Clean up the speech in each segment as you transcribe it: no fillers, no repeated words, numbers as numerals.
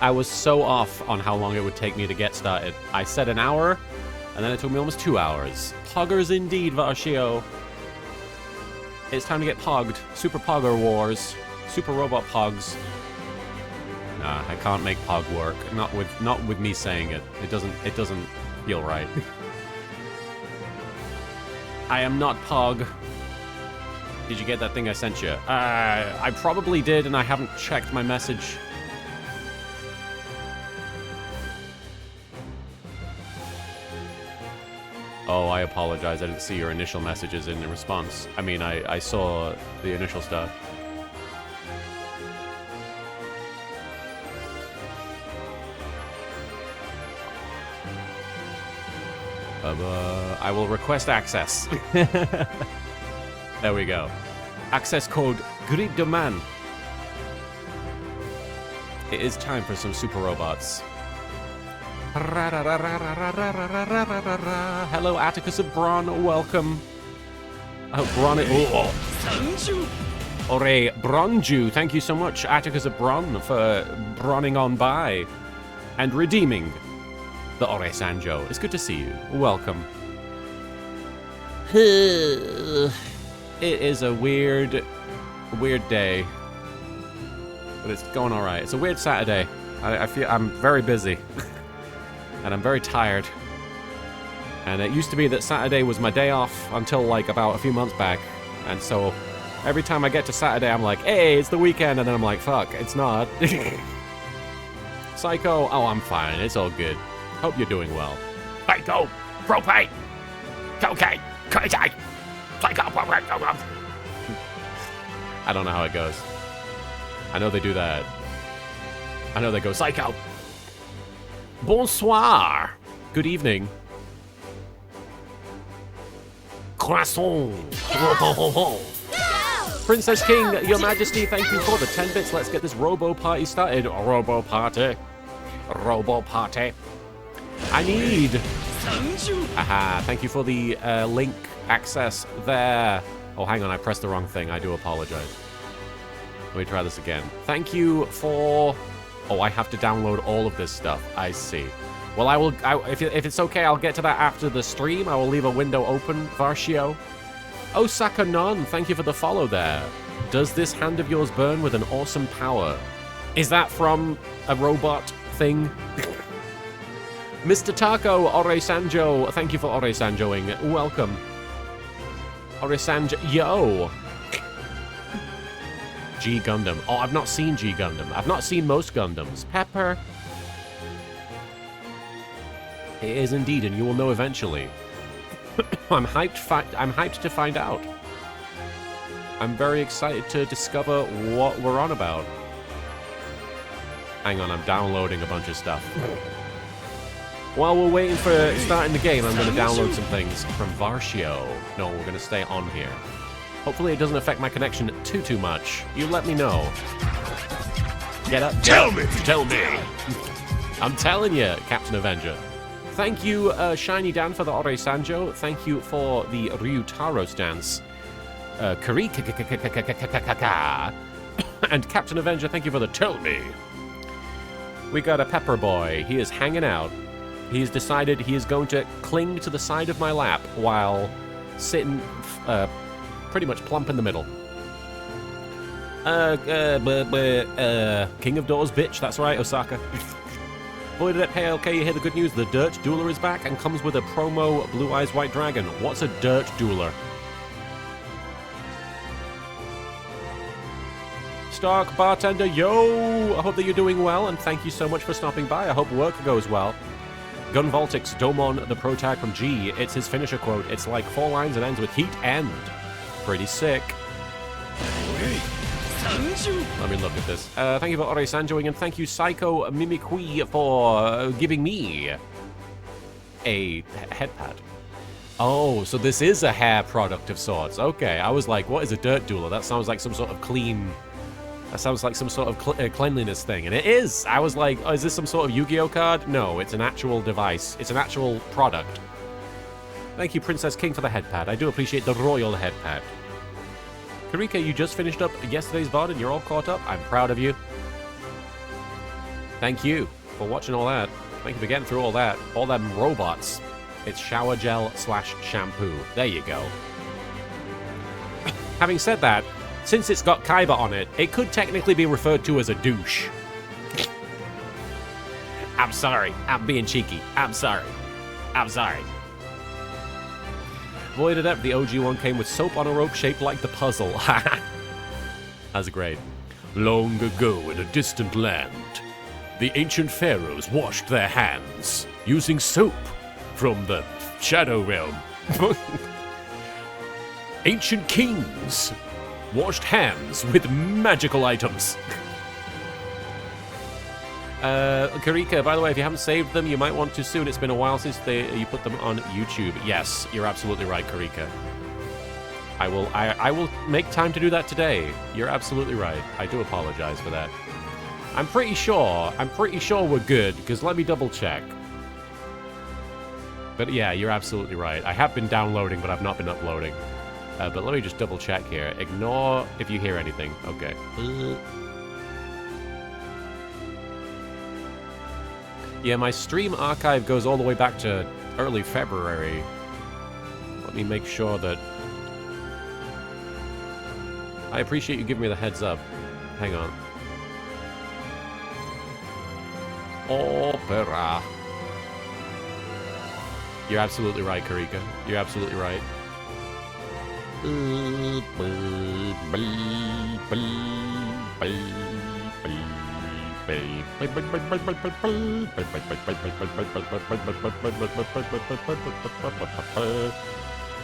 I was so off on how long it would take me to get started. I said an hour, and then it took me almost 2 hours. Poggers indeed, Varshio. It's time to get pogged. Super Pogger Wars. Super Robot Pogs. Nah, I can't make Pog work. Not with me saying it. It doesn't feel right. I am not Pog. Did you get that thing I sent you? I probably did, and I haven't checked my message. Oh, I apologize. I didn't see your initial messages in the response. I mean, I saw the initial stuff. I will request access. There we go. Access code GRIDDOMAN. It is time for some super robots. Hello, Atticus of Braun. Welcome. Oh, Braun. Ore Bronju. Thank you so much, Atticus of Braun, for brawning on by and redeeming the Ore Sanjo. It's good to see you. Welcome. It is a weird day, but it's going all right. It's a weird Saturday. I feel I'm very busy. And I'm very tired. And it used to be that Saturday was my day off until like about a few months back. And so every time I get to Saturday, I'm like, hey, it's the weekend. And then I'm like, fuck, it's not. Psycho, oh, I'm fine. It's all good. Hope you're doing well. Psycho, propane, cocaine, crazy, psycho, I don't know how it goes. I know they do that. I know they go, psycho. Bonsoir. Good evening. Croissant. Princess King, Your Majesty, thank you for the 10 bits. Let's get this Robo Party started. Robo Party. Robo Party. I need... Aha, thank you for the link access there. Oh, hang on, I pressed the wrong thing. I do apologize. Let me try this again. Thank you for... Oh, I have to download all of this stuff. I see. Well, I will... if it's okay, I'll get to that after the stream. I will leave a window open, Varshio. Osaka Non, thank you for the follow there. Does this hand of yours burn with an awesome power? Is that from a robot thing? Mr. Taco, Ore Sanjo, thank you for Ore Sanjoing. Welcome. Ore Sanjo, yo. G Gundam. Oh, I've not seen G Gundam. I've not seen most Gundams. Pepper. It is indeed, and you will know eventually. I'm hyped to find out. I'm very excited to discover what we're on about. Hang on, I'm downloading a bunch of stuff. While we're waiting for starting the game, I'm going to download some things from Varshio. No, we're going to stay on here. Hopefully it doesn't affect my connection too much. You let me know. Get up. Tell me! Tell me! I'm telling you, Captain Avenger. Thank you, Shiny Dan, for the Ore Sanjo. Thank you for the Ryutaro stance. Karika. And Captain Avenger, thank you for the Tell Me. We got a Pepper Boy. He is hanging out. He's decided he is going to cling to the side of my lap while sitting pretty much plump in the middle. King of Doors, bitch. That's right, Osaka. Boy, did it pay okay, you hear the good news. The Dirt Dueler is back and comes with a promo Blue Eyes White Dragon. What's a Dirt Dueler? Stark Bartender, yo! I hope that you're doing well, and thank you so much for stopping by. I hope work goes well. Gunvoltix, Domon, the pro tag from G. It's his finisher quote. It's like 4 lines and ends with heat end. Pretty sick. Let me look at this. Thank you for Ore Sanjoing, and thank you, Psycho Mimikui, for giving me a head pad. Oh, so this is a hair product of sorts. Okay, I was like, what is a dirt dueler? That sounds like some sort of clean... That sounds like some sort of cleanliness thing, and it is! I was like, oh, is this some sort of Yu-Gi-Oh card? No, it's an actual device. It's an actual product. Thank you, Princess King, for the head pad. I do appreciate the royal head pad. Karika, you just finished up yesterday's VOD and you're all caught up. I'm proud of you. Thank you for watching all that. Thank you for getting through all that. All them robots. It's shower gel / shampoo. There you go. Having said that, since it's got Kaiba on it, it could technically be referred to as a douche. I'm sorry. I'm being cheeky. I'm sorry. I'm sorry. Voided up, the OG one came with soap on a rope shaped like the puzzle. That's great. Long ago in a distant land, the ancient pharaohs washed their hands using soap from the Shadow Realm. Ancient kings washed hands with magical items. Karika, by the way, if you haven't saved them, you might want to soon. It's been a while since you put them on YouTube. Yes, you're absolutely right, Karika. I will make time to do that today. You're absolutely right. I do apologize for that. I'm pretty sure we're good, because let me double check. But yeah, you're absolutely right. I have been downloading, but I've not been uploading. But let me just double check here. Ignore if you hear anything. Okay. Yeah, my stream archive goes all the way back to early February. Let me make sure that... I appreciate you giving me the heads up. Hang on. Opera. You're absolutely right, Karika. You're absolutely right.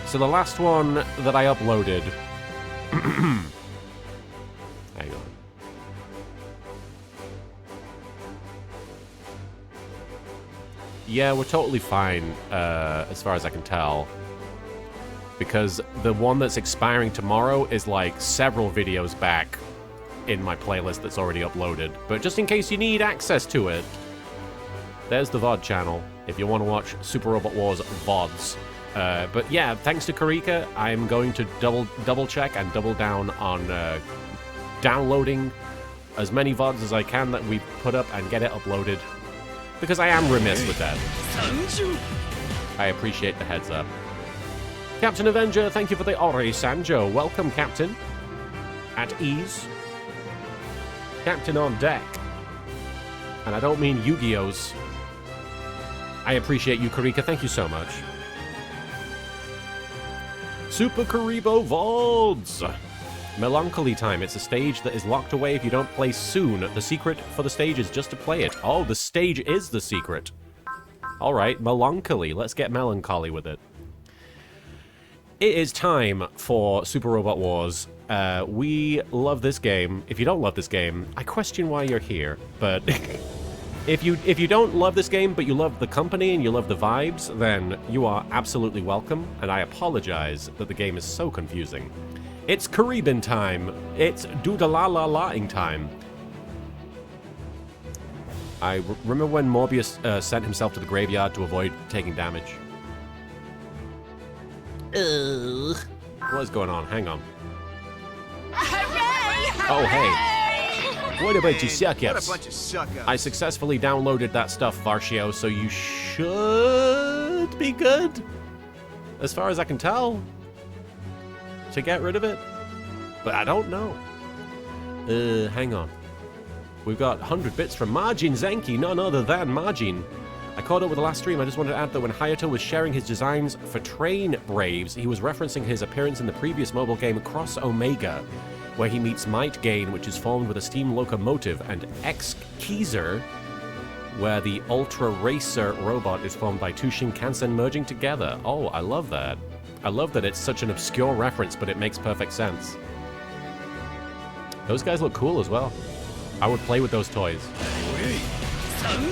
So the last one that I uploaded... Hang on. Yeah, we're totally fine, as far as I can tell. Because the one that's expiring tomorrow is like several videos back in my playlist that's already uploaded. But just in case you need access to it, there's the VOD channel if you want to watch Super Robot Wars VODs. But yeah, thanks to Karika, I'm going to double check and double down on downloading as many VODs as I can that we put up and get it uploaded. Because I am remiss with that. I appreciate the heads up. Captain Avenger, thank you for the Ore Sanjo. Welcome, Captain. At ease. Captain on deck. And I don't mean Yu-Gi-Oh's. I appreciate you, Karika. Thank you so much. Super Kuriboh VODs. Melancholy time. It's a stage that is locked away if you don't play soon. The secret for the stage is just to play it. Oh, the stage is the secret. Alright, melancholy. Let's get melancholy with it. It is time for Super Robot Wars. We love this game. If you don't love this game, I question why you're here. But if you don't love this game, but you love the company and you love the vibes, then you are absolutely welcome. And I apologize that the game is so confusing. It's Kuriboh time. It's doodle-la-la-la-ing time. I remember when Morbius sent himself to the graveyard to avoid taking damage. What is going on? Hang on. Hooray! Oh, hey. What about you suck-ups? What a bunch of suck-ups. I successfully downloaded that stuff, Varshio, so you should be good. As far as I can tell. To get rid of it. But I don't know. Hang on. We've got 100 bits from Margin Zenki, none other than Margin. I caught up with the last stream. I just wanted to add that when Hayato was sharing his designs for Train Braves, he was referencing his appearance in the previous mobile game Cross Omega, where he meets Might Gain, which is formed with a steam locomotive, and X-Keyser, where the Ultra Racer robot is formed by two Shinkansen merging together. Oh, I love that. I love that it's such an obscure reference, but it makes perfect sense. Those guys look cool as well. I would play with those toys.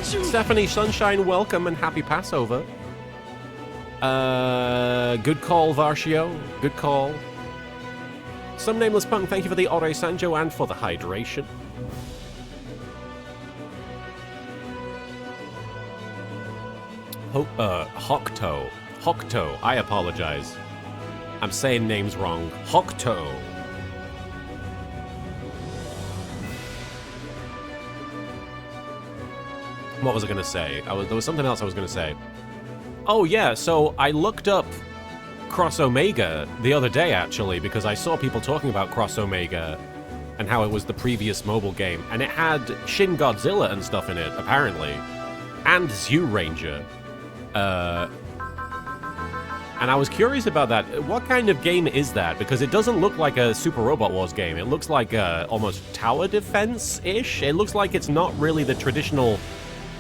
Stephanie Sunshine, welcome and happy Passover. Good call, Varshio. Good call. Some Nameless Punk, thank you for the Ore Sanjo and for the hydration. Hokuto. Hokuto, I apologize. I'm saying names wrong. Hokuto. What was I going to say? There was something else I was going to say. Oh, yeah, so I looked up Cross Omega the other day, actually, because I saw people talking about Cross Omega and how it was the previous mobile game, and it had Shin Godzilla and stuff in it, apparently, and Zoo Ranger. And I was curious about that. What kind of game is that? Because it doesn't look like a Super Robot Wars game. It looks like almost tower defense-ish. It looks like it's not really the traditional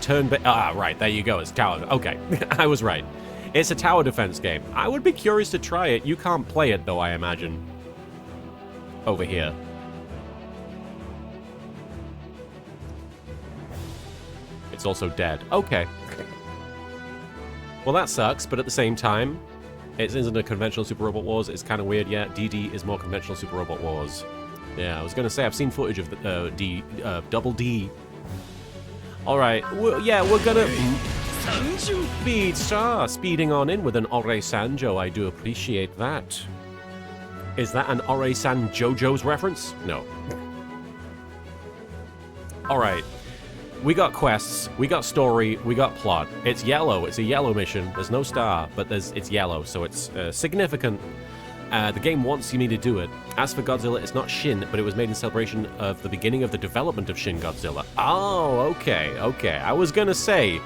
turn-based... Ah, right, there you go. It's tower... Okay, I was right. It's a tower defense game. I would be curious to try it. You can't play it, though, I imagine. Over here. It's also dead. Okay. Well, that sucks, but at the same time, it isn't a conventional Super Robot Wars. It's kind of weird, yeah. DD is more conventional Super Robot Wars. Yeah, I was going to say, I've seen footage of the Double D. Alright, yeah, we're gonna... Speeding on in with an Ore Sanjo. I do appreciate that. Is that an Ore-san JoJo's reference? No. Alright. We got quests, we got story, we got plot. It's yellow, it's a yellow mission. There's no star, but it's yellow, so it's significant. The game wants you to do it. As for Godzilla, it's not Shin, but it was made in celebration of the beginning of the development of Shin Godzilla. Oh, okay. I was gonna say,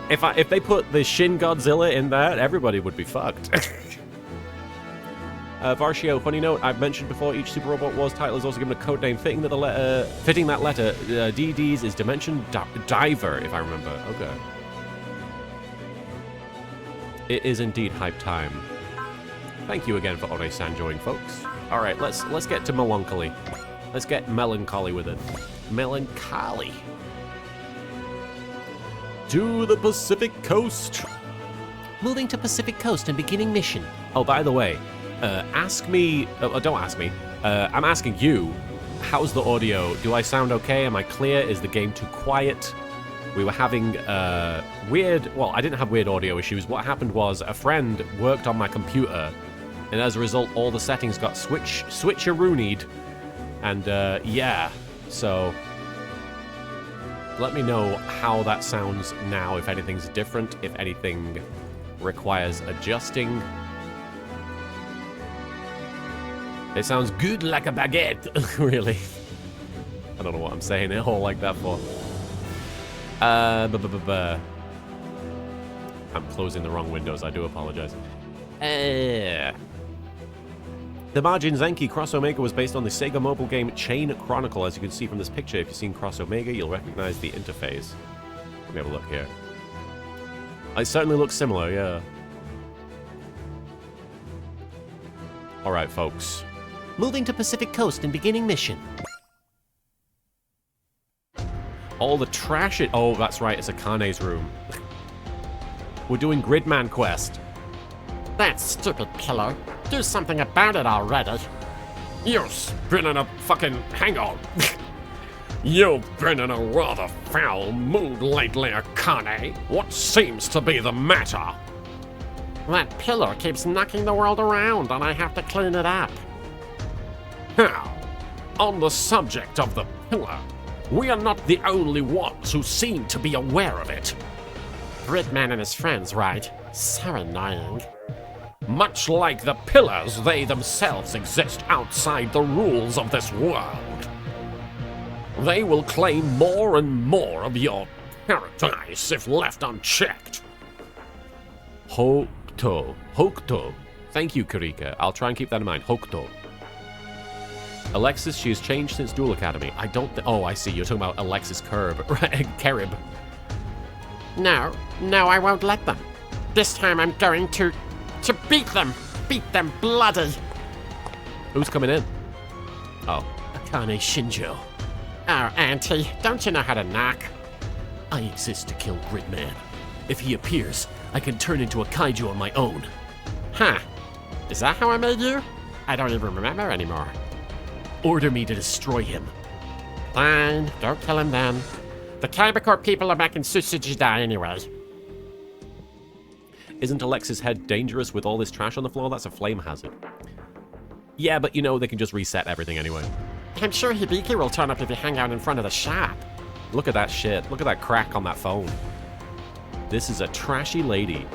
if they put the Shin Godzilla in that, everybody would be fucked. Varshio, funny note, I've mentioned before, each Super Robot Wars title is also given a code name fitting that letter. DD's is Dimension Diver, if I remember. Okay. It is indeed hype time. Thank you again for Ore-san joining, folks. Alright, let's get to melancholy. Let's get melancholy with it. Melancholy. To the Pacific Coast. Moving to Pacific Coast and beginning mission. Oh, by the way, ask me... don't ask me. I'm asking you, how's the audio? Do I sound okay? Am I clear? Is the game too quiet? We were having weird... Well, I didn't have weird audio issues. What happened was a friend worked on my computer, and as a result, all the settings got switcheroonied. And, yeah. So, let me know how that sounds now, if anything's different, if anything requires adjusting. It sounds good like a baguette. Really. I don't know what I'm saying it all like that for. I'm closing the wrong windows. I do apologize. The Majin Zenki Cross Omega was based on the Sega mobile game Chain Chronicle. As you can see from this picture, if you've seen Cross Omega, you'll recognize the interface. Let me have a look here. It certainly looks similar, yeah. Alright, folks. Moving to Pacific Coast and beginning mission. All the trash it... Oh, that's right, it's Akane's room. We're doing Gridman Quest. That stupid killer. Do something about it already. You've been in a fucking... Hang on. You've been in a rather foul mood lately, Akane. What seems to be the matter? That pillar keeps knocking the world around, and I have to clean it up. How? On the subject of the pillar, we are not the only ones who seem to be aware of it. Gridman and his friends, right? So annoying. Much like the pillars, they themselves exist outside the rules of this world. They will claim more and more of your paradise if left unchecked. Hokuto. Thank you, Kurika. I'll try and keep that in mind. Hokuto. Alexis, she has changed since Duel Academy. I don't... Oh, I see. You're talking about Alexis Kerib. No, I won't let them. This time I'm going to beat them bloody. Who's coming in? Oh. Akane Shinjo. Oh, Auntie, don't you know how to knock? I exist to kill Gridman. If he appears, I can turn into a kaiju on my own. Huh. Is that how I made you? I don't even remember anymore. Order me to destroy him. Fine, don't kill him then. The Kybercorp people are back in Susujida anyway. Isn't Alexis' head dangerous with all this trash on the floor? That's a flame hazard. Yeah, but you know, they can just reset everything anyway. I'm sure Hibiki will turn up if you hang out in front of the shop. Look at that shit. Look at that crack on that phone. This is a trashy lady.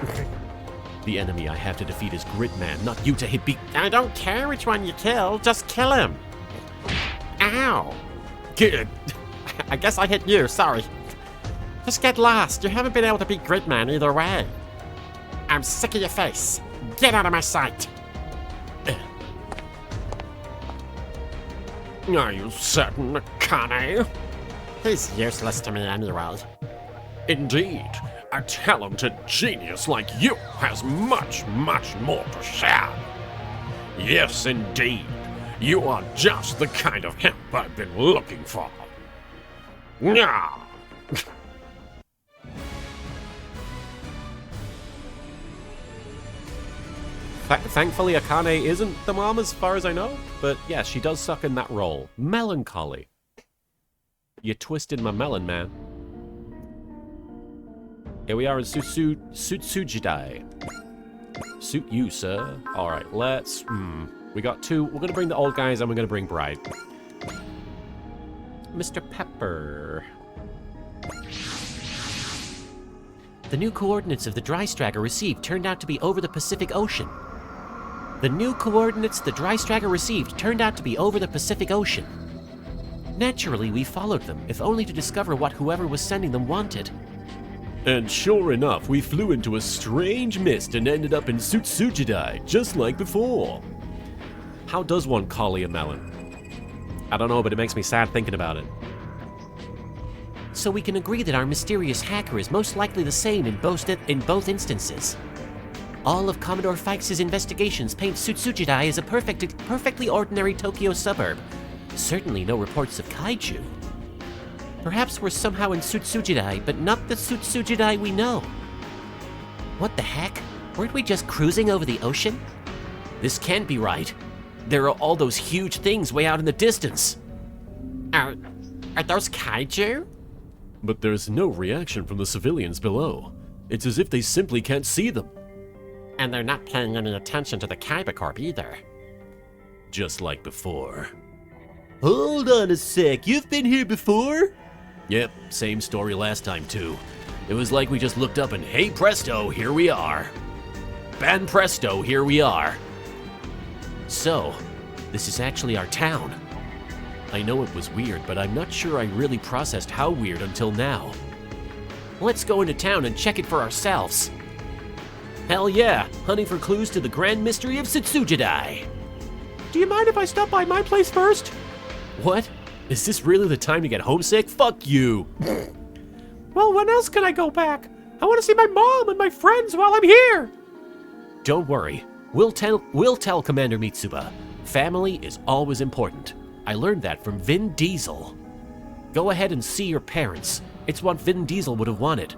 The enemy I have to defeat is Gridman, not Yuta Hibiki. I don't care which one you kill, just kill him. Ow. Good. I guess I hit you, sorry. Just get lost, you haven't been able to beat Gridman either way. I'm sick of your face. Get out of my sight. Are you certain, Akane? He's useless to me anyway. Indeed, a talented genius like you has much, much more to share. Yes, indeed. You are just the kind of help I've been looking for. Nyah! Thankfully, Akane isn't the mom as far as I know, but yes, she does suck in that role. Melancholy. You twisted my melon, man. Here we are in Sutsujidai. Suit you, sir. Alright, let's... We got two. We're gonna bring the old guys and we're gonna bring Bride. Mr. Pepper. The new coordinates of the dry stragger received turned out to be over the Pacific Ocean. The new coordinates the dry stragger received turned out to be over the Pacific Ocean. Naturally, we followed them, if only to discover what whoever was sending them wanted. And sure enough, we flew into a strange mist and ended up in Sutsujidai, just like before. How does one collie a melon? I don't know, but it makes me sad thinking about it. So we can agree that our mysterious hacker is most likely the same in both instances. All of Commodore Fikes' investigations paint Sutsujidai as a perfectly ordinary Tokyo suburb. Certainly no reports of kaiju. Perhaps we're somehow in Sutsujidai, but not the Sutsujidai we know. What the heck? Weren't we just cruising over the ocean? This can't be right. There are all those huge things way out in the distance. Are those kaiju? But there's no reaction from the civilians below. It's as if they simply can't see them. And they're not paying any attention to the Kaiba Corp either. Just like before. Hold on a sec, you've been here before? Yep, same story last time too. It was like we just looked up and hey presto, here we are. Ban presto, here we are. So, this is actually our town. I know it was weird, but I'm not sure I really processed how weird until now. Let's go into town and check it for ourselves. Hell yeah, hunting for clues to the grand mystery of Sutsujidai. Do you mind if I stop by my place first? What? Is this really the time to get homesick? Fuck you! Well, when else can I go back? I want to see my mom and my friends while I'm here! Don't worry. We'll tell Commander Mitsuba. Family is always important. I learned that from Vin Diesel. Go ahead and see your parents. It's what Vin Diesel would have wanted.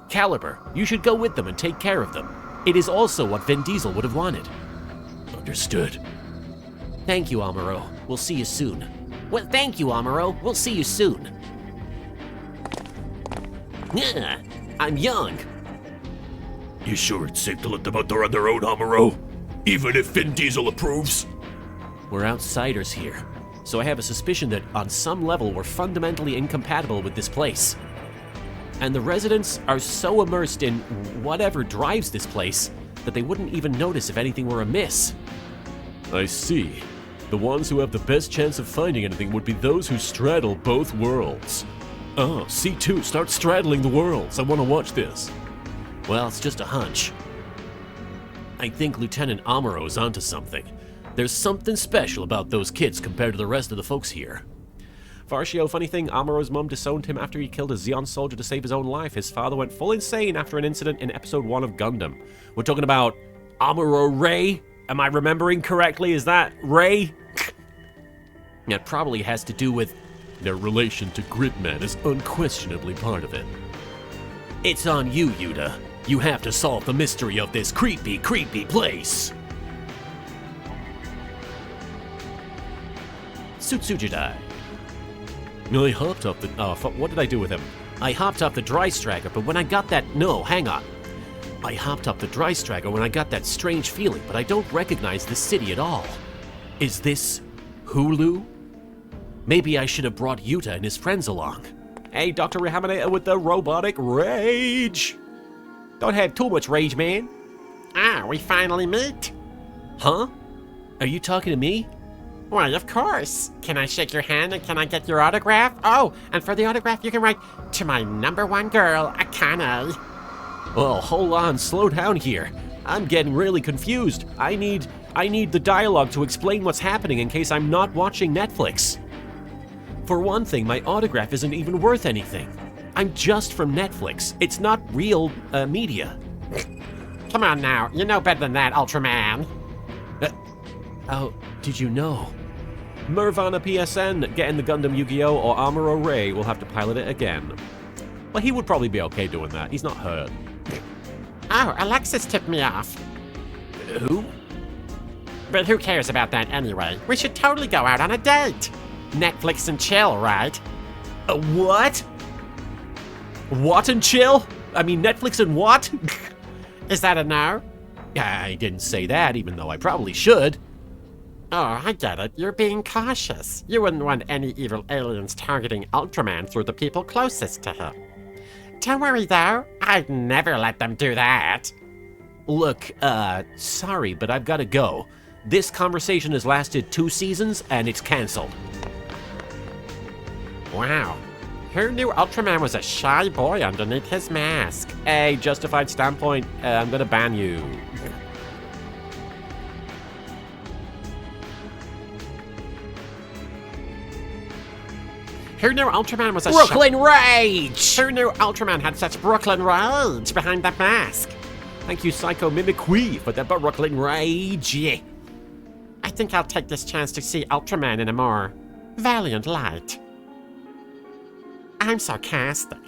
Caliber, you should go with them and take care of them. It is also what Vin Diesel would have wanted. Understood. Thank you, Amuro. We'll see you soon. Well, thank you, Amuro. We'll see you soon. Yeah, I'm young. You sure it's safe to let them out there on their own, Amuro? Even if Vin Diesel approves? We're outsiders here, so I have a suspicion that on some level we're fundamentally incompatible with this place. And the residents are so immersed in whatever drives this place that they wouldn't even notice if anything were amiss. I see. The ones who have the best chance of finding anything would be those who straddle both worlds. Oh, C2, start straddling the worlds. I want to watch this. Well, it's just a hunch. I think Lieutenant Amuro's onto something. There's something special about those kids compared to the rest of the folks here. Farshio, funny thing, Amuro's mum disowned him after he killed a Xeon soldier to save his own life. His father went full insane after an incident in episode 1 of Gundam. We're talking about Amuro Ray? Am I remembering correctly? Is that Ray? It probably has to do with... Their relation to Gridman is unquestionably part of it. It's on you, Yuta. You have to solve the mystery of this creepy, creepy place. Sutsujidai. I hopped up the... what did I do with him? I hopped up the dry stragger, but when I got that... No, hang on. I hopped up the dry stragger when I got that strange feeling, but I don't recognize this city at all. Is this Hulu? Maybe I should have brought Yuta and his friends along. Hey, Dr. Rehaminator with the robotic rage. Don't have too much rage, man. Ah, we finally meet. Huh? Are you talking to me? Why, of course. Can I shake your hand and can I get your autograph? Oh, and for the autograph you can write, "To my #1 girl, Akane." Oh, hold on, slow down here. I'm getting really confused. I need the dialogue to explain what's happening in case I'm not watching Netflix. For one thing, my autograph isn't even worth anything. I'm just from Netflix. It's not real media. Come on now, you know better than that, Ultraman. Oh, did you know? Nirvana PSN getting the Gundam Yu-Gi-Oh! Or Amuro Ray will have to pilot it again. Well, he would probably be okay doing that. He's not hurt. Oh, Alexis tipped me off. Who? But who cares about that anyway? We should totally go out on a date. Netflix and chill, right? What? What and chill? I mean, Netflix and what? Is that a no? I didn't say that, even though I probably should. Oh, I get it. You're being cautious. You wouldn't want any evil aliens targeting Ultraman through the people closest to him. Don't worry, though. I'd never let them do that. Look, sorry, but I've got to go. This conversation has lasted 2 seasons, and it's cancelled. Wow. Who knew Ultraman was a shy boy underneath his mask? Hey, justified standpoint, I'm gonna ban you. Who knew Ultraman was a Brooklyn Rage! Who knew Ultraman had such Brooklyn Rage behind that mask? Thank you, Psycho Mimicry, for the Brooklyn Rage. Yeah. I think I'll take this chance to see Ultraman in a more valiant light. I'm sarcastic.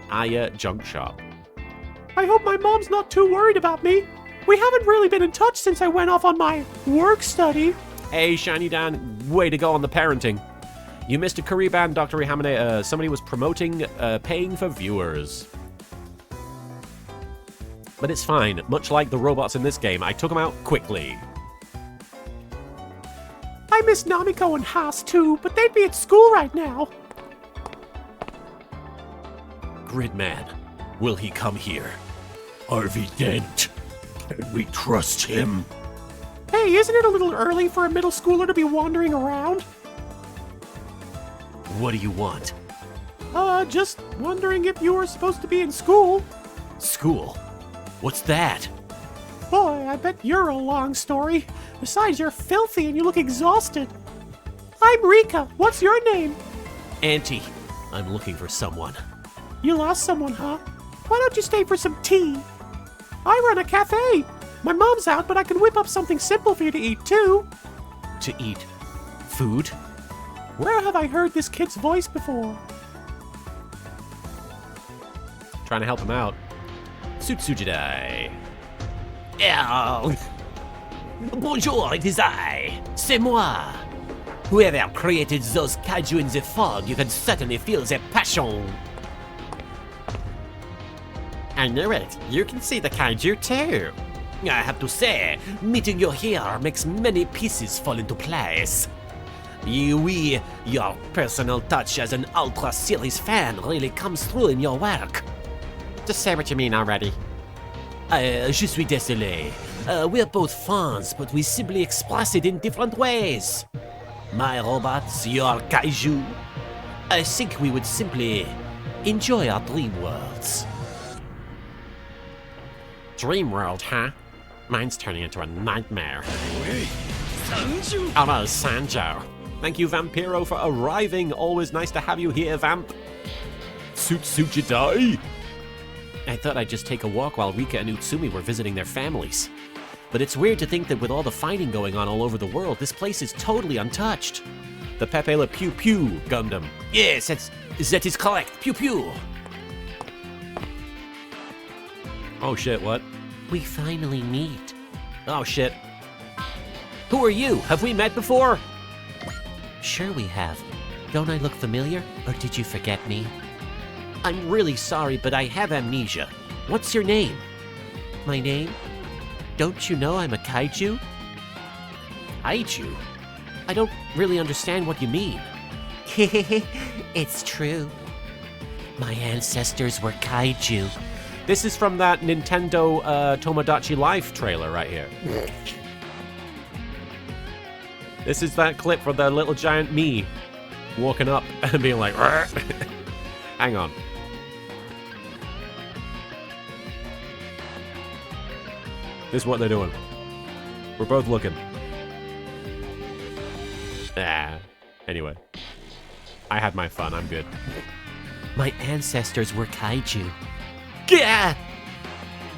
Aya Junk Shop. I hope my mom's not too worried about me. We haven't really been in touch since I went off on my work study. Hey, Shiny Dan, way to go on the parenting. You missed a curry band, Dr. Rehamine. Somebody was promoting paying for viewers. But it's fine. Much like the robots in this game, I took them out quickly. I miss Namiko and Haas too, but they'd be at school right now. Gridman, will he come here? Harvey Dent, can we trust him? Hey, isn't it a little early for a middle schooler to be wandering around? What do you want? Just wondering if you were supposed to be in school. School? What's that? Boy, I bet you're a long story. Besides, you're filthy and you look exhausted. I'm Rika. What's your name? Auntie, I'm looking for someone. You lost someone, huh? Why don't you stay for some tea? I run a cafe. My mom's out, but I can whip up something simple for you to eat, too. To eat food? Where have I heard this kid's voice before? Trying to help him out. Sutsujidai. Bonjour, it is I. C'est moi. Whoever created those kaiju in the fog, you can certainly feel their passion. I knew it. You can see the kaiju too. I have to say, meeting you here makes many pieces fall into place. Oui, your personal touch as an Ultra Series fan really comes through in your work. Just say what you mean already. Je suis désolé. We're both fans, but we simply express it in different ways. My robots, your kaiju. I think we would simply enjoy our dream worlds. Dream world, huh? Mine's turning into a nightmare. Oh no, Sanjo. Thank you, Vampiro, for arriving. Always nice to have you here, Vamp. Sutsujidai. I thought I'd just take a walk while Rika and Utsumi were visiting their families. But it's weird to think that with all the fighting going on all over the world, this place is totally untouched. The Pepe Le Pew Pew Gundam. Yes, that is correct. Pew pew. Oh shit, what? We finally meet. Oh shit. Who are you? Have we met before? Sure we have. Don't I look familiar, or did you forget me? I'm really sorry, but I have amnesia. What's your name? My name? Don't you know I'm a kaiju? Kaiju? I don't really understand what you mean. It's true. My ancestors were kaiju. This is from that Nintendo Tomodachi Life trailer right here. This is that clip for the little giant me walking up and being like, hang on. This is what they're doing. We're both looking. Anyway. I had my fun, I'm good. My ancestors were kaiju. Gah!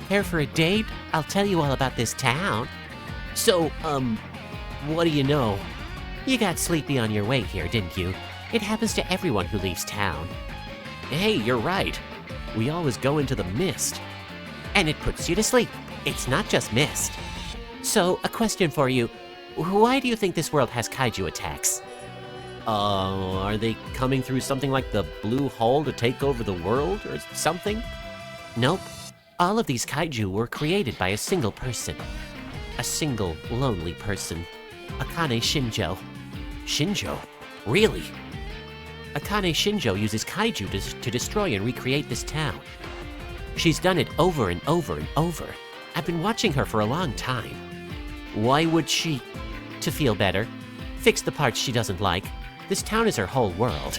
Care for a date? I'll tell you all about this town. So, what do you know? You got sleepy on your way here, didn't you? It happens to everyone who leaves town. Hey, you're right. We always go into the mist. And it puts you to sleep. It's not just mist. So, a question for you. Why do you think this world has kaiju attacks? Are they coming through something like the blue hole to take over the world or something? Nope. All of these kaiju were created by a single person. A single, lonely person. Akane Shinjo. Shinjo? Really? Akane Shinjo uses kaiju to destroy and recreate this town. She's done it over and over and over. I've been watching her for a long time. Why would she? To feel better. Fix the parts she doesn't like. This town is her whole world.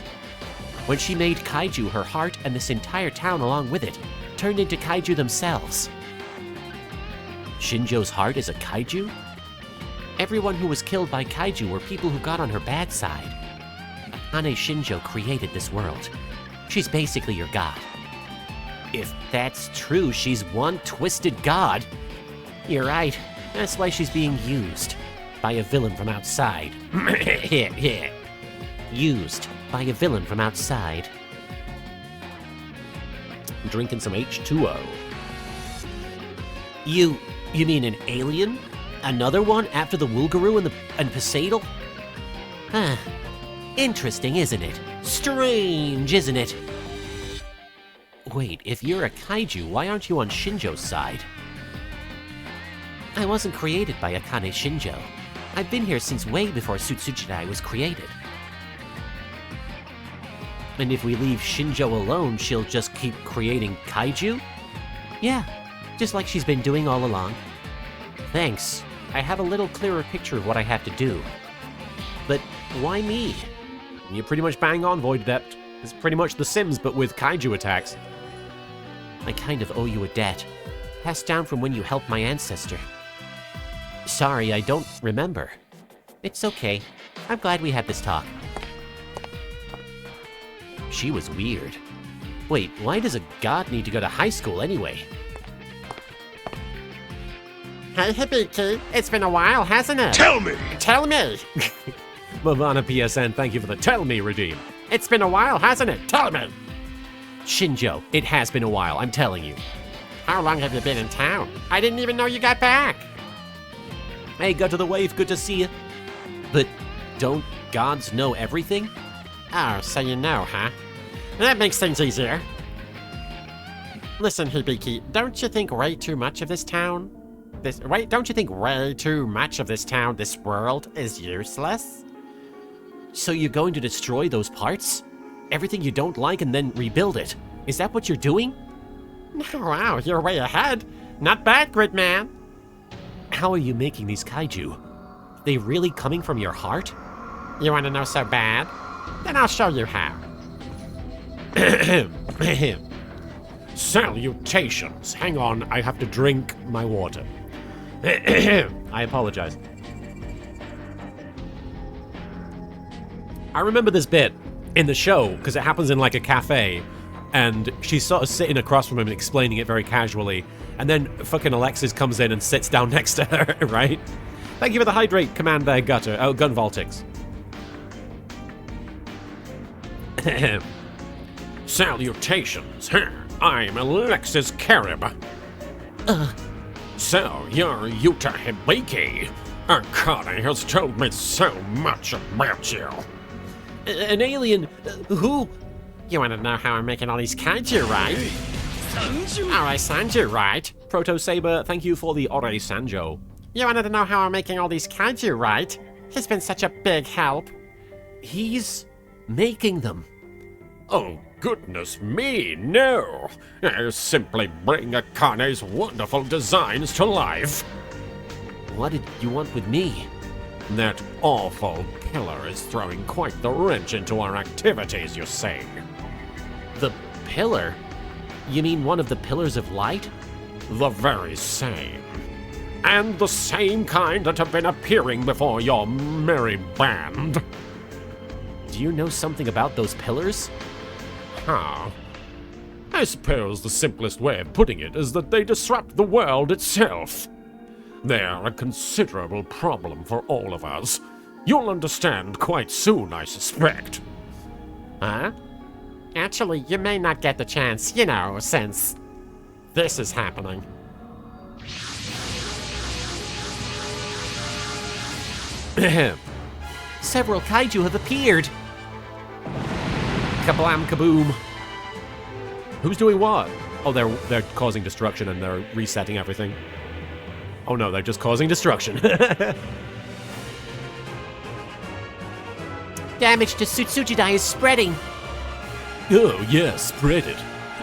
When she made kaiju, her heart and this entire town along with it turned into kaiju themselves. Shinjo's heart is a kaiju? Everyone who was killed by kaiju were people who got on her bad side. Akane Shinjo created this world. She's basically your god. If that's true, she's one twisted god. You're right. That's why she's being used by a villain from outside. Used by a villain from outside. I'm drinking some H2O. You mean an alien? Another one after the Woogaroo and Poseidal? Huh. Interesting, isn't it? Strange, isn't it? Wait, if you're a kaiju, why aren't you on Shinjo's side? I wasn't created by Akane Shinjo. I've been here since way before Tsutsujidai was created. And if we leave Shinjo alone, she'll just keep creating kaiju? Yeah, just like she's been doing all along. Thanks. I have a little clearer picture of what I have to do. But why me? You pretty much bang on, Void Adept. It's pretty much The Sims, but with kaiju attacks. I kind of owe you a debt. Passed down from when you helped my ancestor. Sorry, I don't remember. It's okay. I'm glad we had this talk. She was weird. Wait, why does a god need to go to high school anyway? Hey, Hibiki, it's been a while, hasn't it? Tell me! Tell me! Movana PSN, thank you for the Tell Me redeem. It's been a while, hasn't it? Tell me! Shinjo, it has been a while, I'm telling you. How long have you been in town? I didn't even know you got back. Hey, go to the wave, good to see you. But don't gods know everything? Oh, so you know, huh? That makes things easier. Listen, Hibiki, don't you think way too much of this town? Don't you think way too much of this town, this world, is useless? So you're going to destroy those parts? Everything you don't like and then rebuild it? Is that what you're doing? Wow, you're way ahead. Not bad, Gridman. How are you making these kaiju? They really coming from your heart? You want to know so bad? Then I'll show you how. Salutations. Hang on, I have to drink my water. I apologize. I remember this bit in the show, because it happens in like a cafe, and she's sort of sitting across from him and explaining it very casually, and then fucking Alexis comes in and sits down next to her, right? Thank you for the hydrate, Commander Gutter. Oh, Gun Voltix. Salutations. I'm Alexis Karib. So, you're Yuta Hibiki. Akane has told me so much about you. An alien? Who? You want to know how I'm making all these kaiju, right? Ore Sanju, right? Proto Saber, thank you for the Ore Sanjo. You wanted to know how I'm making all these kaiju, right? He's been such a big help. He's making them. Oh, goodness me, no! Simply bring Akane's wonderful designs to life. What did you want with me? That awful pillar is throwing quite the wrench into our activities, you see. The pillar? You mean one of the pillars of light? The very same. And the same kind that have been appearing before your merry band. Do you know something about those pillars? Huh. I suppose the simplest way of putting it is that they disrupt the world itself. They're a considerable problem for all of us. You'll understand quite soon, I suspect. Huh? Actually, you may not get the chance, you know, since this is happening. Several kaiju have appeared. Kablam kaboom. Who's doing what? Oh, they're causing destruction and they're resetting everything. Oh no, they're just causing destruction. Damage to Tsutsujidai is spreading. Oh, yeah, spread it.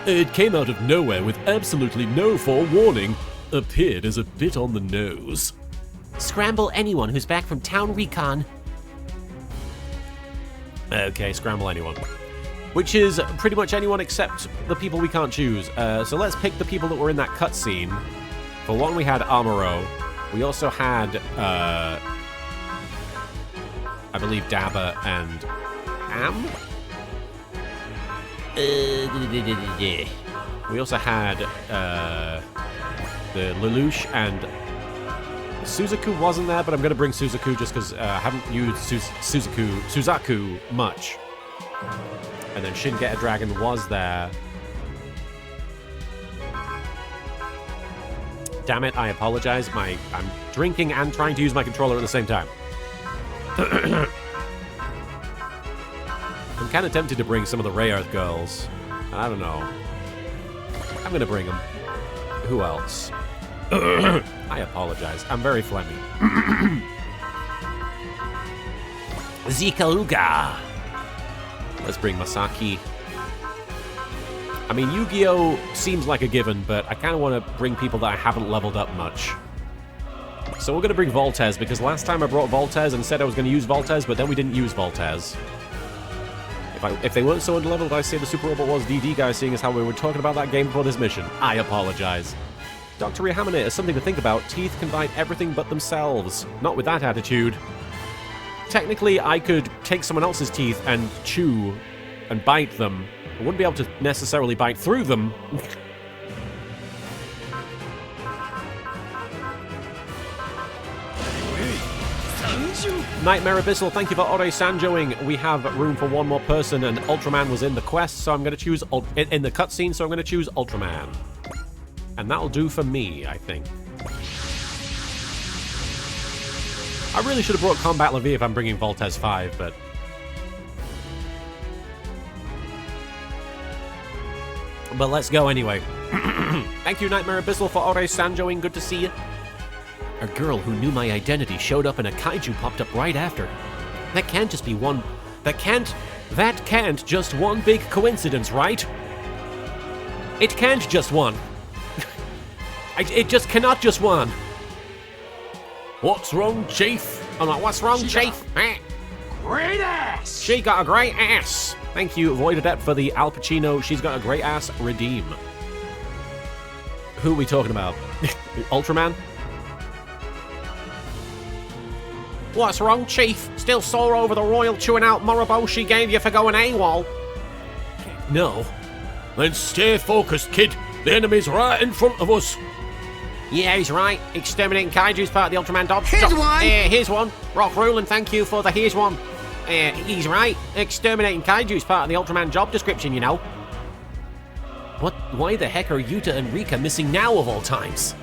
It came out of nowhere with absolutely no forewarning. Appeared as a bit on the nose. Scramble anyone who's back from town recon. Okay, scramble anyone. Which is pretty much anyone except the people we can't choose. So let's pick the people that were in that cutscene. For one, we had Amuro. We also had, I believe, Dabba and Am? We also had the Lelouch and Suzaku wasn't there, but I'm going to bring Suzaku just because I haven't used Suzaku much. And then Shingeta Dragon was there. Damn it, I apologize. I'm drinking and trying to use my controller at the same time. I'm kind of tempted to bring some of the Ray Earth girls. I don't know. I'm going to bring them. Who else? I apologize. I'm very phlegmy. Zika Uga. Let's bring Masaki. I mean, Yu-Gi-Oh! Seems like a given, but I kind of want to bring people that I haven't leveled up much. So we're going to bring Voltez, because last time I brought Voltez and said I was going to use Voltez, but then we didn't use Voltez. If they weren't so underleveled, I'd say the Super Robot Wars DD guy, seeing as how we were talking about that game before this mission. I apologize. Dr. Rihamane is something to think about. Teeth can bite everything but themselves. Not with that attitude. Technically, I could take someone else's teeth and chew and bite them. I wouldn't be able to necessarily bite through them. Nightmare Abyssal, thank you for Ore Sanjoing. We have room for one more person, and Ultraman was in the quest, so I'm going to choose in the cutscene, so I'm going to choose Ultraman. And that'll do for me, I think. I really should have brought Combat Levy if I'm bringing Voltez 5, but... But let's go anyway. Thank you, Nightmare Abyssal, for Ore Sanjoing. Good to see you. A girl who knew my identity showed up and a kaiju popped up right after. That can't just be one... That can't just one big coincidence, right? It can't just one. It just cannot just one. What's wrong, Chief? I'm like, what's wrong, Chief? Great ass! She got a great ass. Thank you, Void Adept, for the Al Pacino. She's got a great ass. Redeem. Who are we talking about? Ultraman? What's wrong, Chief? Still sore over the royal chewing out Morobo she gave you for going AWOL? No. Then stay focused, kid. The enemy's right in front of us. Yeah, he's right. Exterminating Kaiju's part of the Ultraman job. Here's one! Here's one. Rock Rulin, thank you for the here's one. He's right. Exterminating Kaiju's part of the Ultraman job description, you know. Why the heck are Yuta and Rika missing now of all times?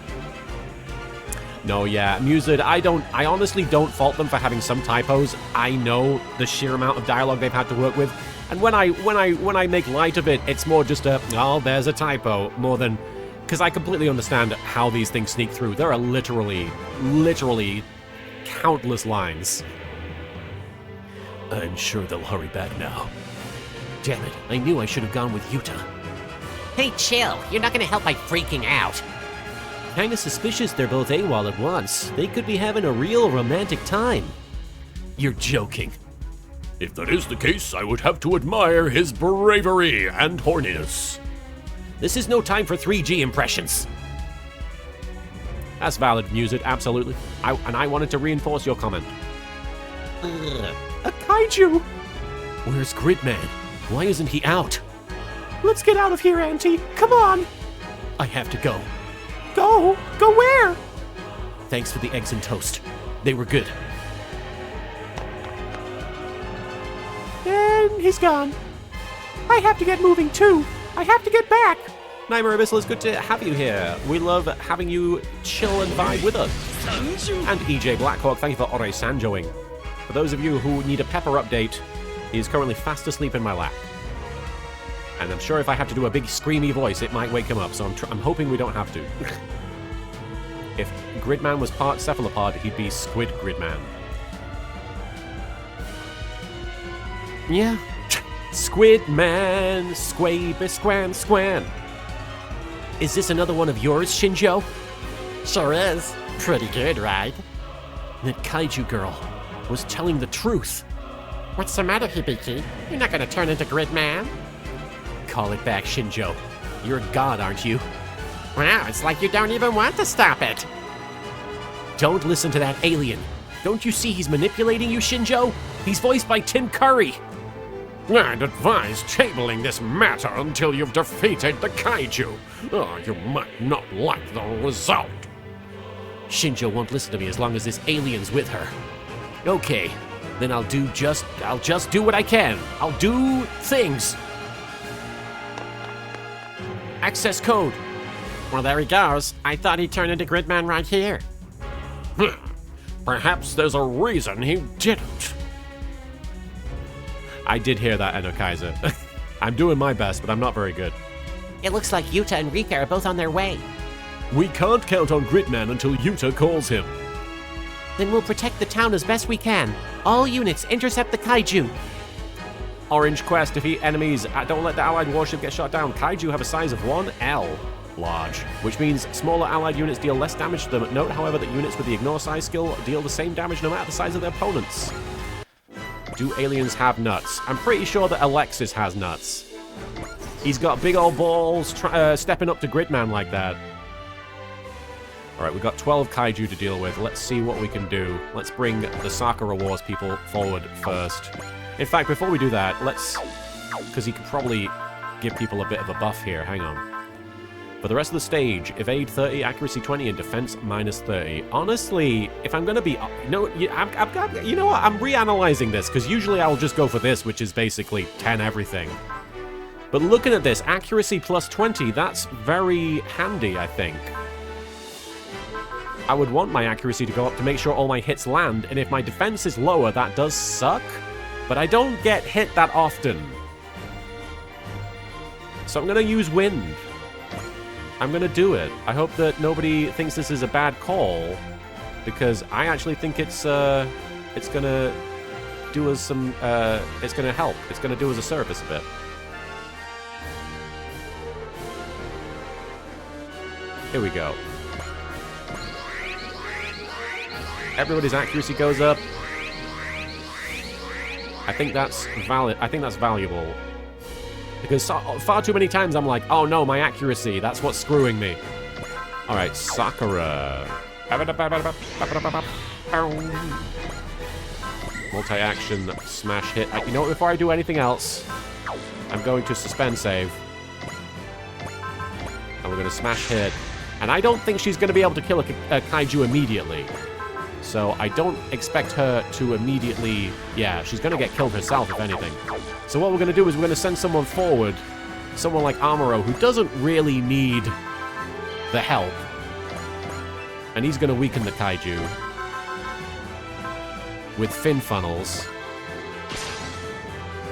No, yeah, Mused, I honestly don't fault them for having some typos. I know the sheer amount of dialogue they've had to work with. And when I make light of it, it's more just oh, there's a typo, more than... Because I completely understand how these things sneak through. There are literally countless lines. I'm sure they'll hurry back now. Damn it, I knew I should have gone with Yuta. Hey, chill. You're not gonna help by freaking out. Kinda suspicious they're both AWOL at once. They could be having a real romantic time. You're joking. If that is the case, I would have to admire his bravery and horniness. This is no time for 3G impressions. That's valid news, absolutely. And I wanted to reinforce your comment. A kaiju! Where's Gridman? Why isn't he out? Let's get out of here, Auntie. Come on. I have to go. Go? Go where? Thanks for the eggs and toast. They were good. And he's gone. I have to get moving too. I have to get back. Nightmare Abyssal, it's good to have you here. We love having you chill and vibe with us. And EJ Blackhawk, thank you for Ore Sanjoing. For those of you who need a Pepper update, he is currently fast asleep in my lap. And I'm sure if I have to do a big screamy voice, it might wake him up, so I'm hoping we don't have to. If Gridman was part cephalopod, he'd be Squid Gridman. Yeah. Squid Man, Squaby Squan Squan. Is this another one of yours, Shinjo? Sure is. Pretty good, right? That kaiju girl was telling the truth. What's the matter, Hibiki? You're not gonna turn into Gridman? Call it back, Shinjo. You're a god, aren't you? Wow, it's like you don't even want to stop it. Don't listen to that alien. Don't you see he's manipulating you, Shinjo? He's voiced by Tim Curry. I'd advise tabling this matter until you've defeated the kaiju. Oh, you might not like the result. Shinjo won't listen to me as long as this alien's with her. Okay, then I'll just do what I can. I'll do things. Access code. Well, there he goes. I thought he'd turn into Gridman right here. Perhaps there's a reason he didn't. I did hear that, Eno Kaiser. I'm doing my best, but I'm not very good. It looks like Yuta and Rika are both on their way. We can't count on Gridman until Yuta calls him. Then we'll protect the town as best we can. All units, intercept the kaiju. Orange quest, defeat enemies. Don't let the allied warship get shot down. Kaiju have a size of 1L. Large, which means smaller allied units deal less damage to them. Note, however, that units with the ignore size skill deal the same damage no matter the size of their opponents. Do aliens have nuts? I'm pretty sure that Alexis has nuts. He's got big old balls stepping up to Gridman like that. Alright, we've got 12 kaiju to deal with. Let's see what we can do. Let's bring the Sakura Wars people forward first. In fact, before we do that, let's... because he could probably give people a bit of a buff here. Hang on. For the rest of the stage, evade 30, accuracy 20, and defense minus 30. Honestly, if I'm going to be... you know what? I'm reanalyzing this, because usually I'll just go for this, which is basically 10 everything. But looking at this, accuracy plus 20, that's very handy, I think. I would want my accuracy to go up to make sure all my hits land, and if my defense is lower, that does suck. But I don't get hit that often. So I'm going to use wind. I'm going to do it. I hope that nobody thinks this is a bad call, because I actually think it's going to do us some, it's going to help. It's going to do us a service a bit. Here we go. Everybody's accuracy goes up. I think that's valid. I think that's valuable. Because far too many times I'm like, oh no, my accuracy, that's what's screwing me. Alright, Sakura. Multi-action smash hit. You know what, before I do anything else, I'm going to suspend save. And we're going to smash hit. And I don't think she's going to be able to kill a kaiju immediately. So I don't expect her to immediately... Yeah, she's going to get killed herself, if anything. So what we're going to do is we're going to send someone forward, someone like Amuro, who doesn't really need the help. And he's going to weaken the kaiju with fin funnels.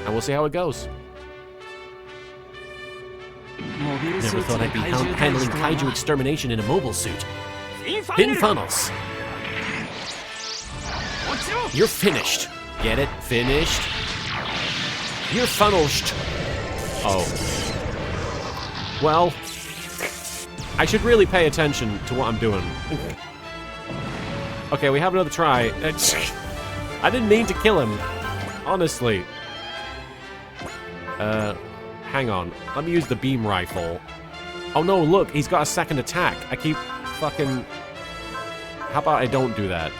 And we'll see how it goes. Never thought I'd be handling kaiju extermination in a mobile suit. Fin funnels. You're finished. Get it? Finished. You're funneled. Oh. Well, I should really pay attention to what I'm doing. Okay, we have another try. I didn't mean to kill him. Honestly. Hang on. Let me use the beam rifle. Oh no, look, he's got a second attack. I keep fucking... How about I don't do that?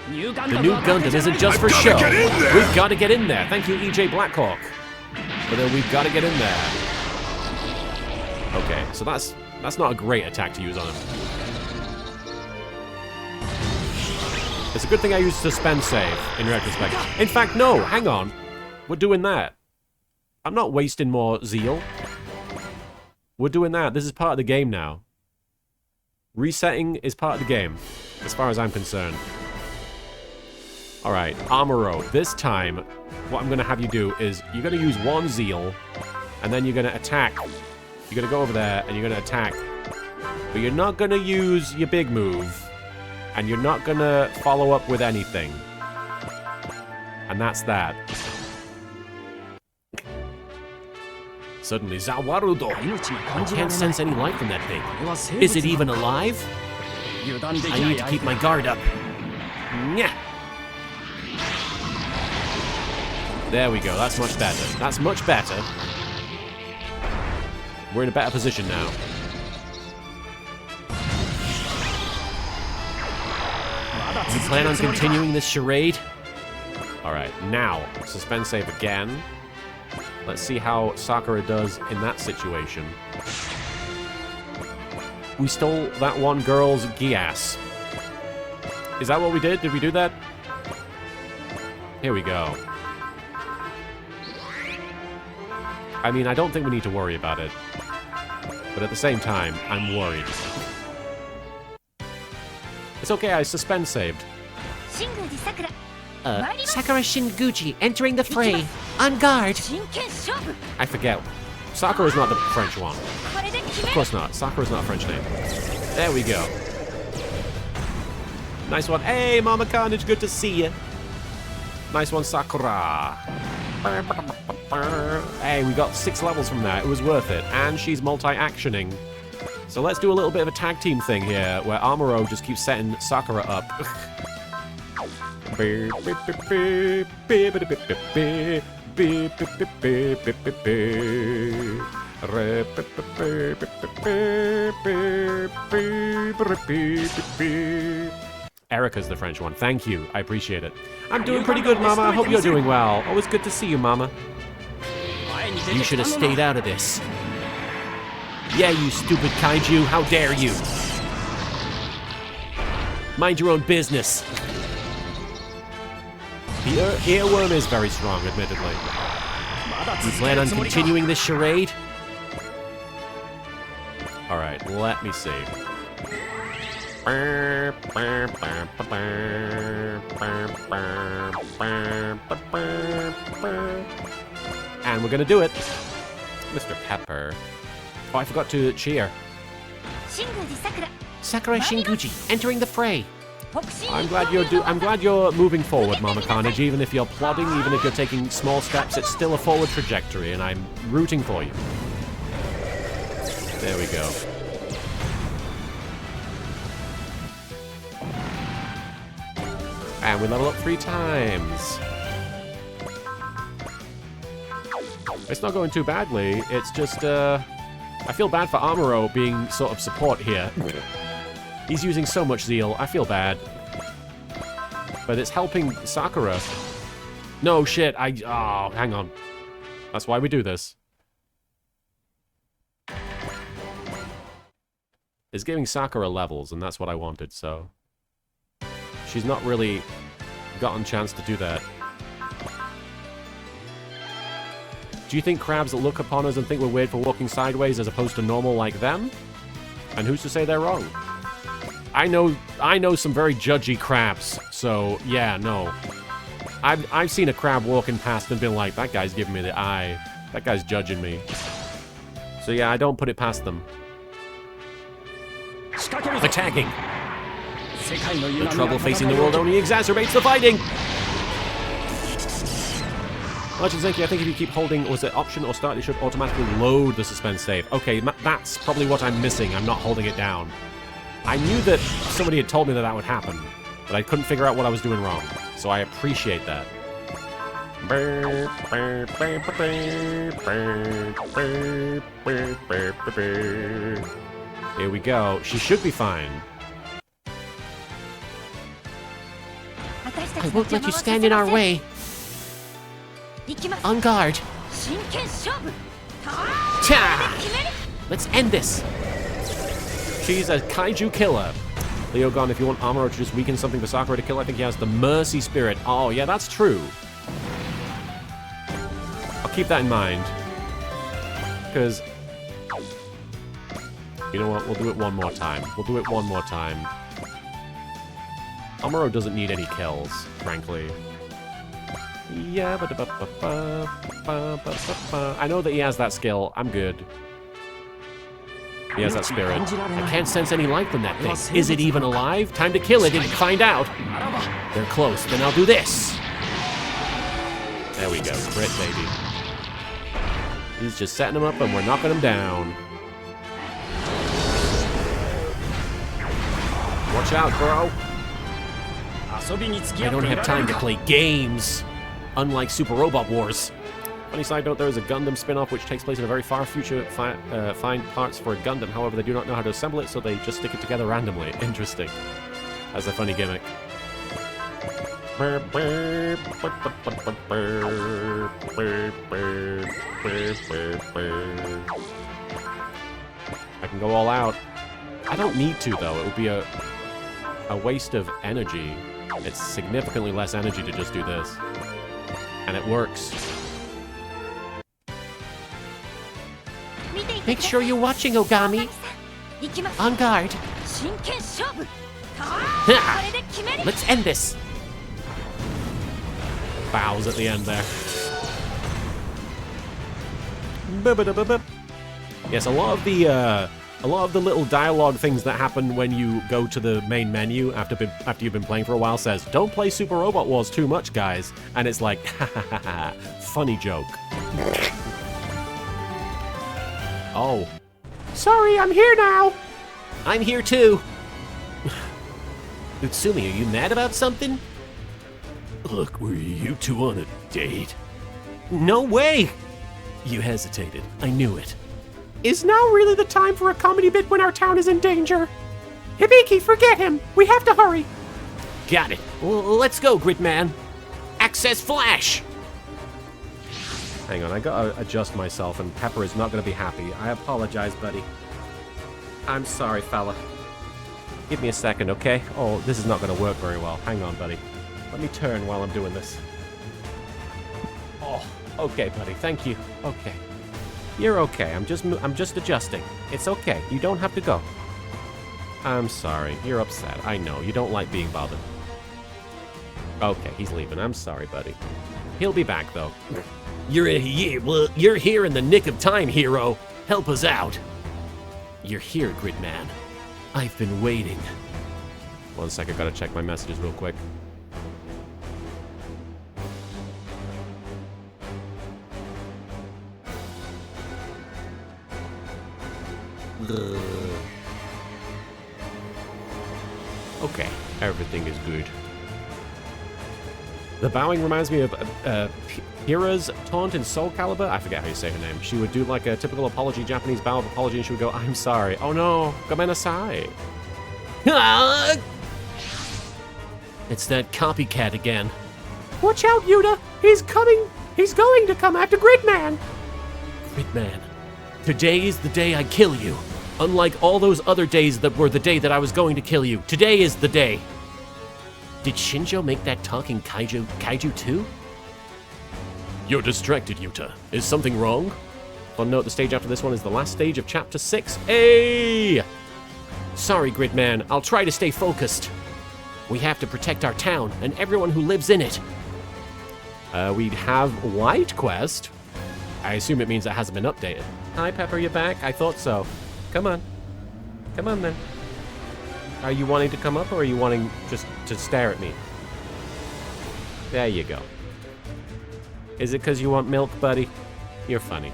The new Gundam isn't just for show. We've got to get in there. Thank you, EJ Blackhawk. But then we've got to get in there. Okay, so that's not a great attack to use on him. It's a good thing I used suspend save, in retrospect. In fact, no, hang on. We're doing that. I'm not wasting more zeal. We're doing that. This is part of the game now. Resetting is part of the game, as far as I'm concerned. Alright, Amuro. This time, what I'm going to have you do is, you're going to use one zeal, and then you're going to attack. You're going to go over there, and you're going to attack. But you're not going to use your big move. And you're not going to follow up with anything. And that's that. Suddenly, Zawarudo. I can't sense any light from that thing. Is it even alive? I need to keep my guard up. Nyah. There we go. That's much better. That's much better. We're in a better position now. You plan on continuing this charade? Alright, now, suspend save again. Let's see how Sakura does in that situation. We stole that one girl's Gias. Is that what we did? Did we do that? Here we go. I mean, I don't think we need to worry about it. But at the same time, I'm worried. It's okay, I suspend saved. Sakura Shinguchi entering the fray. On guard. I forget. Sakura's not the French one. Of course not. Sakura's not a French name. There we go. Nice one. Hey, Mama Carnage, good to see you. Nice one, Sakura. Hey, we got 6 levels from that. It was worth it. And she's multi-actioning. So let's do a little bit of a tag team thing here, where Amuro just keeps setting Sakura up. Erica's the French one. Thank you. I appreciate it. I'm doing pretty good, Mama. I hope you're doing well. Always good to see you, Mama. You should have stayed out of this. Yeah, you stupid kaiju. How dare you? Mind your own business. The earworm is very strong, admittedly. You plan on continuing this charade? Alright, let me see. And we're gonna do it. Mr. Pepper. Oh, I forgot to cheer. Sakura Shinguchi entering the fray. I'm glad you're moving forward, Mama Carnage. Even if you're plodding, even if you're taking small steps, it's still a forward trajectory, and I'm rooting for you. There we go. And we level up 3 times. It's not going too badly. It's just, I feel bad for Amuro being sort of support here. He's using so much zeal. I feel bad. But it's helping Sakura. No, shit. Oh, hang on. That's why we do this. It's giving Sakura levels, and that's what I wanted, so... She's not really gotten a chance to do that. Do you think crabs look upon us and think we're weird for walking sideways as opposed to normal like them? And who's to say they're wrong? I know some very judgy crabs, so yeah, no. I've seen a crab walking past and been like, that guy's giving me the eye. That guy's judging me. So yeah, I don't put it past them. Attacking! The trouble facing the world only exacerbates the fighting! Legend Zenki, I think if you keep holding, was it Option or Start, it should automatically load the suspense save. Okay, that's probably what I'm missing. I'm not holding it down. I knew that somebody had told me that that would happen, but I couldn't figure out what I was doing wrong. So I appreciate that. Here we go. She should be fine. I won't let you stand in our way. On guard. Ta! Let's end this. She's a kaiju killer. Leogon, if you want Amuro to just weaken something for Sakura to kill, I think he has the Mercy Spirit. Oh, yeah, that's true. I'll keep that in mind. Because... You know what? We'll do it one more time. We'll do it one more time. Amuro doesn't need any kills, frankly. Yeah, I know that he has that skill. I'm good. He has that spirit. I can't sense any life from that thing. Is it even alive? Time to kill it and find out. They're close. Then I'll do this. There we go. Crit, baby. He's just setting him up and we're knocking him down. Watch out, bro. I don't have time to play games. Unlike Super Robot Wars. Funny side note, there is a Gundam spin-off which takes place in a very far future. Find parts for a Gundam, however, they do not know how to assemble it, so they just stick it together randomly. Interesting. That's a funny gimmick. I can go all out. I don't need to, though. It would be a waste of energy. It's significantly less energy to just do this. And it works. Make sure you're watching, Ogami. On guard. Ha! Let's end this. Bows at the end there. Yes, a lot of the little dialogue things that happen when you go to the main menu after you've been playing for a while says, "Don't play Super Robot Wars too much, guys." And it's like, ha ha ha ha, funny joke. Oh. Sorry, I'm here now. I'm here too. Utsumi, are you mad about something? Look, were you two on a date? No way! You hesitated. I knew it. Is now really the time for a comedy bit when our town is in danger? Hibiki, forget him. We have to hurry. Got it. Let's go, Gridman. Access Flash! Hang on, I gotta adjust myself, and Pepper is not gonna be happy. I apologize, buddy. I'm sorry, fella. Give me a second, okay? Oh, this is not gonna work very well. Hang on, buddy. Let me turn while I'm doing this. Oh, okay, buddy. Thank you. Okay. You're okay. I'm just adjusting. It's okay. You don't have to go. I'm sorry. You're upset. I know. You don't like being bothered. Okay, he's leaving. I'm sorry, buddy. He'll be back, though. You're here in the nick of time, hero. Help us out. You're here, Gridman. I've been waiting. 1 sec, I gotta check my messages real quick. Okay, everything is good. The bowing reminds me of Hira's taunt in Soul Calibur. I forget how you say her name. She would do like a typical apology, Japanese bow of apology, and she would go, "I'm sorry." Oh no, gomenasai. It's that copycat again. Watch out, Yuta. He's coming. He's going to come after Gridman. Gridman, today is the day I kill you. Unlike all those other days that were the day that I was going to kill you, today is the day. Did Shinjo make that talking kaiju too? You're distracted, Yuta. Is something wrong? Fun note, the stage after this one is the last stage of Chapter 6. Hey! Sorry, Gridman. I'll try to stay focused. We have to protect our town and everyone who lives in it. We have Light Quest. I assume it means it hasn't been updated. Hi, Pepper, you back? I thought so. Come on. Come on, then. Are you wanting to come up, or are you wanting just to stare at me? There you go. Is it because you want milk, buddy? You're funny.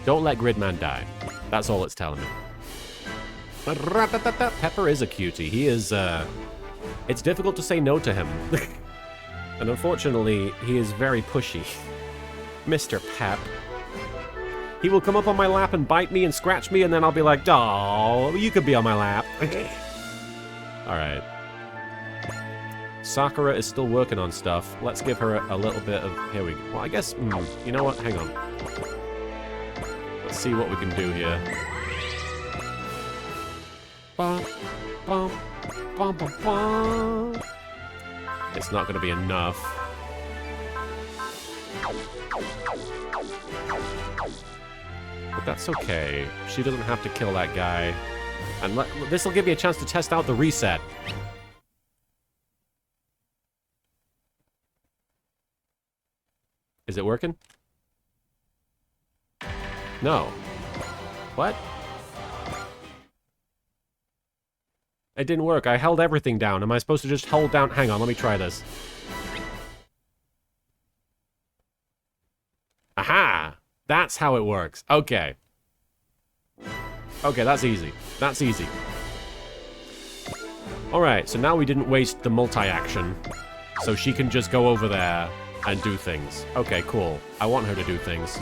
Don't let Gridman die. That's all it's telling me. Pepper is a cutie. He is, it's difficult to say no to him. And unfortunately, he is very pushy. Mr. Pep. He will come up on my lap and bite me and scratch me, and then I'll be like, "Oh, you could be on my lap." Alright. Sakura is still working on stuff. Let's give her a little bit of... Here we go. Well, I guess... you know what? Hang on. Let's see what we can do here. Bum, bum, bum, bum, bum. It's not going to be enough. But that's okay. She doesn't have to kill that guy. And this will give you a chance to test out the reset. Is it working? No. What? It didn't work. I held everything down. Am I supposed to just hold down? Hang on, let me try this. Aha! That's how it works. Okay. Okay, that's easy. That's easy. Alright, so now we didn't waste the multi-action. So she can just go over there and do things. Okay, cool. I want her to do things.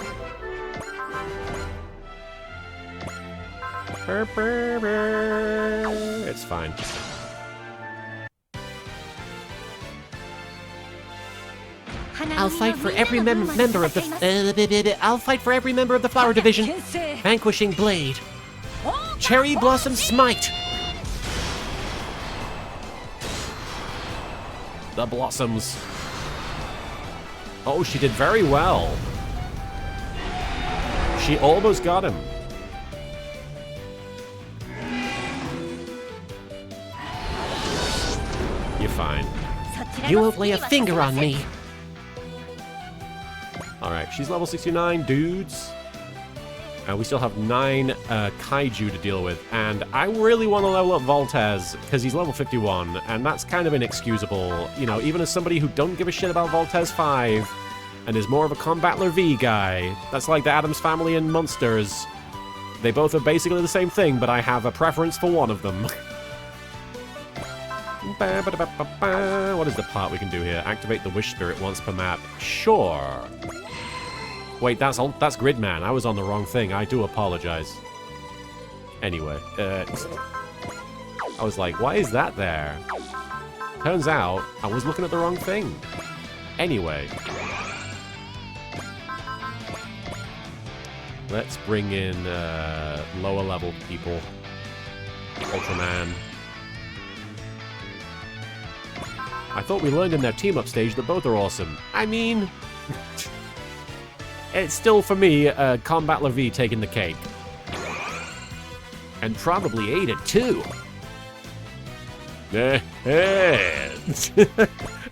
It's fine. I'll fight for every member of the... I'll fight for every member of the Flower Division. Vanquishing Blade. Cherry Blossom Smite. The Blossoms. Oh, she did very well. She almost got him. You're fine. You won't lay a finger on me. Alright, she's level 69, dudes. We still have 9 kaiju to deal with, and I really want to level up Voltez, because he's level 51, and that's kind of inexcusable. You know, even as somebody who don't give a shit about Voltez 5, and is more of a Combattler V guy, that's like the Addams Family and Monsters. They both are basically the same thing, but I have a preference for one of them. What is the part we can do here? Activate the Wish Spirit once per map. Sure. Wait, that's Gridman. I was on the wrong thing. I do apologize. Anyway, I was like, why is that there? Turns out, I was looking at the wrong thing. Anyway. Let's bring in lower level people. Ultraman. I thought we learned in their team-up stage that both are awesome. I mean... It's still, for me, Combattler V taking the cake. And probably Ada, too.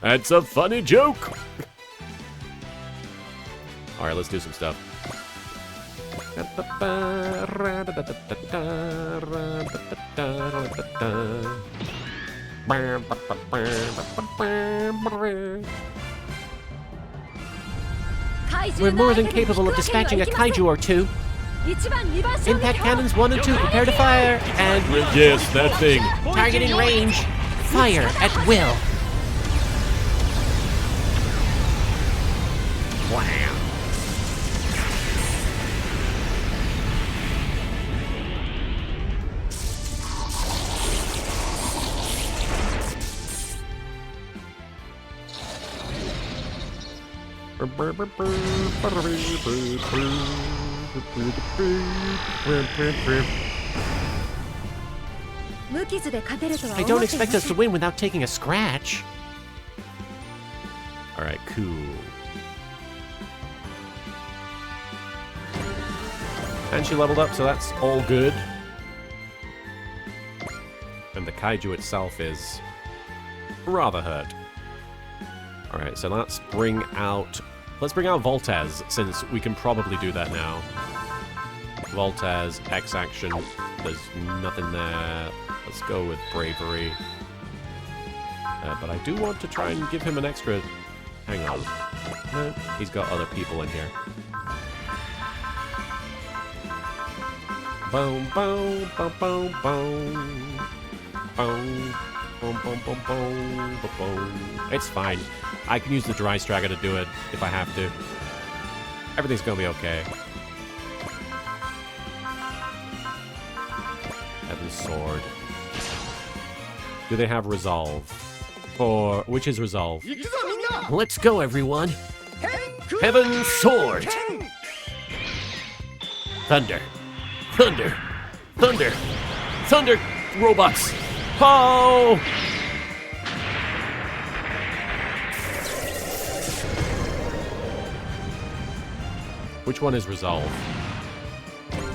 That's a funny joke. Alright, let's do some stuff. We're more than capable of dispatching a kaiju or two. Impact cannons 1 and 2, prepare to fire, and... Yes, that thing. Targeting range. Fire at will. Wham! I don't expect us to win without taking a scratch. Alright, cool. And she leveled up, so that's all good. And the kaiju itself is rather hurt. Alright, so let's bring out Voltez, since we can probably do that now. Voltez, X action. There's nothing there. Let's go with Bravery. But I do want to try and give him an extra... Hang on. No, he's got other people in here. Boom, boom, boom, boom, boom. Boom, boom, boom, boom, boom, boom, boom. It's fine. I can use the dry stragger to do it if I have to. Everything's gonna be okay. Heaven's Sword. Do they have Resolve? For which is Resolve? Let's go, everyone. Heaven's Sword. Thunder. Thunder. Thunder. Thunder robots. Oh! Which one is Resolve?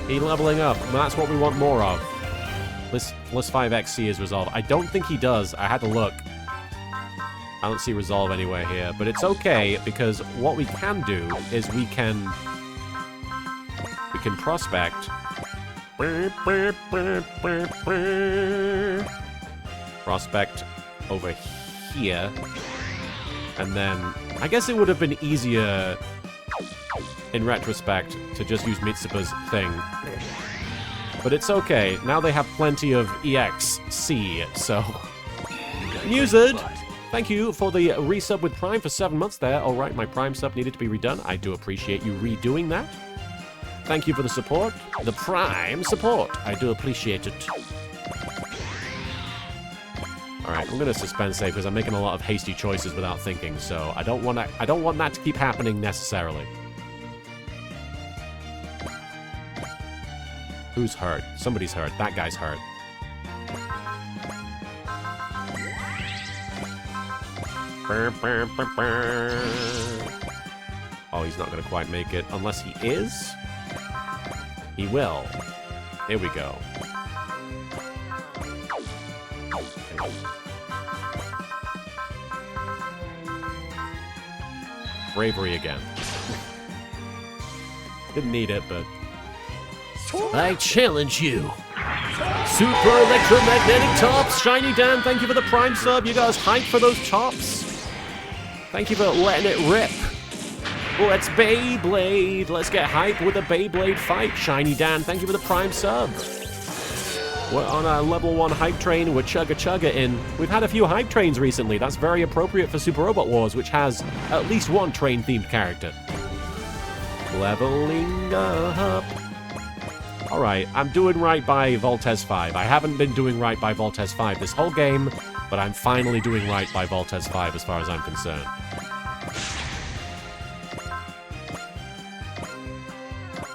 He leveling up. That's what we want more of. Plus 5XC is Resolve. I don't think he does. I had to look. I don't see Resolve anywhere here. But it's okay, because what we can do is we can prospect. Prospect over here. And then I guess it would have been easier in retrospect to just use Mitsuba's thing. But it's okay. Now they have plenty of EXC, so... Mused! Thank you for the resub with Prime for 7 months there. Alright, my Prime sub needed to be redone. I do appreciate you redoing that. Thank you for the support. The Prime support. I do appreciate it. Alright, I'm gonna suspend save because I'm making a lot of hasty choices without thinking, so I don't want that to keep happening necessarily. Who's hurt? Somebody's hurt. That guy's hurt. Oh, he's not gonna quite make it. Unless he is? He will. Here we go. Bravery again. Didn't need it, but... I challenge you. Super electromagnetic tops! Shiny Dan, thank you for the Prime sub. You guys hyped for those tops. Thank you for letting it rip. Let's Beyblade. Let's get hype with a Beyblade fight. Shiny Dan, thank you for the Prime sub. We're on a level 1 hype train. We're chugga in. We've had a few hype trains recently. That's very appropriate for Super Robot Wars, which has at least one train-themed character. Leveling up. Alright, I'm doing right by Voltes 5. I haven't been doing right by Voltes 5 this whole game, but I'm finally doing right by Voltes 5 as far as I'm concerned.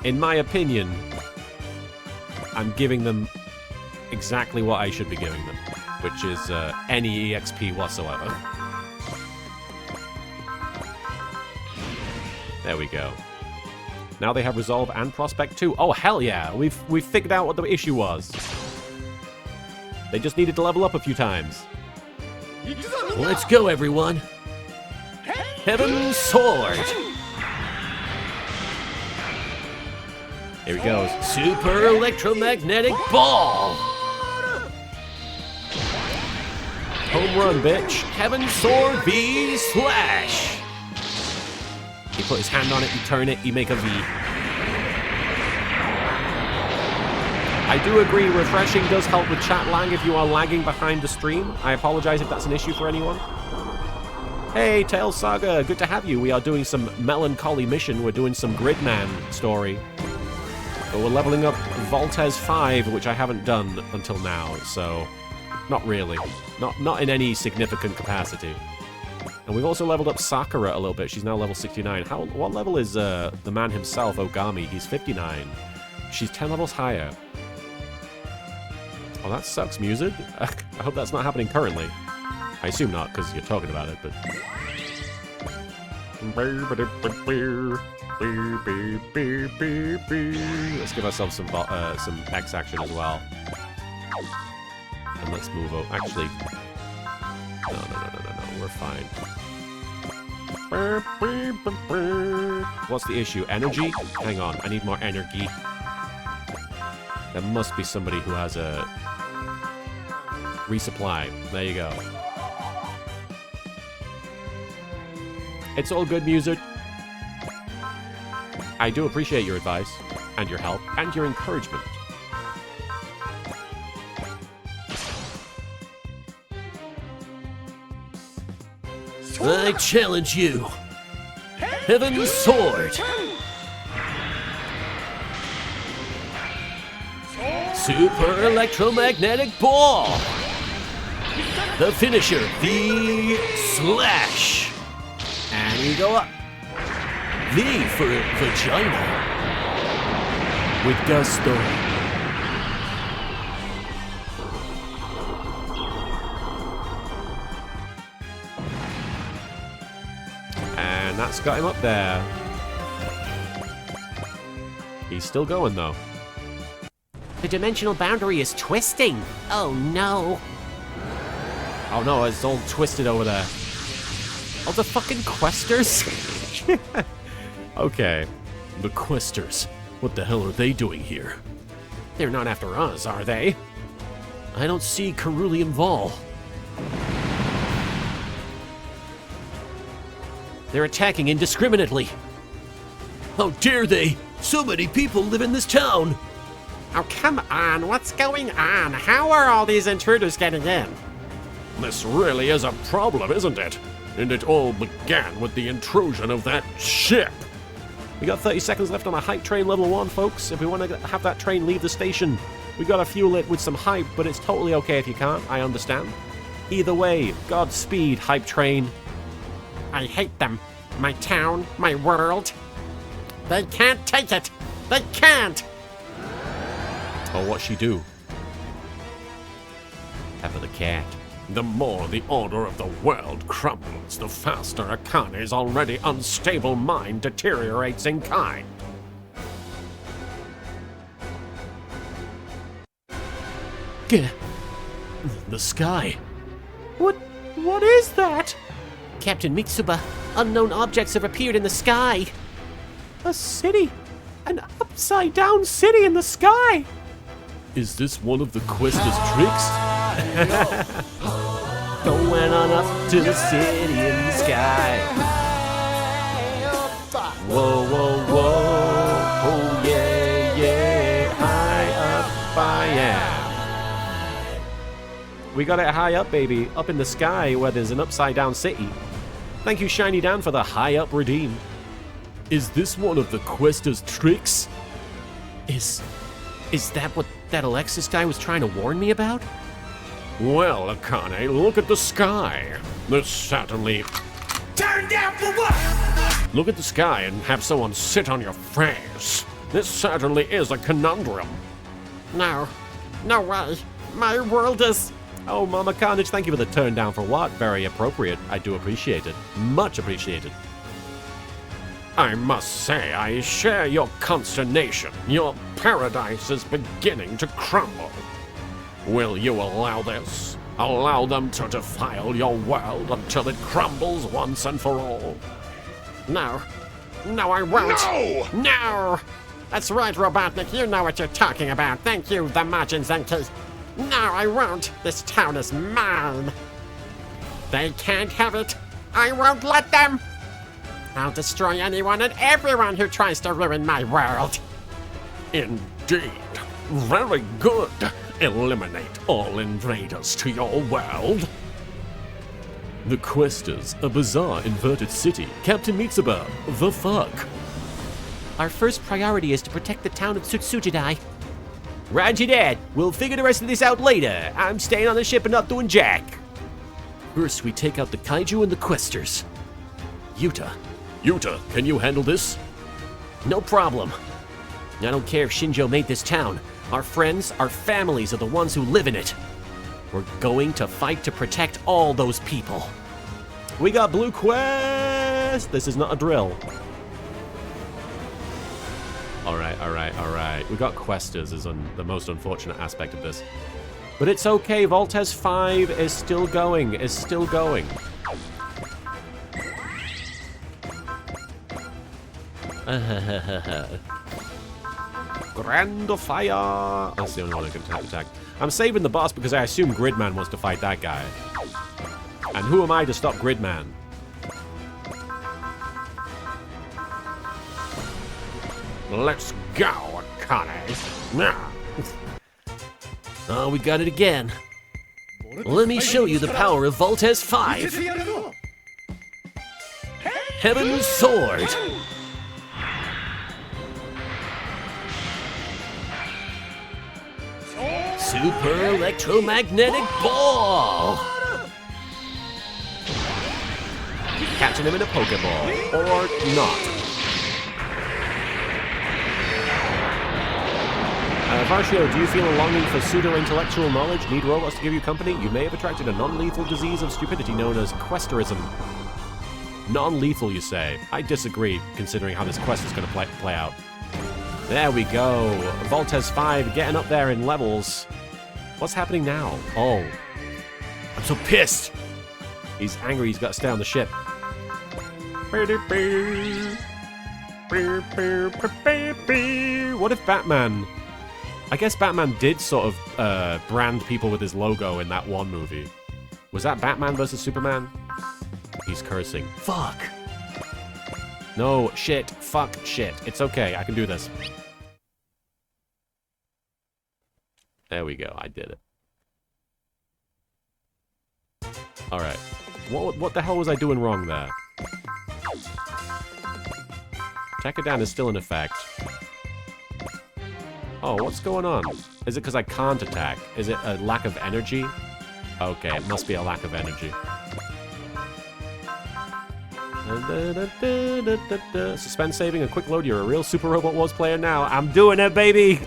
In my opinion, I'm giving them exactly what I should be giving them, which is any EXP whatsoever. There we go. Now they have Resolve and Prospect too. Oh, hell yeah! We've figured out what the issue was. They just needed to level up a few times. Let's go, everyone. Heaven's Sword. Here he goes. Super electromagnetic ball. Home run, bitch. Heaven's Sword V slash. You put his hand on it, you turn it, you make a V. I do agree, refreshing does help with chat lag if you are lagging behind the stream. I apologize if that's an issue for anyone. Hey, Tails Saga, good to have you. We are doing some melancholy mission. We're doing some Gridman story. But we're leveling up Voltes 5, which I haven't done until now, so... Not really. Not in any significant capacity. And we've also leveled up Sakura a little bit. She's now level 69. What level is the man himself, Ogami? He's 59. She's 10 levels higher. Oh, that sucks, Mused. I hope that's not happening currently. I assume not, because you're talking about it, but... Let's give ourselves some X action as well. And let's move over. Actually... No. We're fine. What's the issue? Energy? Hang on. I need more energy. There must be somebody who has a... Resupply. There you go. It's all good music. I do appreciate your advice, and your help, and your encouragement. I challenge you. Heaven's Sword. Super Electromagnetic Ball. The finisher, the Slash. And we go up. V for Vagina. With gusto. And that's got him up there. He's still going, though. The dimensional boundary is twisting. Oh no. Oh no, it's all twisted over there. Oh, the fucking questers? Okay. The Questers. What the hell are they doing here? They're not after us, are they? I don't see Cerulean Vol. They're attacking indiscriminately. How dare they? So many people live in this town. Oh, come on. What's going on? How are all these intruders getting in? This really is a problem, isn't it? And it all began with the intrusion of that ship. We got 30 seconds left on a hype train level 1, folks. If we want to have that train leave the station, we gotta fuel it with some hype, but it's totally okay if you can't. I understand. Either way, Godspeed, hype train. I hate them. My town, my world. They can't take it. They can't. Oh, what'd she do? Pepper the cat. The more the order of the world crumbles, the faster Akane's already unstable mind deteriorates in kind. Gah. The sky. What is that? Captain Mitsuba, unknown objects have appeared in the sky. A city. An upside down city in the sky. Is this one of the Questers' tricks? Going on up to the city in the sky. Whoa, whoa, whoa. Oh, yeah, yeah. High up I am. We got it high up, baby. Up in the sky where there's an upside down city. Thank you, Shiny Dan, for the high up redeem. Is this one of the Questers' tricks? Is that what that Alexis guy was trying to warn me about? Well, Akane, look at the sky. This certainly... Turn down for what? Look at the sky and have someone sit on your face. This certainly is a conundrum. No. No way. My world is... Oh, Mama Carnage, thank you for the turn down for what? Very appropriate. I do appreciate it. Much appreciated. I must say, I share your consternation. Your paradise is beginning to crumble. Will you allow this? Allow them to defile your world until it crumbles once and for all? No. No, I won't. No! No! That's right, Robotnik. You know what you're talking about. Thank you, the Majin Zenki. No, I won't. This town is mine. They can't have it. I won't let them. I'll destroy anyone and everyone who tries to ruin my world. Indeed. Very good. Eliminate all invaders to your world. The Questers, a bizarre inverted city. Captain Mitsuba, the fuck? Our first priority is to protect the town of Tsutsujidai. Roger that. We'll figure the rest of this out later. I'm staying on the ship and not doing jack. First, we take out the Kaiju and the Questers. Yuta, can you handle this? No problem. I don't care if Shinjo made this town. Our friends, our families are the ones who live in it. We're going to fight to protect all those people. We got Blue Quest. This is not a drill. All right. We got Questers is the most unfortunate aspect of this. But it's okay. Voltes 5 is still going. Grand Fire! That's the only one I can attack. I'm saving the boss because I assume Gridman wants to fight that guy. And who am I to stop Gridman? Let's go, Akane. Now. Oh, we got it again. Let me show you the power of Voltes 5. Heaven's Sword. Super Electromagnetic Ball. Catching him in a Pokeball. Or not. Varshio, do you feel a longing for pseudo-intellectual knowledge? Need robots to give you company? You may have attracted a non-lethal disease of stupidity known as questerism. Non-lethal, you say? I disagree, considering how this quest is going to play out. There we go. Voltes 5 getting up there in levels. What's happening now? Oh. I'm so pissed. He's angry. He's got to stay on the ship. What if Batman... I guess Batman did sort of brand people with his logo in that one movie. Was that Batman versus Superman? He's cursing. Fuck. No, shit. Fuck, shit. It's okay. I can do this. There we go. I did it. Alright. What the hell was I doing wrong there? Tekkadan is still in effect. Oh, what's going on? Is it because I can't attack? Is it a lack of energy? Okay, it must be a lack of energy. Suspend saving, a quick load. You're a real Super Robot Wars player now. I'm doing it, baby!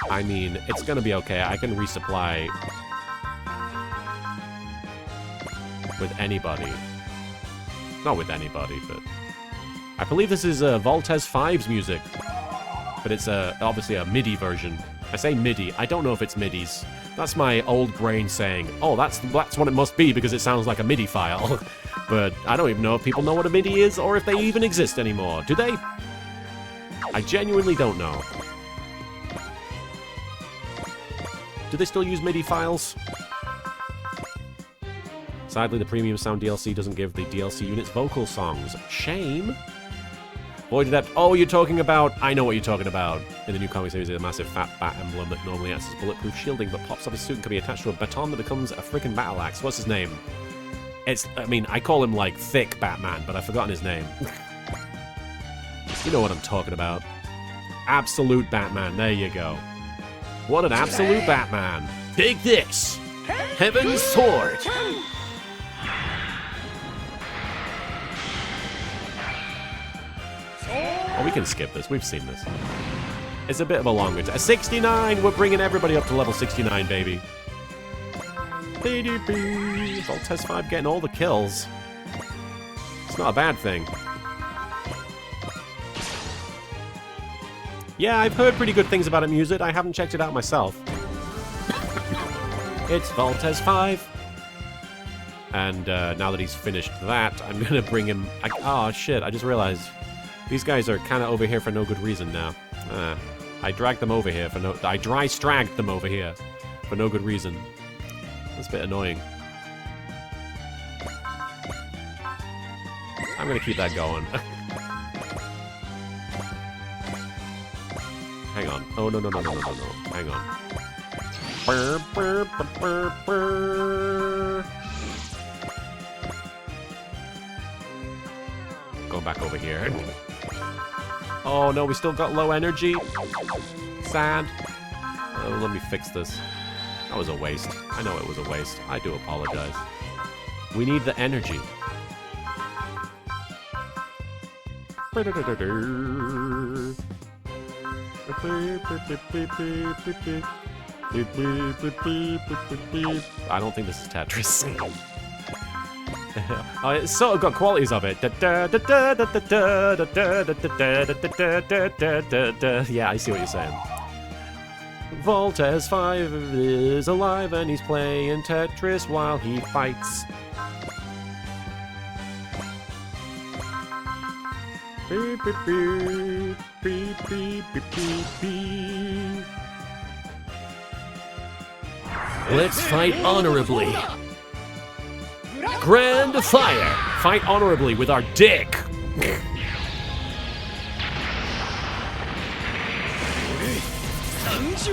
I mean, it's gonna be okay. I can resupply with anybody. Not with anybody, but... I believe this is Voltes 5's music, but it's obviously a MIDI version. I say MIDI. I don't know if it's MIDIs. That's my old brain saying, oh, that's what it must be because it sounds like a MIDI file. But I don't even know if people know what a MIDI is or if they even exist anymore. Do they? I genuinely don't know. Do they still use MIDI files? Sadly, the Premium Sound DLC doesn't give the DLC units vocal songs. Shame. Void Adept. Oh, you're talking about... I know what you're talking about. In the new comic series, there's a massive fat bat emblem that normally acts as bulletproof shielding, but pops off his suit and can be attached to a baton that becomes a freaking battle axe. What's his name? I mean, I call him, like, Thick Batman, but I've forgotten his name. You know what I'm talking about. Absolute Batman. There you go. What an absolute Batman. Take this. Heaven's Sword. Oh, we can skip this. We've seen this. It's a bit of a longer time. 69! We're bringing everybody up to level 69, baby. Voltes 5 getting all the kills. It's not a bad thing. Yeah, I've heard pretty good things about it, Music. I haven't checked it out myself. It's Voltes 5. And now that he's finished that, I'm going to bring him... Oh, shit, I just realized... These guys are kind of over here for no good reason now. I dragged them over here for no... I dry-stragged them over here for no good reason. That's a bit annoying. I'm gonna keep that going. Hang on. Oh, no. Hang on. Go back over here. Oh no, we still got low energy. Sad. Oh, let me fix this. That was a waste. I know it was a waste. I do apologize. We need the energy. I don't think this is Tetris. Oh, it's sort of got qualities of it. Yeah, I see what you're saying. Voltes 5 is alive and he's playing Tetris while he fights. Let's fight honorably. Grand Fire Fight honorably with our dick.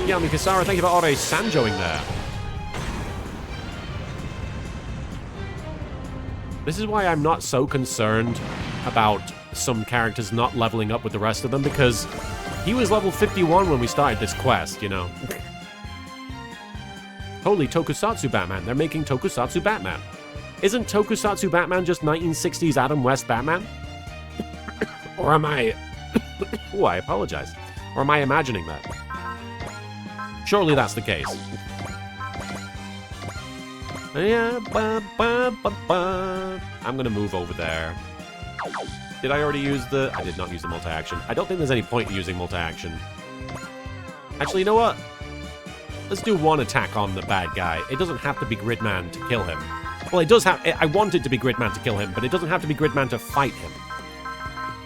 Yami Kasara, thank you for already Sanjoing there. This is why I'm not so concerned about some characters not leveling up with the rest of them, because he was level 51 when we started this quest, you know. Holy Tokusatsu Batman. They're making Tokusatsu Batman. Isn't Tokusatsu Batman just 1960s Adam West Batman? Or am I... oh, I apologize. Or am I imagining that? Surely that's the case. Yeah, I'm gonna move over there. Did I already use the... I did not use the multi-action. I don't think there's any point in using multi-action. Actually, you know what? Let's do one attack on the bad guy. It doesn't have to be Gridman to kill him. Well, it does have... I want it to be Gridman to kill him, but it doesn't have to be Gridman to fight him.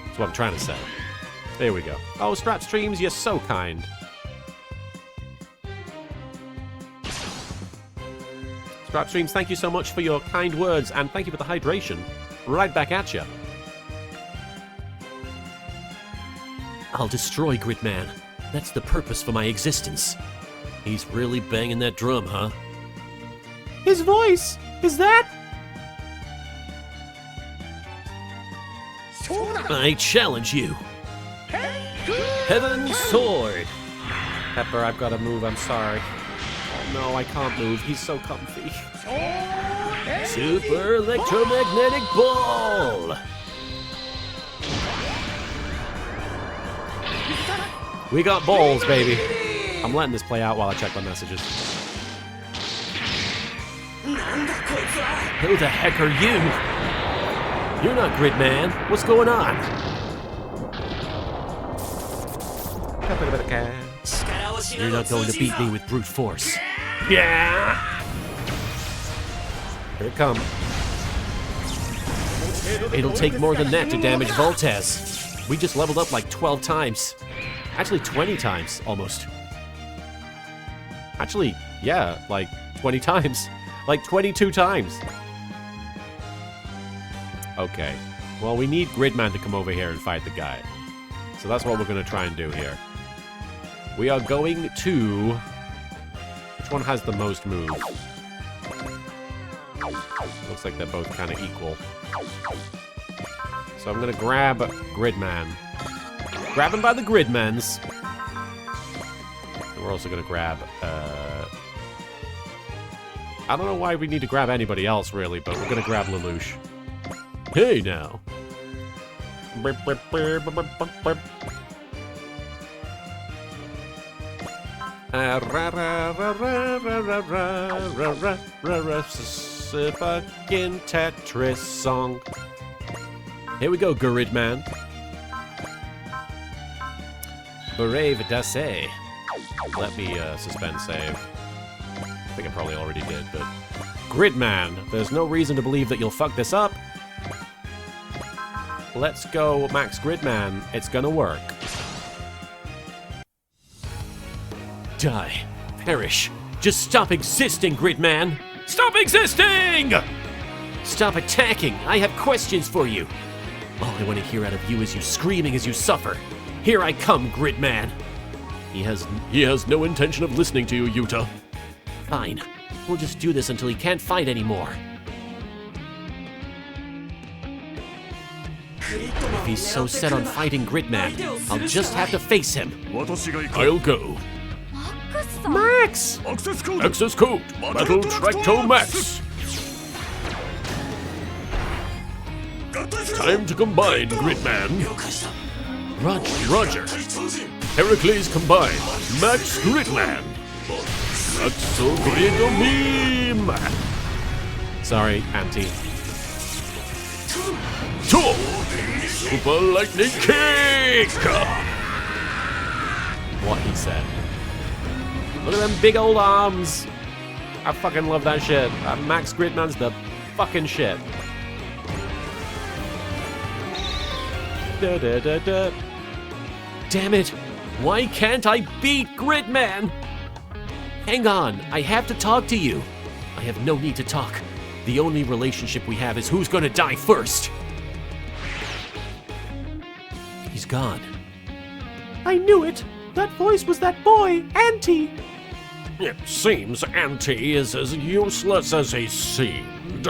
That's what I'm trying to say. There we go. Oh, Strap Streams, you're so kind. Strap Streams, thank you so much for your kind words, and thank you for the hydration. Right back at you. I'll destroy Gridman. That's the purpose for my existence. He's really banging that drum, huh? His voice! Is that? I challenge you. Heaven's Sword! Pepper, I've got to move, I'm sorry. Oh no, I can't move, he's so comfy. Super electromagnetic ball! We got balls, baby. I'm letting this play out while I check my messages. Who the heck are you? You're not Gridman. What's going on? You're not going to beat me with brute force. Yeah! Here it comes. It'll take more than that to damage Voltez. We just leveled up like 12 times. Actually, 20 times, almost. Actually, yeah, like 20 times. Like 22 times. Okay. Well, we need Gridman to come over here and fight the guy. So that's what we're going to try and do here. We are going to... Which one has the most moves? Looks like they're both kind of equal. So I'm going to grab Gridman. Grab him by the Gridmans. And we're also going to grab... I don't know why we need to grab anybody else, really, but we're going to grab Lelouch. Hey, now. Fucking Tetris song. Here we go, Gridman. Brave Dasse. Let me suspend save. I think I probably already did, but... Gridman, there's no reason to believe that you'll fuck this up. Let's go, Max Gridman. It's gonna work. Die. Perish. Just stop existing, Gridman. Stop existing! Stop attacking. I have questions for you. All I want to hear out of you is you screaming as you suffer. Here I come, Gridman. He has no intention of listening to you, Yuta. Fine. We'll just do this until he can't fight anymore. If he's so set on fighting Gridman, I'll just have to face him. I'll go. Max! Access code. Battle Tracto Max. Time to combine, Gridman. Roger. Heracles combine. Max Gridman. Maxo Grido Meme. Sorry, Auntie. Two. Super Lightning Kick. What he said. Look at them big old arms. I fucking love that shit. Max Gridman's the fucking shit. Da, da, da, da. Damn it! Why can't I beat Gridman? Hang on, I have to talk to you. I have no need to talk. The only relationship we have is who's gonna die first. He's gone. I knew it! That voice was that boy, Auntie! It seems Auntie is as useless as he seemed.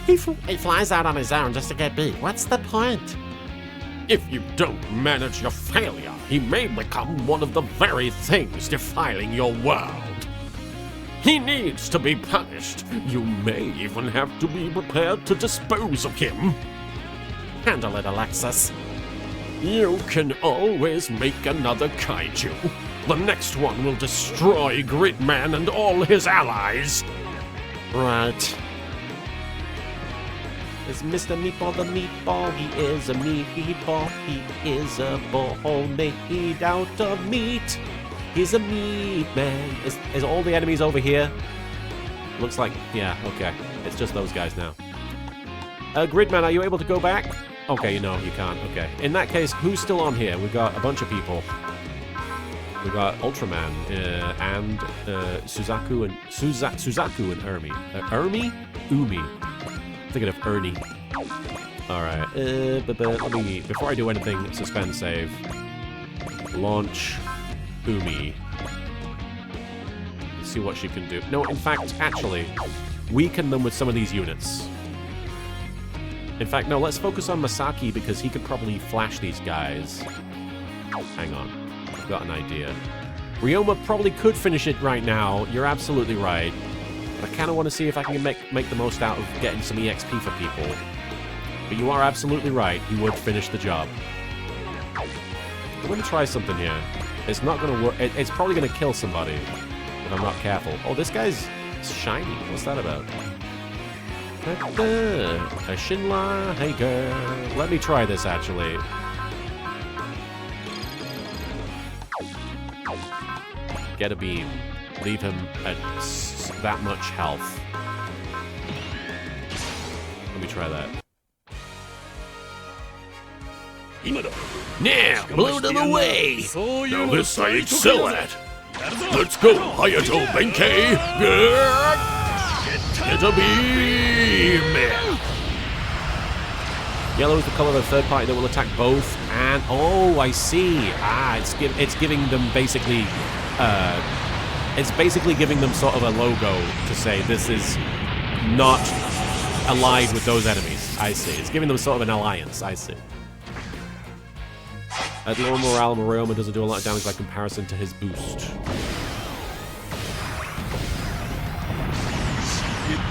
He flies out on his own just to get beat. What's the point? If you don't manage your failure, he may become one of the very things defiling your world. He needs to be punished. You may even have to be prepared to dispose of him. Handle it, Alexis. You can always make another kaiju. The next one will destroy Gridman and all his allies. Right. Is Mr. Meatball the meatball? He is a meatball. He is a ball made out of meat. He's a meat man. Is all the enemies over here? Looks like, yeah, okay. It's just those guys now. Gridman, are you able to go back? Okay, no, you can't. Okay. In that case, who's still on here? We've got a bunch of people. We've got Ultraman and Suzaku and Suzaku and Ermi. Ermi? Umi. I'm thinking of Ernie. Alright. Let me, before I do anything, suspend save. Launch Umi. Let's see what she can do. No, in fact, actually, weaken them with some of these units. In fact, no, let's focus on Masaki because he could probably flash these guys. Hang on. I've got an idea. Ryoma probably could finish it right now. You're absolutely right. But I kind of want to see if I can make the most out of getting some EXP for people. But you are absolutely right. He would finish the job. I'm going to try something here. It's not going to work. It's probably going to kill somebody if I'm not careful. Oh, this guy's shiny. What's that about? A Shinla. Hey, girl. Let me try this, actually. Get a beam. Leave him at that much health. Let me try that. Now, blow to the way! Now this I excel at! Let's go, Hayato Benkei! Get a beam! Yellow is the color of a third party that will attack both, and oh, I see. It's giving them basically, it's basically giving them sort of a logo to say this is not allied with those enemies. I see. It's giving them sort of an alliance. I see. At lower morale, Ryoma doesn't do a lot of damage by comparison to his boost.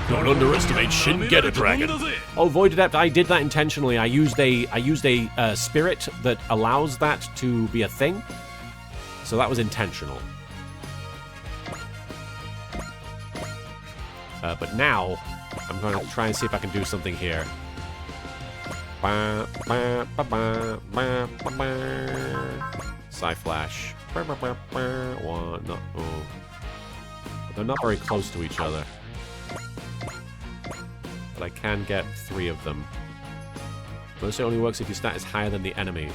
Don't underestimate Shin Geta Dragon. Oh, Void Adept, I did that intentionally. I used a spirit that allows that to be a thing. So that was intentional. But now, I'm going to try and see if I can do something here. Psy-Flash. One, no, oh. They're not very close to each other. But I can get 3 of them. Mostly only works if your stat is higher than the enemy.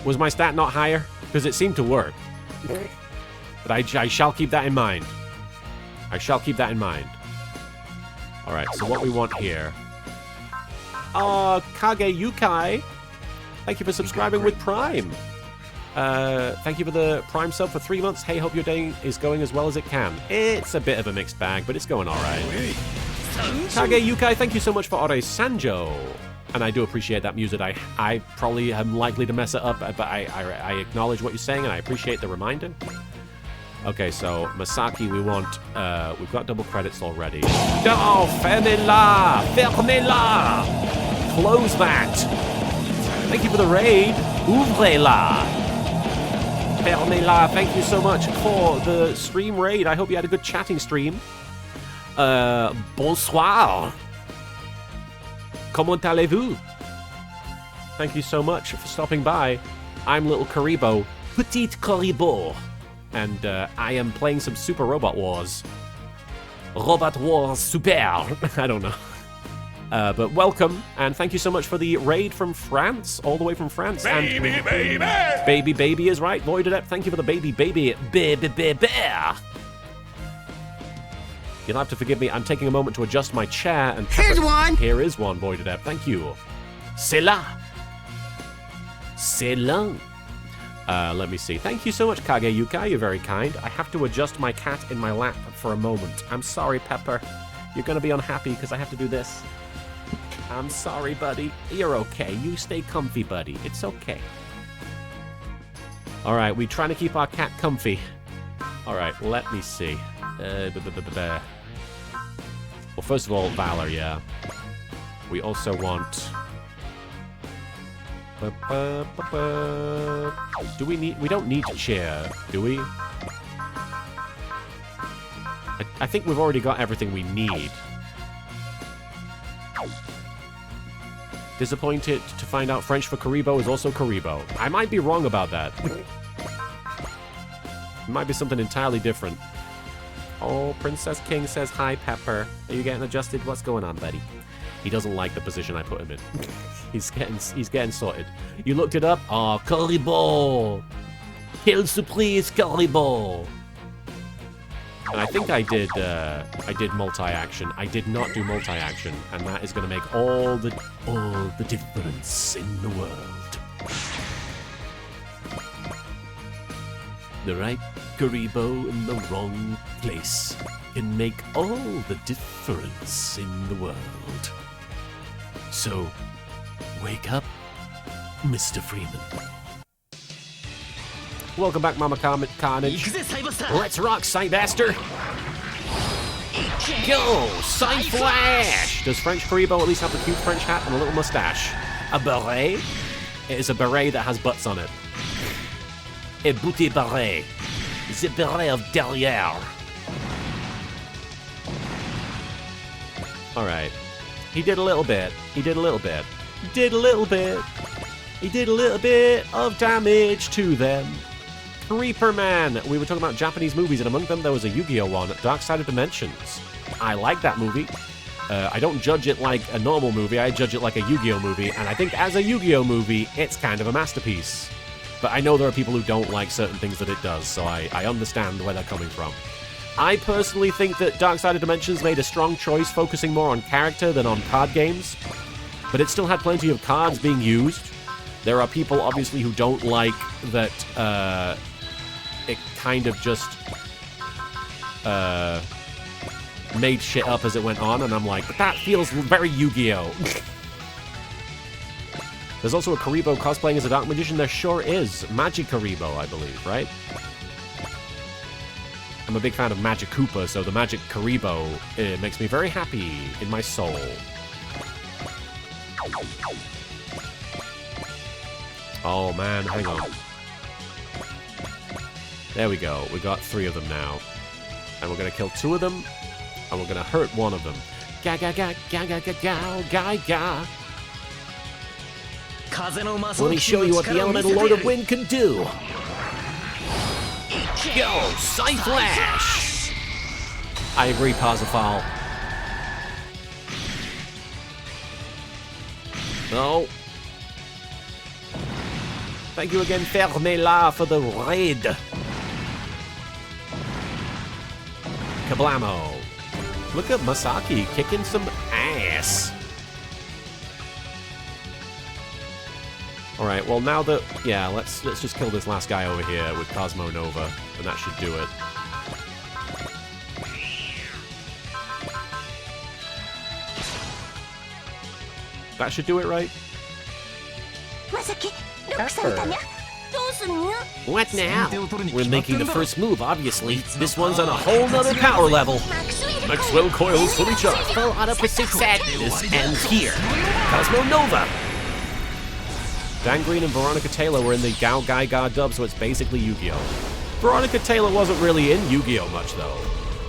Was my stat not higher? Because it seemed to work. But I shall keep that in mind. I shall keep that in mind. Alright, so what we want here. Kage Yukai. Thank you for subscribing with Prime. Thank you for the Prime sub for 3 months. Hey, hope your day is going as well as it can. It's a bit of a mixed bag, but it's going alright. Kage Yukai, thank you so much for Ore Sanjo. And I do appreciate that music. I probably am likely to mess it up, but I acknowledge what you're saying, and I appreciate the reminder. Okay, so Masaki, we want, we've got double credits already. No, fermez-la! Fermez-la! Close that! Thank you for the raid. Ouvrez-la! Fermez-la, thank you so much for the stream raid. I hope you had a good chatting stream. Bonsoir. Comment allez-vous? Thank you so much for stopping by. I'm LittleKuriboh, Petite Kuriboh. And I am playing some Super Robot Wars. Robot Wars Super. I don't know. But welcome, and thank you so much for the raid from France, all the way from France. Baby, and baby! Baby is right. Void Adept, thank you for the baby. You'll have to forgive me. I'm taking a moment to adjust my chair and... Here's one! Here is one, Boy to Depp. Thank you. C'est là. C'est là. Let me see. Thank you so much, Kage Yuka. You're very kind. I have to adjust my cat in my lap for a moment. I'm sorry, Pepper. You're going to be unhappy because I have to do this. I'm sorry, buddy. You're okay. You stay comfy, buddy. It's okay. All right, we're trying to keep our cat comfy. All right, let me see. Well, first of all, Valor, yeah. We also want... Do we need... We don't need to cheer, do we? I think we've already got everything we need. Disappointed to find out French for Kuriboh is also Kuriboh. I might be wrong about that. It might be something entirely different. Oh, Princess King says, hi, Pepper. Are you getting adjusted? What's going on, buddy? He doesn't like the position I put him in. He's getting sorted. You looked it up? Oh, Kuriboh! Quelle surprise, Kuriboh! And I think I did multi-action. I did not do multi-action, and that is going to make all the difference in the world. The right Kuriboh in the wrong place can make all the difference in the world. So, wake up, Mr. Freeman. Welcome back, Mama Carnage. Let's rock, Cybaster. Go, Cy Flash! Does French Kuriboh at least have a cute French hat and a little mustache? A beret? It is a beret that has butts on it. A booty beret. The beret of derrière. Alright. He did a little bit. He did a little bit. He did a little bit. He did a little bit of damage to them. Creeper Man. We were talking about Japanese movies, and among them there was a Yu-Gi-Oh! One, Dark Side of Dimensions. I like that movie. I don't judge it like a normal movie, I judge it like a Yu-Gi-Oh! Movie, and I think as a Yu-Gi-Oh! Movie, it's kind of a masterpiece. But I know there are people who don't like certain things that it does, so I understand where they're coming from. I personally think that Dark Side of Dimensions made a strong choice focusing more on character than on card games, but it still had plenty of cards being used. There are people, obviously, who don't like that it kind of just made shit up as it went on, and I'm like, but that feels very Yu-Gi-Oh! There's also a Kuriboh cosplaying as a Dark Magician. There sure is. Magic Kuriboh, I believe, right? I'm a big fan of Magic Koopa, so the Magic Kuriboh, it makes me very happy in my soul. Oh man, hang on. There we go. We got 3 of them now. And we're gonna kill 2 of them, and we're gonna hurt 1 of them. Ga ga ga ga ga ga ga ga ga. Let me show you what the Elemental Lord of Wind can do. Go, Cy Flash! I agree, Parzifal. Oh. Thank you again, Fermela, for the raid. Kablamo. Look at Masaki kicking some ass. Alright, well now that... Yeah, let's just kill this last guy over here with Cosmo Nova, and that should do it. That should do it, right? What now? We're making the first move, obviously. This one's on a whole nother power level. Maxwell coils fully charged. Full auto pursuit sadness ends here. Cosmo Nova! Dan Green and Veronica Taylor were in the Gao Gai Ga dub, so it's basically Yu-Gi-Oh! Veronica Taylor wasn't really in Yu-Gi-Oh! Much, though.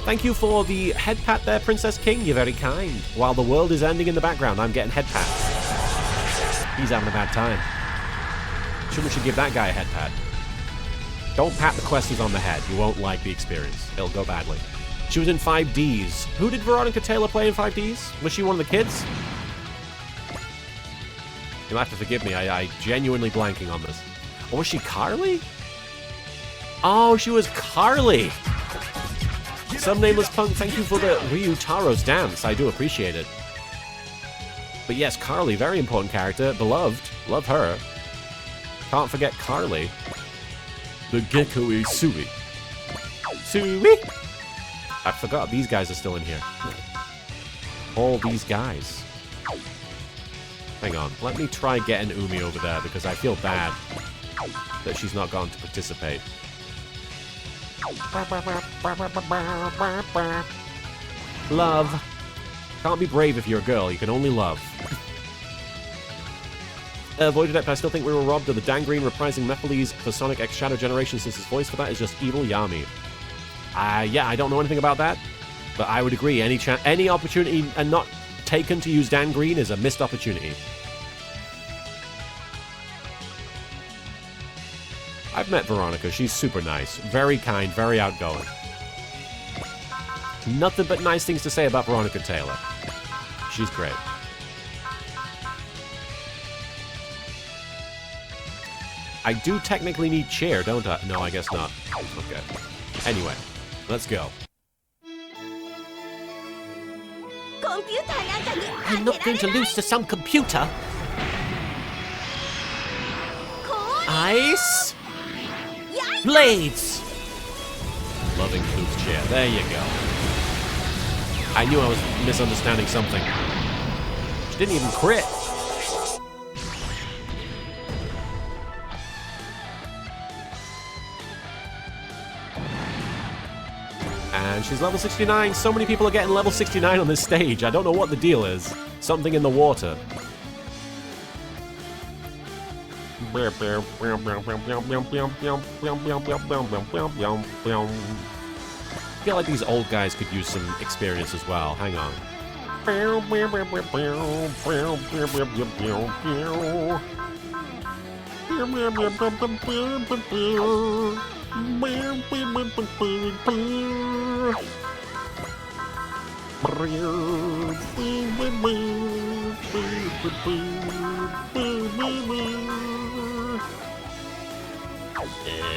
Thank you for the head pat there, Princess King. You're very kind. While the world is ending in the background, I'm getting head pats. He's having a bad time. We should give that guy a head pat. Don't pat the questers on the head. You won't like the experience. It'll go badly. She was in 5Ds. Who did Veronica Taylor play in 5Ds? Was she one of the kids? You'll have to forgive me. I genuinely blanking on this. Or was she Carly? Oh, she was Carly. Some nameless punk, thank you for the Ryutaro's dance. I do appreciate it. But yes, Carly, very important character. Beloved. Love her. Can't forget Carly. The Gekkoe Sui. Sui! I forgot these guys are still in here. All these guys. Hang on. Let me try getting Umi over there because I feel bad that she's not gone to participate. Love. Can't be brave if you're a girl. You can only love. Voided Ep, I still think we were robbed of the Dan Green reprising Mephiles for Sonic X Shadow Generation since his voice for that is just evil Yami. Yeah, I don't know anything about that, but I would agree. Any opportunity and not taken to use Dan Green is a missed opportunity. I've met Veronica. She's super nice. Very kind, very outgoing. Nothing but nice things to say about Veronica Taylor. She's great. I do technically need chair, don't I? No, I guess not. Okay. Anyway, let's go. I'm not going to lose to some computer. Ice. Blades. Loving Cluth's chair. There you go. I knew I was misunderstanding something. She didn't even crit. And she's level 69. So many people are getting level 69 on this stage. I don't know what the deal is. Something in the water. I feel like these old guys could use some experience as well. Hang on.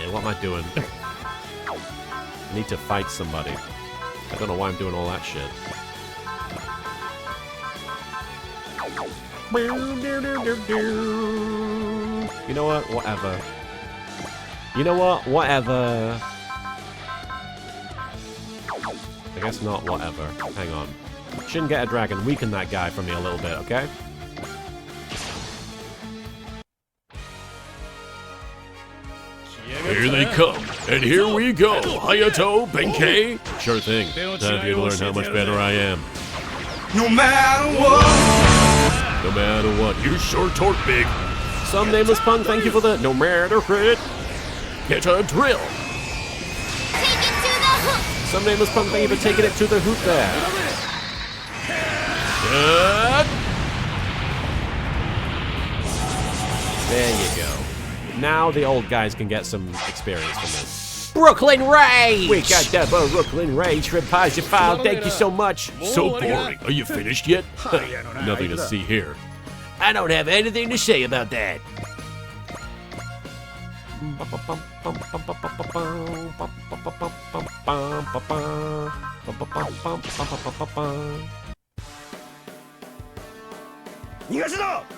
What am I doing? I need to fight somebody. I don't know why I'm doing all that shit. You know what? Whatever. You know what? Whatever. I guess not whatever. Hang on. Shouldn't get a dragon. Weaken that guy for me a little bit, okay? Here they come, and here we go. Hayato, Benkei. Sure thing. Time for you to learn how much better I am. No matter what. No matter what. You sure torque big. Some nameless punk, thank you for the no matter what. Get a drill. Some nameless punk, thank you for taking it to the hoop there. There you go. Now the old guys can get some experience from this. Brooklyn Rage! We got that Brooklyn Rage for Parsifal. Thank you so much. So boring. Are you finished yet? Nothing to see here. I don't have anything to say about that.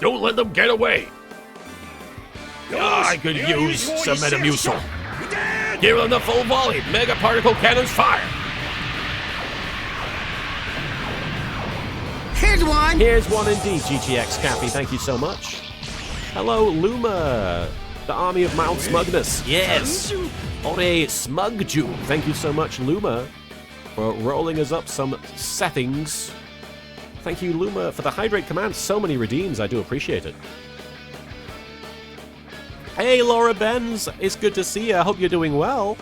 Don't let them get away. I could use some Metamucil. Give them the full volley. Mega particle cannons fire. Here's one. Here's one indeed, GGX Cappy. Thank you so much. Hello, Luma. The army of mild smugness. Yes. Ore Smugju. Thank you so much, Luma, for rolling us up some settings. Thank you, Luma, for the hydrate command. So many redeems. I do appreciate it. Hey, Laura Benz. It's good to see you. I hope you're doing well.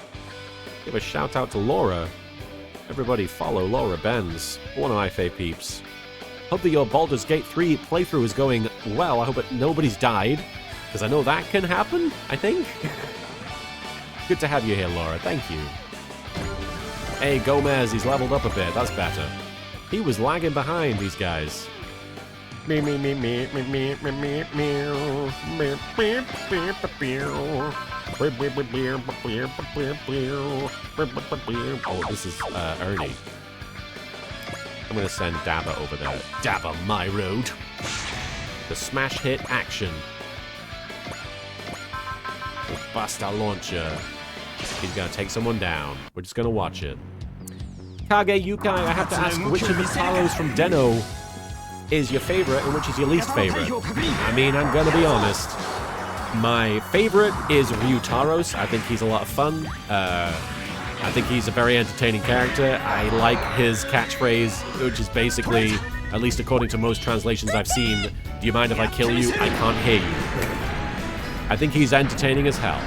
Give a shout out to Laura. Everybody follow Laura Benz. One of my fave peeps. Hope that your Baldur's Gate 3 playthrough is going well. I hope that nobody's died, because I know that can happen, I think. Good to have you here, Laura. Thank you. Hey, Gomez, he's leveled up a bit. That's better. He was lagging behind these guys. Me, me, me, me, me, me, me, me, me, me, me, me, me. Oh, this is Ernie. I'm gonna send Dabba over there. Dabba, my road. The smash hit action. The Buster launcher. He's gonna take someone down. We're just gonna watch it. Kage Yukai, I have to ask which of the Taros from Den-O is your favorite and which is your least favorite? I mean, I'm gonna be honest. My favorite is Ryutaro's. I think he's a lot of fun. I think he's a very entertaining character. I like his catchphrase, which is basically, at least according to most translations I've seen, do you mind if I kill you? I can't hear you. I think he's entertaining as hell.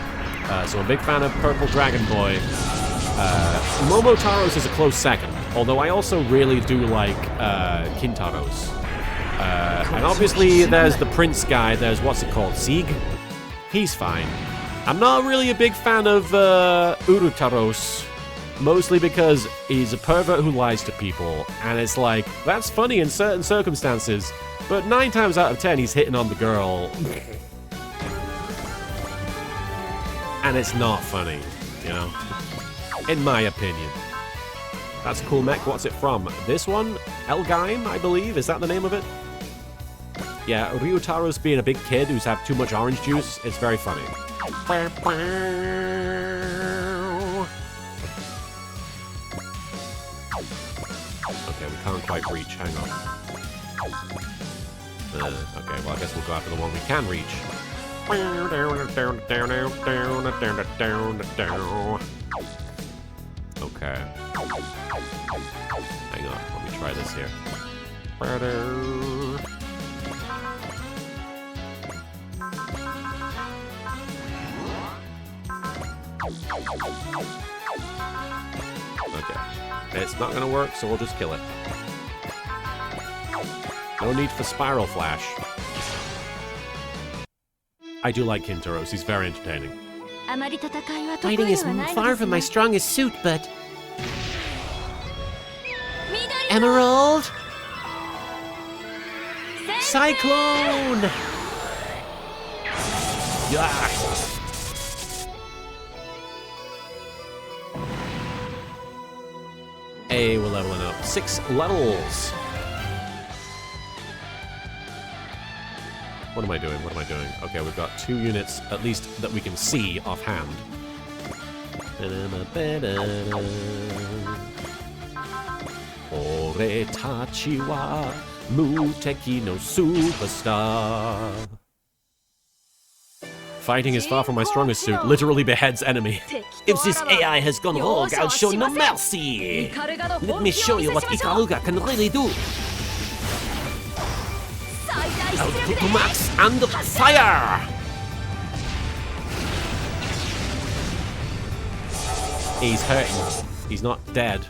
So I'm a big fan of Purple Dragon Boy. Momotaro's is a close second, although I also really do like Kintaro's. And obviously there's the Prince guy, there's what's it called, Sieg? He's fine. I'm not really a big fan of Urutaro's, mostly because he's a pervert who lies to people, and it's like, that's funny in certain circumstances, but 9 times out of 10 he's hitting on the girl. And it's not funny, you know? In my opinion. That's a cool mech. What's it from? This one? Elgaim, I believe? Is that the name of it? Yeah, Ryutaro's being a big kid who's had too much orange juice. It's very funny. Okay, we can't quite reach. Hang on. Okay, well, I guess we'll go after the one we can reach. Okay. Hang on, let me try this here. Okay. It's not gonna work, so we'll just kill it. No need for Spiral Flash. I do like Kintaro's, he's very entertaining. Fighting is far from my strongest suit, but... Emerald! Cyclone! Yeah. Hey, we're leveling up. 6 levels! What am I doing? What am I doing? Okay, we've got 2 units, at least, that we can see offhand. Oretachi wa Muteki no superstar. Fighting is far from my strongest suit. Literally beheads enemy. If this AI has gone rogue, I'll show no mercy! Let me show you what Ikaruga can really do! Output to max and fire! He's hurting. He's not dead.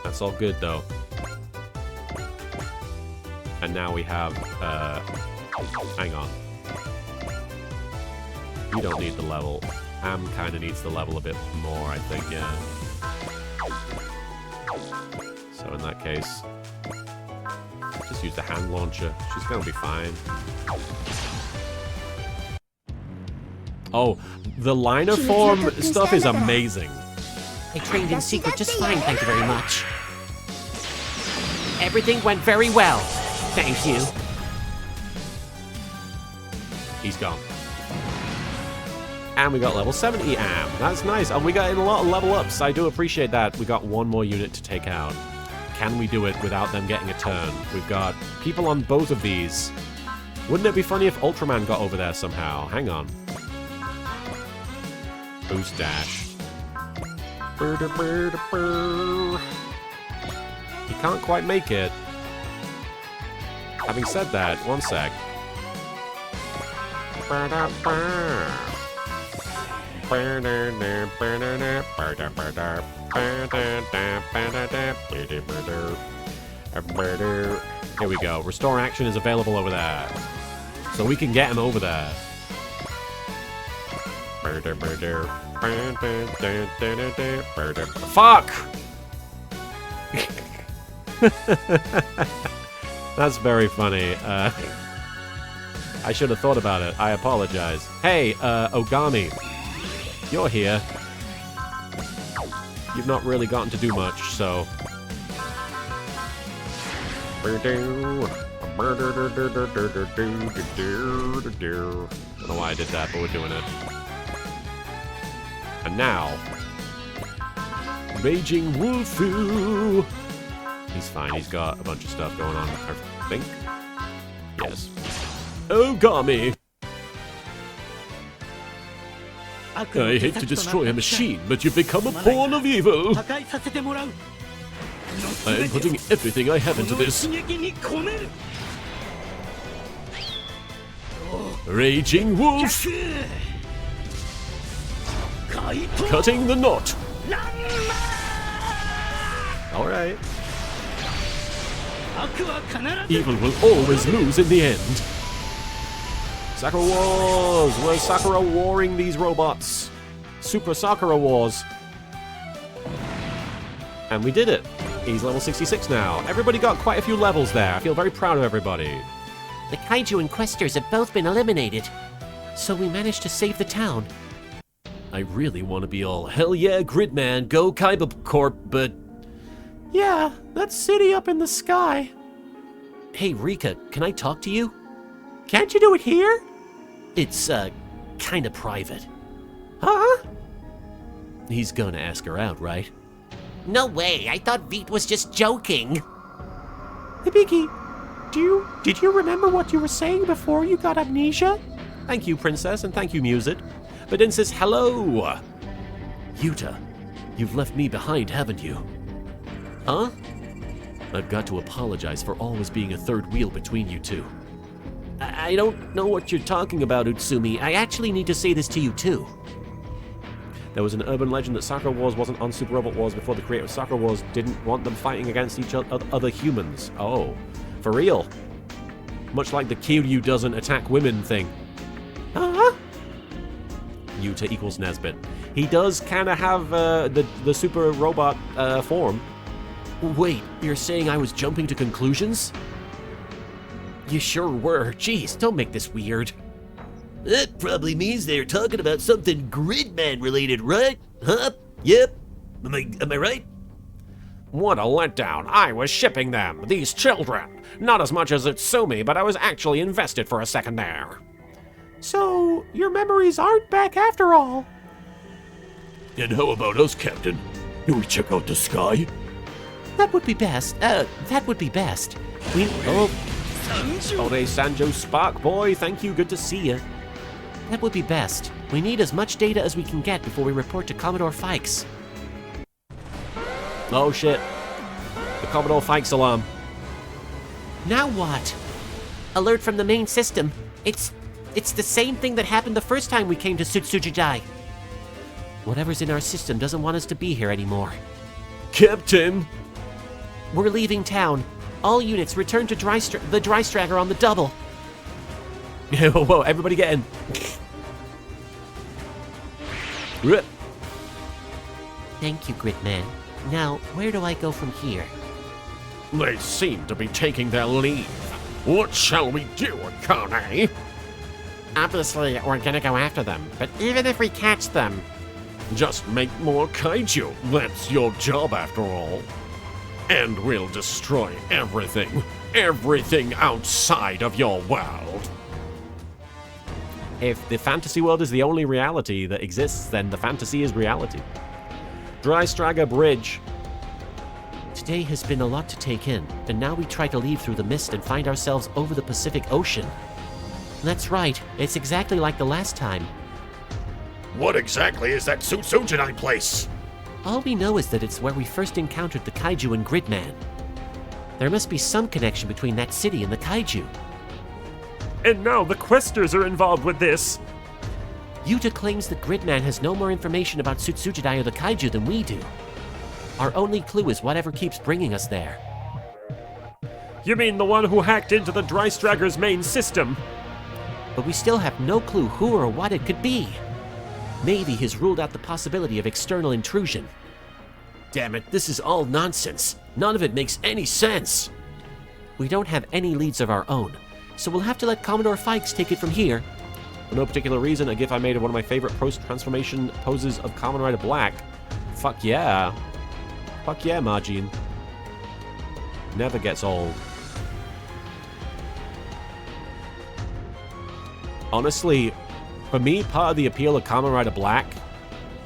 That's all good though. And now we have, hang on. You don't need the level. Am kinda needs the level a bit more, I think, yeah. So in that case, just use the hand launcher. She's gonna be fine. Oh, the liner form stuff is amazing. I trained in secret just fine, thank you very much. Everything went very well. Thank you. He's gone. And we got level 70 Am. That's nice. And we got a lot of level ups. I do appreciate that. We got 1 more unit to take out. Can we do it without them getting a turn? We've got people on both of these. Wouldn't it be funny if Ultraman got over there somehow? Hang on. Boost dash. He can't quite make it. Having said that, one sec. Here we go. Restore action is available over there. So we can get him over there. Fuck! That's very funny. I should have thought about it. I apologize. Hey, Ogami. You're here. You've not really gotten to do much, so... I don't know why I did that, but we're doing it. And now... Raging Wolfu! He's fine, he's got a bunch of stuff going on, I think. Yes. Ogami! I hate to destroy a machine, but you've become a pawn of evil. I am putting everything I have into this. Raging Wolf! Cutting the knot! Alright. Evil will always lose in the end. Sakura Wars! We're Sakura warring these robots. Super Sakura Wars. And we did it. He's level 66 now. Everybody got quite a few levels there. I feel very proud of everybody. The kaiju and questers have both been eliminated. So we managed to save the town. I really want to be all, hell yeah, Gridman, go Kaiba Corp, but... Yeah, that city up in the sky. Hey, Rika, can I talk to you? Can't you do it here? It's, kinda private. Huh? He's gonna ask her out, right? No way, I thought Veet was just joking. Hibiki, did you remember what you were saying before you got amnesia? Thank you, Princess, and thank you, Musit. Badin says hello! Yuta, you've left me behind, haven't you? Huh? I've got to apologize for always being a third wheel between you two. I don't know what you're talking about, Utsumi. I actually need to say this to you, too. There was an urban legend that Sakura Wars wasn't on Super Robot Wars before the creator of Sakura Wars didn't want them fighting against each other humans. Oh, for real? Much like the Kiryu doesn't attack women thing. Huh? Yuta equals Nesbit. He does kind of have the super robot form. Wait, you're saying I was jumping to conclusions? You sure were. Jeez, don't make this weird. That probably means they're talking about something Gridman related, right? Huh? Yep. Am I right? What a letdown. I was shipping them, these children. Not as much as Utsumi, but I was actually invested for a second there. So, your memories aren't back after all. And how about us, Captain? Do we check out the sky? That would be best. That would be best. Ode Sanjo Spark Boy, thank you, good to see you. That would be best. We need as much data as we can get before we report to Commodore Fikes. Oh shit. The Commodore Fikes alarm. Now what? Alert from the main system. It's the same thing that happened the first time we came to Tsutsujidai. Whatever's in our system doesn't want us to be here anymore. Captain! We're leaving town. All units return to the Drystragger on the double. Whoa, everybody get in. Thank you, Gridman. Now, where do I go from here? They seem to be taking their leave. What shall we do, Akane? Obviously, we're gonna go after them, but even if we catch them... Just make more kaiju. That's your job after all. And we'll destroy everything. Everything outside of your world. If the fantasy world is the only reality that exists, then the fantasy is reality. Drystragger Bridge. Today has been a lot to take in, and now we try to leave through the mist and find ourselves over the Pacific Ocean. That's right, it's exactly like the last time. What exactly is that Tsutsujidai place? All we know is that it's where we first encountered the kaiju and Gridman. There must be some connection between that city and the kaiju. And now the questers are involved with this. Yuta claims that Gridman has no more information about Tsutsujidai or the kaiju than we do. Our only clue is whatever keeps bringing us there. You mean the one who hacked into the Drystragger's main system? But we still have no clue who or what it could be. Maybe he's ruled out the possibility of external intrusion. Damn it, this is all nonsense. None of it makes any sense. We don't have any leads of our own. So we'll have to let Commodore Fikes take it from here. For no particular reason, a gif I made of one of my favorite post-transformation poses of Kamen Rider Black. Fuck yeah. Fuck yeah, Margine. Never gets old. Honestly, for me, part of the appeal of Kamen Rider Black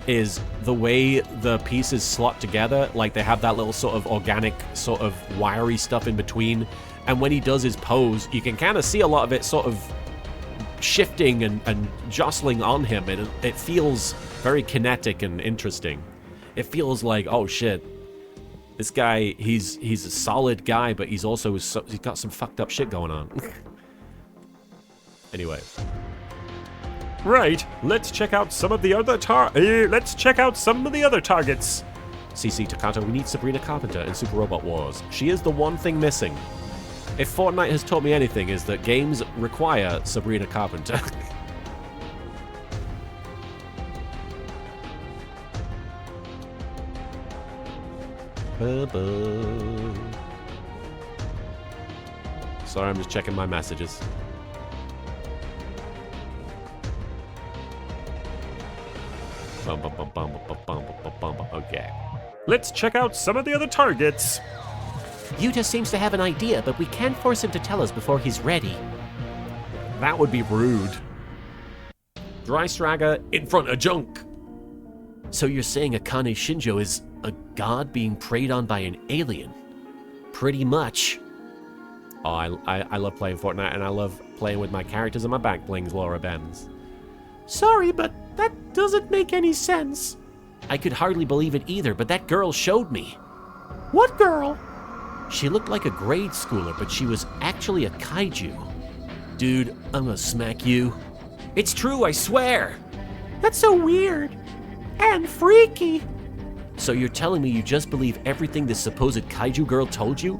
is the way the pieces slot together. Like, they have that little sort of organic, sort of wiry stuff in between. And when he does his pose, you can kind of see a lot of it sort of shifting and jostling on him. And it feels very kinetic and interesting. It feels like, oh shit, this guy, he's a solid guy, but he's also, he's got some fucked up shit going on. Anyway. Right, let's check out some of the other targets. CC Takato, we need Sabrina Carpenter in Super Robot Wars. She is the one thing missing. If Fortnite has taught me anything, is that games require Sabrina Carpenter. Sorry, I'm just checking my messages. Okay. Let's check out some of the other targets. Yuta seems to have an idea, but we can't force him to tell us before he's ready. That would be rude. Dry Stragger in front of junk. So you're saying Akane Shinjo is a god being preyed on by an alien? Pretty much. Oh, I love playing Fortnite, and I love playing with my characters and my back blings, Laura Benz. Sorry, but that doesn't make any sense. I could hardly believe it either, but that girl showed me. What girl? She looked like a grade schooler, but she was actually a kaiju. Dude, I'm gonna smack you. It's true, I swear! That's so weird. And freaky. So you're telling me you just believe everything this supposed kaiju girl told you?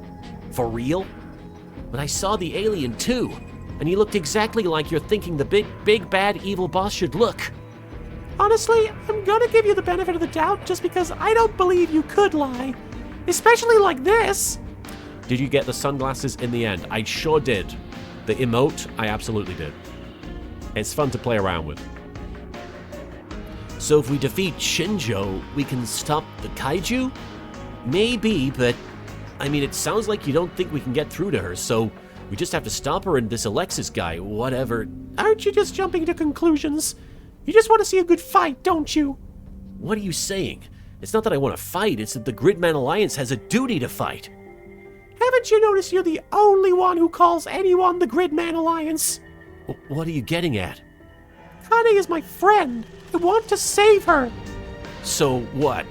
For real? But I saw the alien too, and he looked exactly like you're thinking the big bad evil boss should look. Honestly, I'm gonna give you the benefit of the doubt just because I don't believe you could lie. Especially like this. Did you get the sunglasses in the end? I sure did. The emote, I absolutely did. It's fun to play around with. So if we defeat Shinjo, we can stop the kaiju? Maybe, but I mean, it sounds like you don't think we can get through to her, so we just have to stop her and this Alexis guy, whatever. Aren't you just jumping to conclusions? You just want to see a good fight, don't you? What are you saying? It's not that I want to fight, it's that the Gridman Alliance has a duty to fight. Haven't you noticed you're the only one who calls anyone the Gridman Alliance? What are you getting at? Kane is my friend. I want to save her. So what?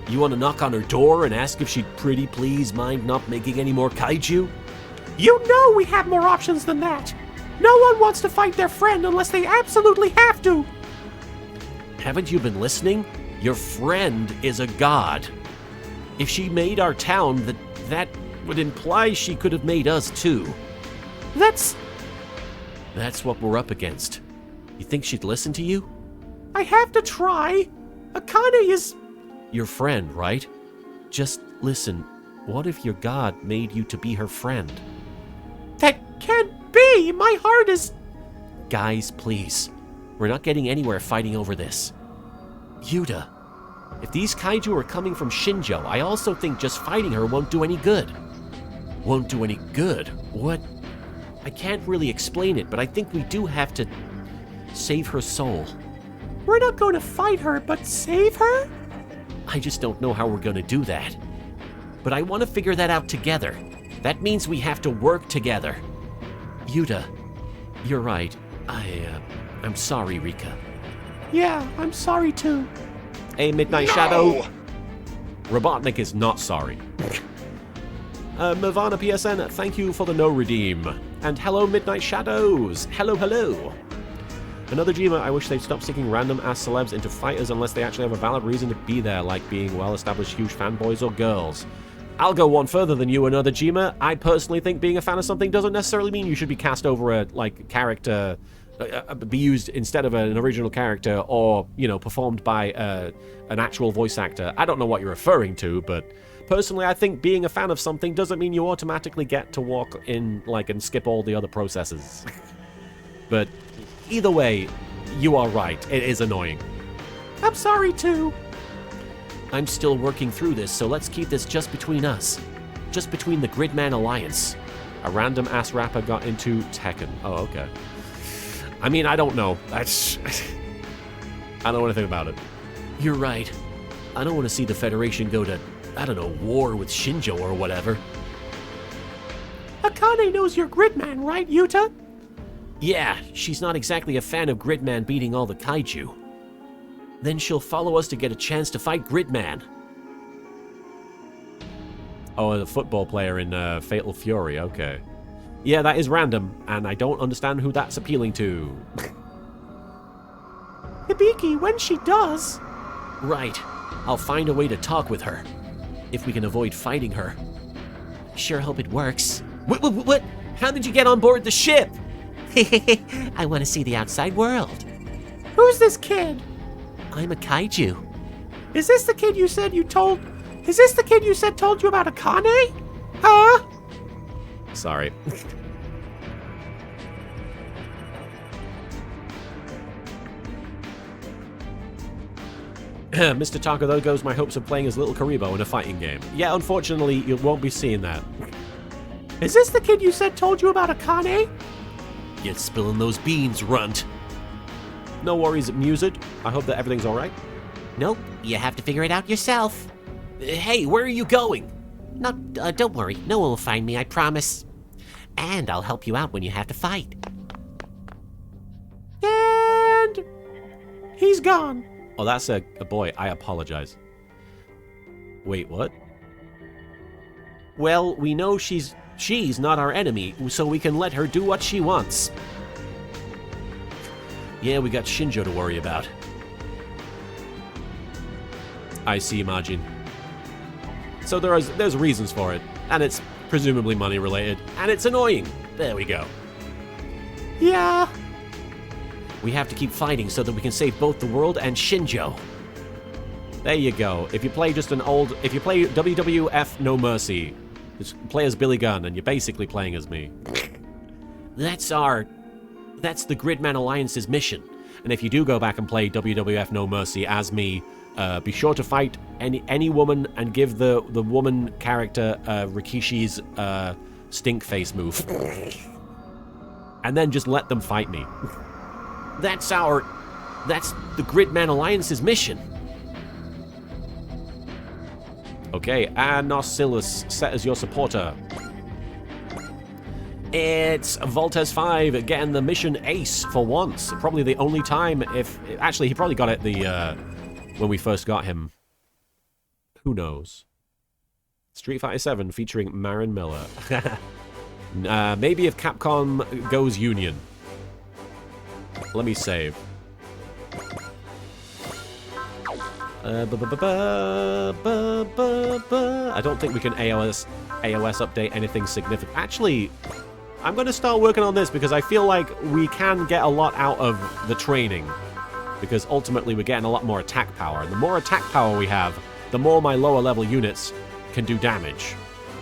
You want to knock on her door and ask if she'd pretty please mind not making any more kaiju? You know we have more options than that. No one wants to fight their friend unless they absolutely have to. Haven't you been listening? Your friend is a god. If she made our town, that would imply she could have made us too. That's what we're up against. You think she'd listen to you? I have to try. Akane is your friend, right? Just listen. What if your god made you to be her friend? That can't be. My heart is... Guys, please. We're not getting anywhere fighting over this. Yuta, if these kaiju are coming from Shinjo, I also think just fighting her won't do any good. Won't do any good? What? I can't really explain it, but I think we do have to save her soul. We're not going to fight her, but save her? I just don't know how we're going to do that. But I want to figure that out together. That means we have to work together. Yuta, you're right. I'm sorry, Rika. Yeah, I'm sorry too. Hey, Midnight Shadow. Robotnik is not sorry. Nirvana PSN, thank you for the no redeem. And hello, Midnight Shadows. Hello, hello. Another Jima, I wish they'd stop sticking random ass celebs into fighters unless they actually have a valid reason to be there, like being well-established huge fanboys or girls. I'll go one further than you, Another Jima. I personally think being a fan of something doesn't necessarily mean you should be cast over a, character, be used instead of an original character or, performed by an actual voice actor. I don't know what you're referring to, but Personally, I think being a fan of something doesn't mean you automatically get to walk in, like, and skip all the other processes. But either way, you are right. It is annoying. I'm sorry, too. I'm still working through this, so let's keep this just between us. Just between the Gridman Alliance. A random ass rapper got into Tekken. Oh, okay. I mean, I don't know. I don't know anything about it. You're right. I don't want to see the Federation go to, I don't know, war with Shinjo or whatever. Akane knows you're Gridman, right, Yuta? Yeah, she's not exactly a fan of Gridman beating all the kaiju. Then she'll follow us to get a chance to fight Gridman. Oh, the football player in Fatal Fury, okay. Yeah, that is random, and I don't understand who that's appealing to. Hibiki, when she does... Right. I'll find a way to talk with her. If we can avoid fighting her. Sure hope it works. What? How did you get on board the ship? I want to see the outside world. Who's this kid? I'm a kaiju. Is this the kid you said told you about Akane? Huh? Sorry. Mr. Taco, there goes my hopes of playing as LittleKuriboh in a fighting game. Yeah, unfortunately, you won't be seeing that. Is this the kid you said told you about Akane? Get spilling those beans, runt. No worries, Mused. I hope that everything's alright. Nope, you have to figure it out yourself. Hey, where are you going? No, don't worry. No one will find me, I promise. And I'll help you out when you have to fight. And... he's gone. Oh, that's a boy. I apologize. Wait, what? Well, we know she's not our enemy, so we can let her do what she wants. Yeah, we got Shinjo to worry about. I see, Majin. So there's reasons for it, and it's presumably money related, and it's annoying. There we go. Yeah. We have to keep fighting so that we can save both the world and Shinjo. There you go. If you play WWF No Mercy, just play as Billy Gunn, and you're basically playing as me. That's the Gridman Alliance's mission. And if you do go back and play WWF No Mercy as me, be sure to fight any woman and give the woman character Rikishi's stink face move. And then just let them fight me. That's the Gridman Alliance's mission. Okay, Anocillus, set as your supporter. It's Voltes 5 getting the mission ace for once. Probably the only time actually, he probably got it when we first got him. Who knows? Street Fighter 7 featuring Marin Miller. Maybe if Capcom goes Union. Let me save. I don't think we can AOS update anything significant. Actually, I'm going to start working on this because I feel like we can get a lot out of the training. Because ultimately we're getting a lot more attack power. And the more attack power we have, the more my lower level units can do damage.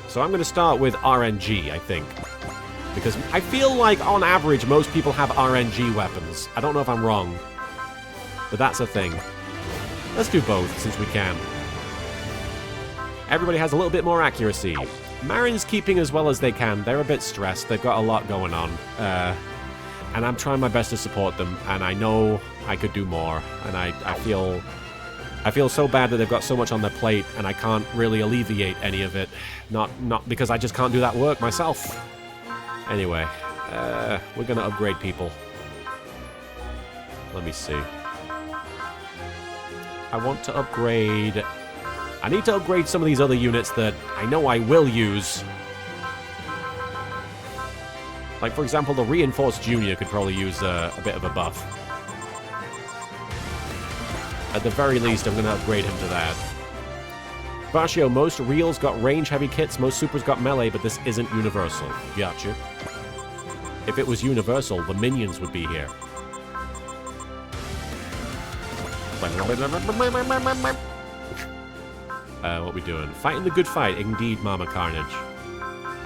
So I'm going to start with RNG, I think. Because I feel like, on average, most people have RNG weapons. I don't know if I'm wrong. But that's a thing. Let's do both, since we can. Everybody has a little bit more accuracy. Marin's keeping as well as they can. They're a bit stressed. They've got a lot going on. And I'm trying my best to support them. And I know I could do more. And I feel so bad that they've got so much on their plate, and I can't really alleviate any of it. Not because I just can't do that work myself. Anyway, we're gonna upgrade people. Let me see. I want to upgrade... I need to upgrade some of these other units that I know I will use. Like, for example, the Reinforced Junior could probably use a bit of a buff. At the very least, I'm going to upgrade him to that. Bashio, most reels got range-heavy kits, most supers got melee, but this isn't universal. Gotcha. If it was universal, the minions would be here. What we doing? Fighting the good fight. Indeed, Mama Carnage.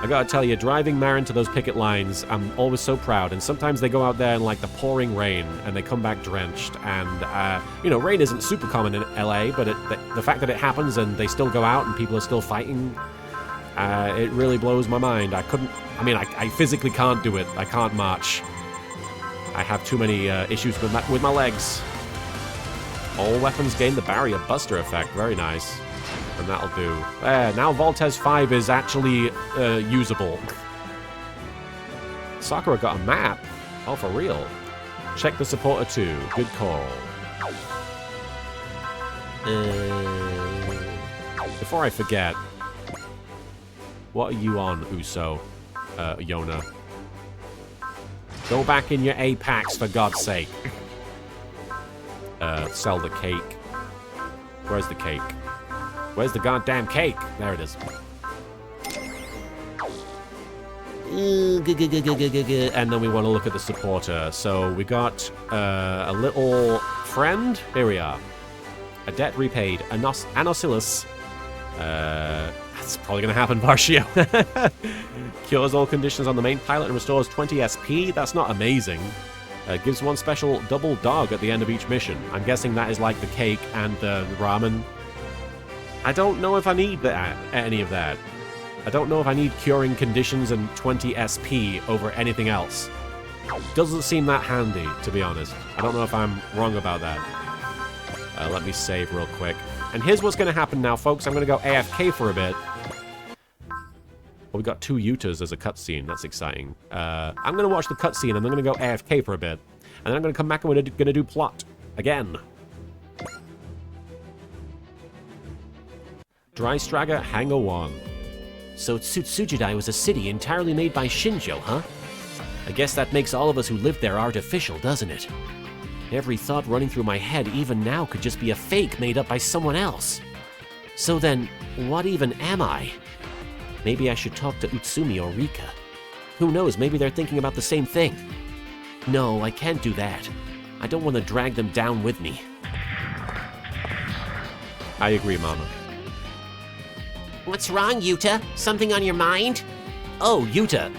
I gotta tell you, driving Marin to those picket lines, I'm always so proud. And sometimes they go out there in like the pouring rain and they come back drenched. And, you know, rain isn't super common in LA, but the fact that it happens and they still go out and people are still fighting, it really blows my mind. I physically can't do it. I can't march. I have too many issues with my legs. All weapons gain the barrier buster effect. Very nice. And that'll do. Now Voltez 5 is actually usable. Sakura got a map. Oh, for real. Check the supporter too. Good call. Before I forget, what are you on, Uso? Yona? Go back in your Apex, for God's sake. Sell the cake. Where's the cake? Where's the goddamn cake? There it is. And then we want to look at the supporter. So we got a little friend. Here we are. A debt repaid. Anosylus. That's probably going to happen, Varshio. Cures all conditions on the main pilot and restores 20 SP. That's not amazing. Gives one special double dog at the end of each mission. I'm guessing that is like the cake and the ramen. I don't know if I need any of that. I don't know if I need curing conditions and 20 SP over anything else. Doesn't seem that handy, to be honest. I don't know if I'm wrong about that. Let me save real quick. And here's what's going to happen now, folks. I'm going to go AFK for a bit. Well, we got 2 Yutas as a cutscene. That's exciting. I'm going to watch the cutscene, and I'm going to go AFK for a bit. And then I'm going to come back and we're going to do plot. Again. Dry Straga Hangar 1. So Tsutsujidai was a city entirely made by Shinjo, huh? I guess that makes all of us who live there artificial, doesn't it? Every thought running through my head even now could just be a fake made up by someone else. So then, what even am I? Maybe I should talk to Utsumi or Rika. Who knows, maybe they're thinking about the same thing. No, I can't do that. I don't want to drag them down with me. I agree, Mama. What's wrong, Yuta? Something on your mind? Oh, Yuta,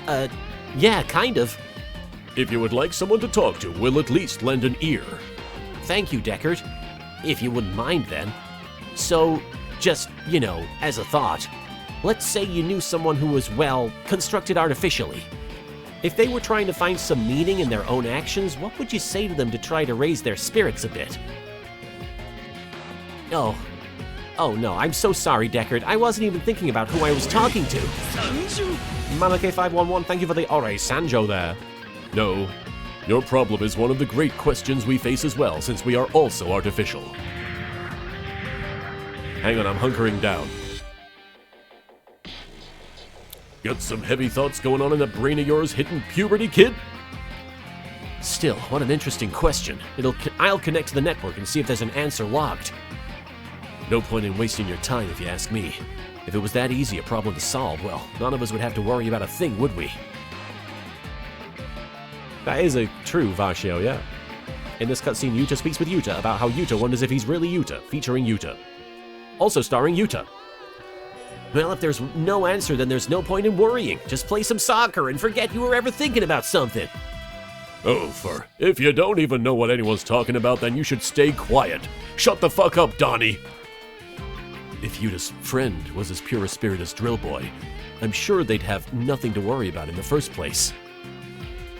yeah, kind of. If you would like someone to talk to, we'll at least lend an ear. Thank you, Deckard. If you wouldn't mind, then. So, just, you know, as a thought, let's say you knew someone who was, well, constructed artificially. If they were trying to find some meaning in their own actions, what would you say to them to try to raise their spirits a bit? Oh no, I'm so sorry, Deckard. I wasn't even thinking about who I was talking to. Malake511, thank you for the Ore Sanjo there. No, your problem is one of the great questions we face as well, since we are also artificial. Hang on, I'm hunkering down. Got some heavy thoughts going on in that brain of yours hitting puberty, kid? Still, what an interesting question. I'll connect to the network and see if there's an answer logged. No point in wasting your time if you ask me. If it was that easy a problem to solve, well, none of us would have to worry about a thing, would we? That is a true Varshio, yeah. In this cutscene, Yuta speaks with Yuta about how Yuta wonders if he's really Yuta, featuring Yuta. Also starring Yuta. Well, if there's no answer, then there's no point in worrying. Just play some soccer and forget you were ever thinking about something. Oh, if you don't even know what anyone's talking about, then you should stay quiet. Shut the fuck up, Donnie. If Yuta's friend was as pure a spirit as Drill Boy, I'm sure they'd have nothing to worry about in the first place.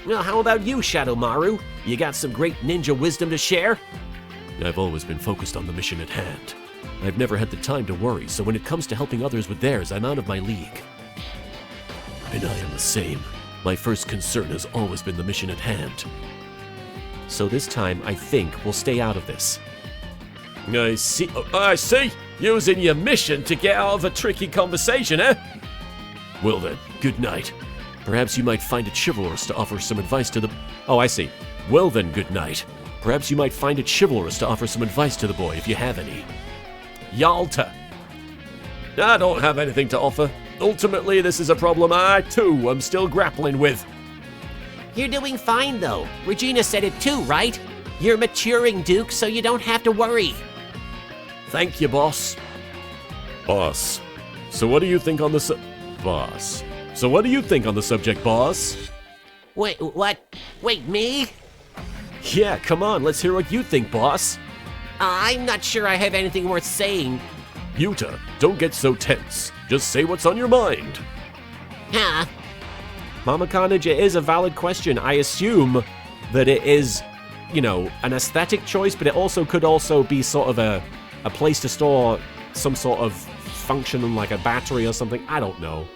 Well, how about you, Shadow Maru? You got some great ninja wisdom to share? I've always been focused on the mission at hand. I've never had the time to worry, so when it comes to helping others with theirs, I'm out of my league. And I am the same. My first concern has always been the mission at hand. So this time, I think we'll stay out of this. I see. Using your mission to get out of a tricky conversation, eh? Well then, good night. Perhaps you might find it chivalrous to offer some advice to the... Oh, I see. Well then, good night. Perhaps you might find it chivalrous to offer some advice to the boy, if you have any. Yalta. I don't have anything to offer. Ultimately, this is a problem I, too, am still grappling with. You're doing fine, though. Regina said it too, right? You're maturing, Duke, so you don't have to worry. Thank you, boss. Boss. So what do you think on the boss? So what do you think on the subject, boss? Wait, what? Wait, me? Yeah, come on, let's hear what you think, boss. I'm not sure I have anything worth saying. Yuta, don't get so tense. Just say what's on your mind. Huh? Mama Carnage, it is a valid question. I assume that it is, you know, an aesthetic choice, but it also could also be sort of a place to store some sort of function like a battery or something. I don't know.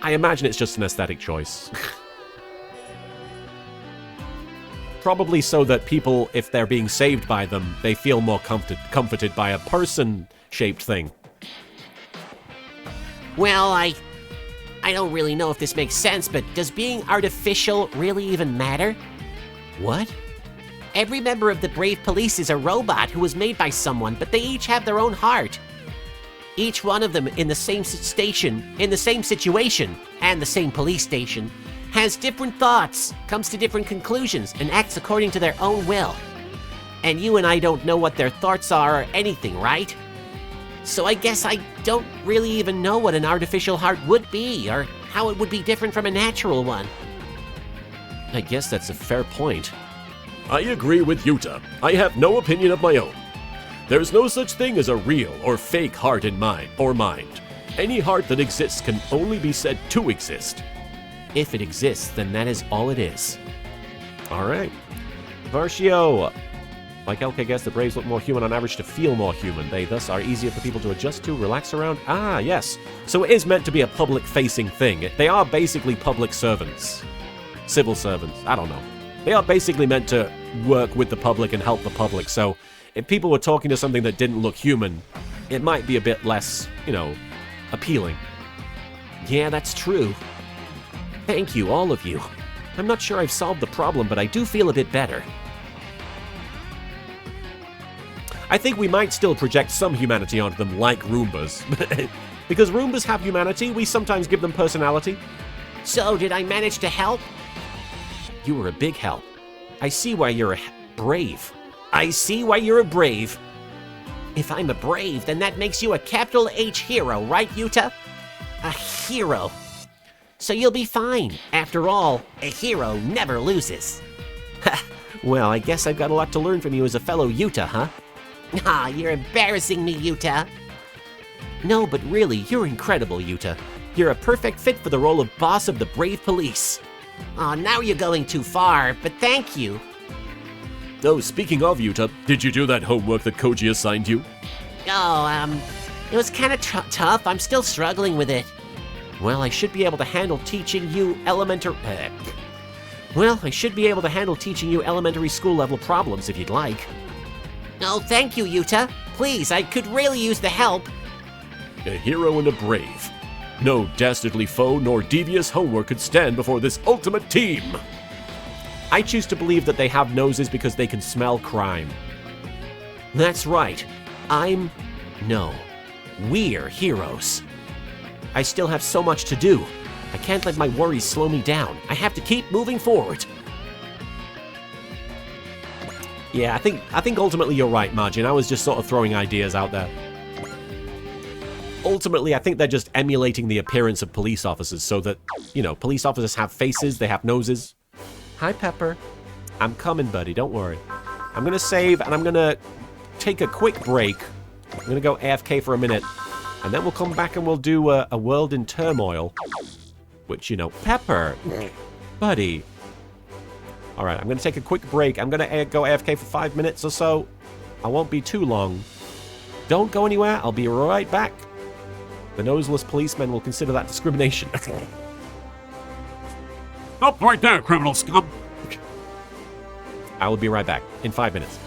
I imagine it's just an aesthetic choice. Probably so that people, if they're being saved by them, they feel more comforted by a person-shaped thing. Well, I don't really know if this makes sense, but does being artificial really even matter? What? Every member of the Brave Police is a robot who was made by someone, but they each have their own heart. Each one of them in the same station, in the same situation, and the same police station, has different thoughts, comes to different conclusions, and acts according to their own will. And you and I don't know what their thoughts are or anything, right? So I guess I don't really even know what an artificial heart would be, or how it would be different from a natural one. I guess that's a fair point. I agree with Yuta. I have no opinion of my own. There's no such thing as a real or fake heart in mind. Any heart that exists can only be said to exist. If it exists, then that is all it is. Alright. Versio. Like LK guessed, the Braves look more human on average to feel more human. They thus are easier for people to adjust to, relax around. Ah, yes. So it is meant to be a public-facing thing. They are basically public servants. Civil servants. I don't know. They are basically meant to work with the public and help the public. So if people were talking to something that didn't look human, it might be a bit less, you know, appealing. Yeah, that's true. Thank you, all of you. I'm not sure I've solved the problem, but I do feel a bit better. I think we might still project some humanity onto them like Roombas. Because Roombas have humanity, we sometimes give them personality. So, did I manage to help? You were a big help. I see why you're brave. I see why you're a brave. If I'm a brave, then that makes you a capital H hero, right, Yuta? A hero. So you'll be fine. After all, a hero never loses. Well, I guess I've got a lot to learn from you as a fellow Yuta, huh? Ah, you're embarrassing me, Yuta. No, but really, you're incredible, Yuta. You're a perfect fit for the role of boss of the Brave Police. Oh, now you're going too far, but thank you. Oh, speaking of Yuta, did you do that homework that Koji assigned you? Oh, it was kind of tough. I'm still struggling with it. Well, I should be able to handle teaching you elementary school level problems if you'd like. Oh, thank you, Yuta. Please, I could really use the help. A hero and a brave. No dastardly foe nor devious homework could stand before this ultimate team. I choose to believe that they have noses because they can smell crime. That's right. We're heroes. I still have so much to do. I can't let my worries slow me down. I have to keep moving forward. Yeah, I think ultimately you're right, Margin. I was just sort of throwing ideas out there. Ultimately, I think they're just emulating the appearance of police officers so that, you know, police officers have faces, they have noses. Hi, Pepper. I'm coming, buddy. Don't worry. I'm going to save, and I'm going to take a quick break. I'm going to go AFK for a minute, and then we'll come back and we'll do a World in Turmoil. Which, you know, Pepper. Buddy. Alright, I'm going to take a quick break. I'm going to go AFK for 5 minutes or so. I won't be too long. Don't go anywhere. I'll be right back. The noseless policemen will consider that discrimination. Stop right there, criminal scum! I will be right back in 5 minutes.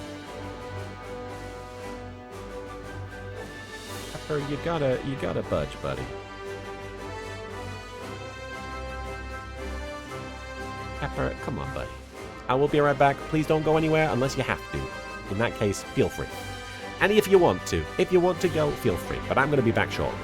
Pepper, you gotta budge, buddy. Pepper, come on, buddy. I will be right back. Please don't go anywhere unless you have to. In that case, feel free. And if you want to go, feel free. But I'm going to be back shortly.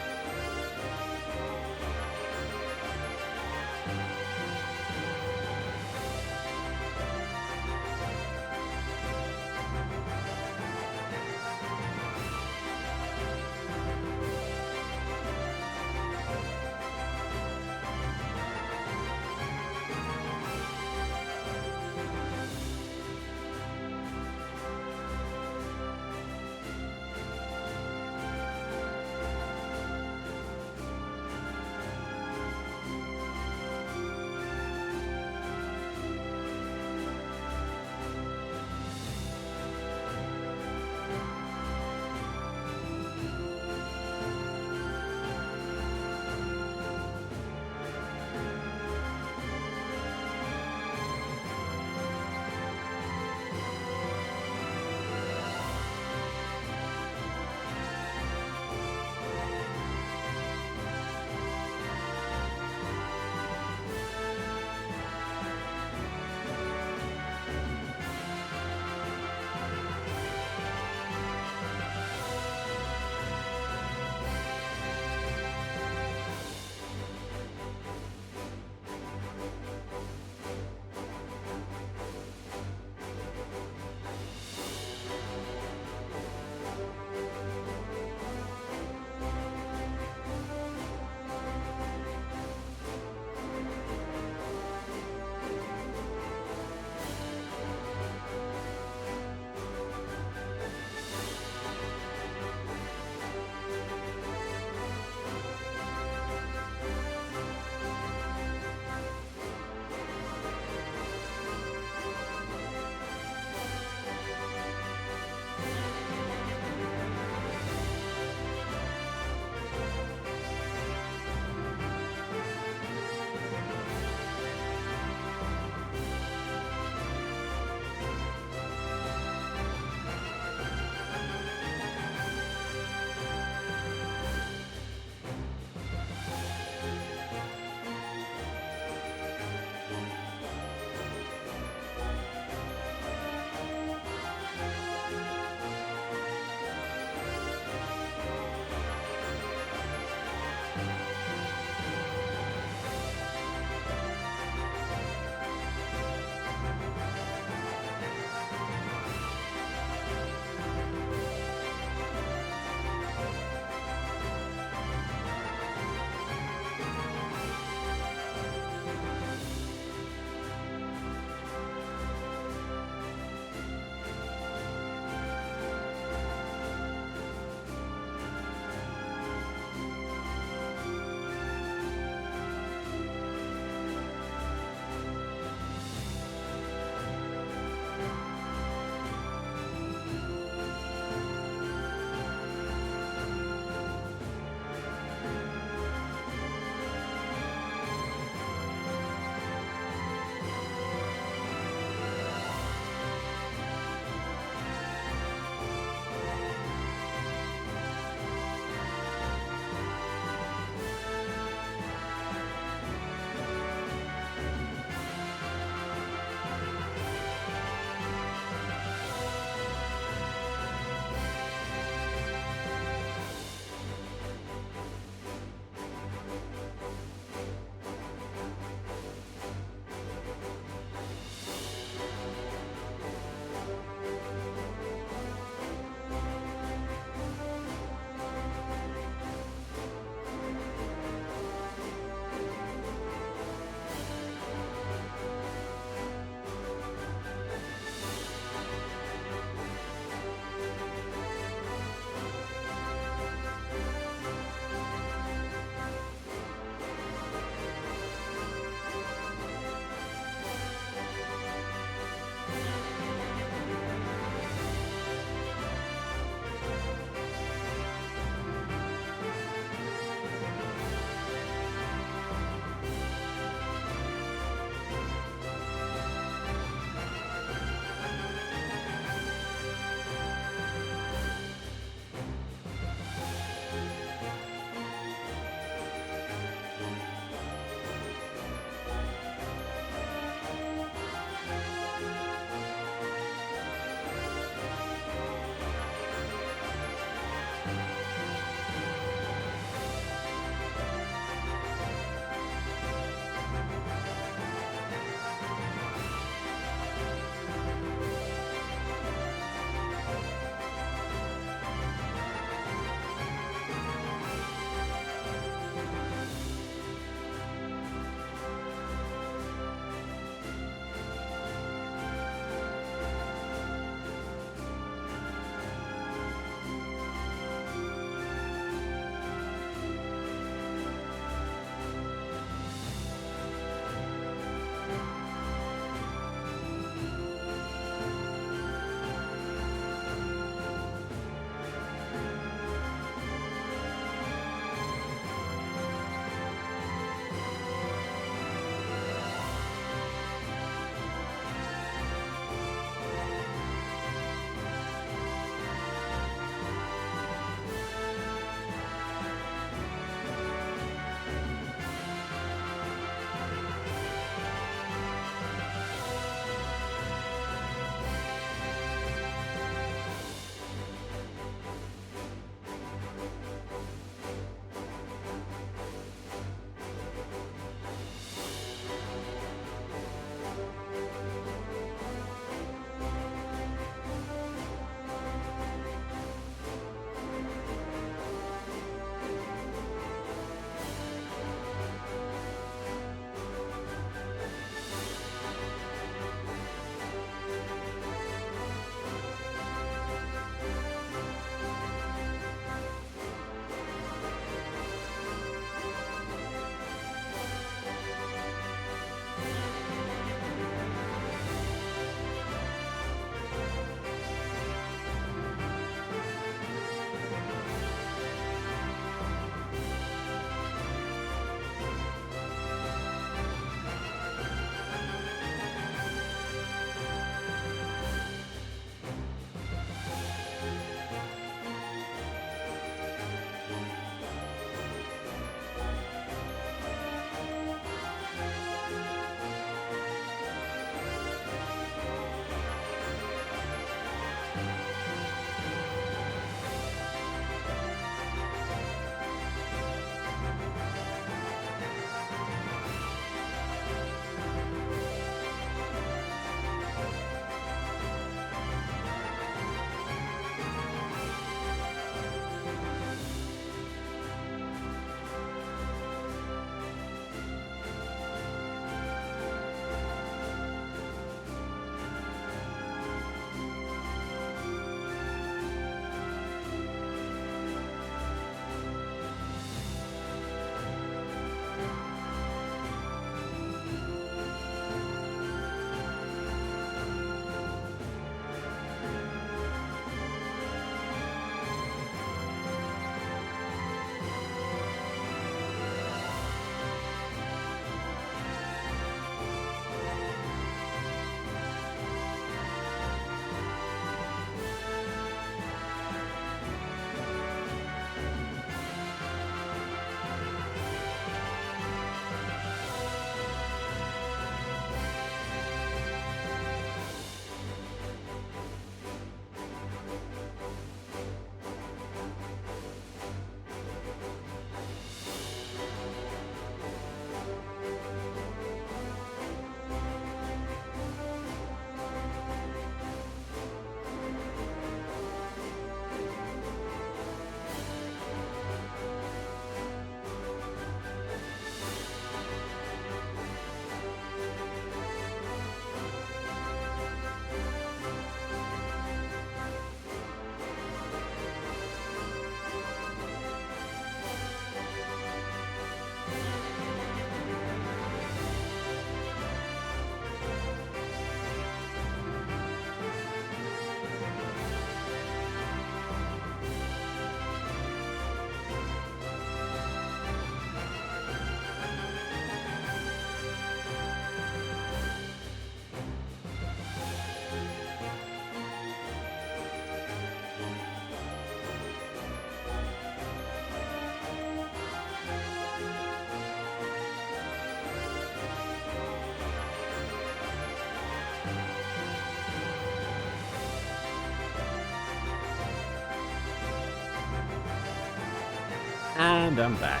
And I'm back.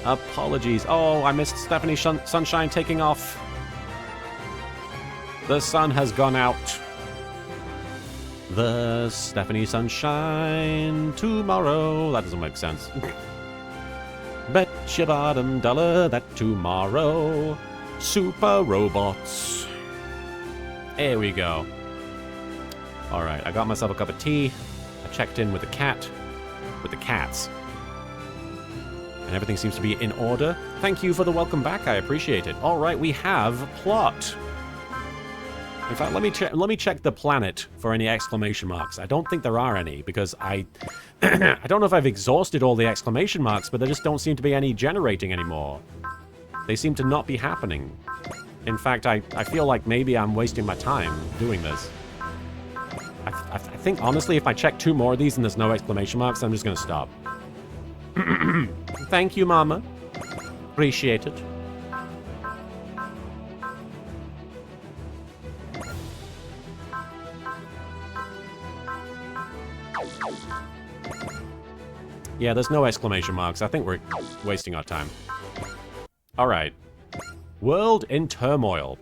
Apologies. Oh, I missed Stephanie Sunshine taking off. The sun has gone out. The Stephanie Sunshine tomorrow. That doesn't make sense. Bet your bottom dollar that tomorrow, super robots. There we go. Alright, I got myself a cup of tea. I checked in with the cat. With the cats. And everything seems to be in order. Thank you for the welcome back. I appreciate it. Alright, we have plot. In fact, let me check the planet for any exclamation marks. I don't think there are any, because I don't know if I've exhausted all the exclamation marks, but there just don't seem to be any generating anymore. They seem to not be happening. In fact, I feel like maybe I'm wasting my time doing this. I think, honestly, if I check 2 more of these and there's no exclamation marks, I'm just going to stop. Thank you, Mama. Appreciate it. Yeah, there's no exclamation marks. I think we're wasting our time. Alright. World in turmoil.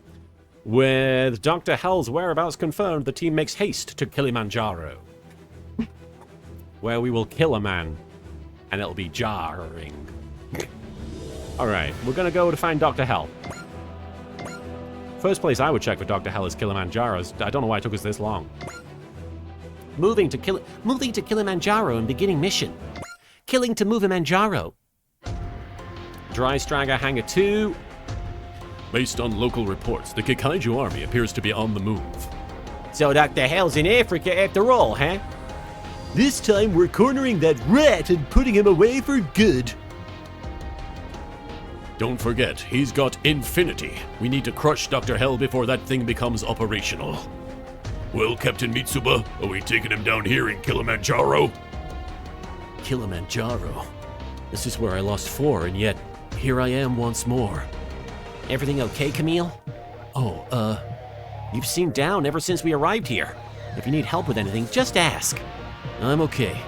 With Dr. Hell's whereabouts confirmed, the team makes haste to Kilimanjaro. Where we will kill a man. And it'll be jarring. Alright, we're gonna go to find Dr. Hell. First place I would check for Dr. Hell is Kilimanjaro. I don't know why it took us this long. Moving to Kilimanjaro and beginning mission. Killing to Movimanjaro. Dry Stragger Hangar 2. Based on local reports, the Kikaiju army appears to be on the move. So Dr. Hell's in Africa after all, huh? This time we're cornering that rat and putting him away for good. Don't forget, he's got infinity. We need to crush Dr. Hell before that thing becomes operational. Well, Captain Mitsuba, are we taking him down here in Kilimanjaro? Kilimanjaro. This is where I lost 4, and yet here I am once more. Everything okay, Camille? Oh, You've seemed down ever since we arrived here. If you need help with anything, just ask. I'm okay.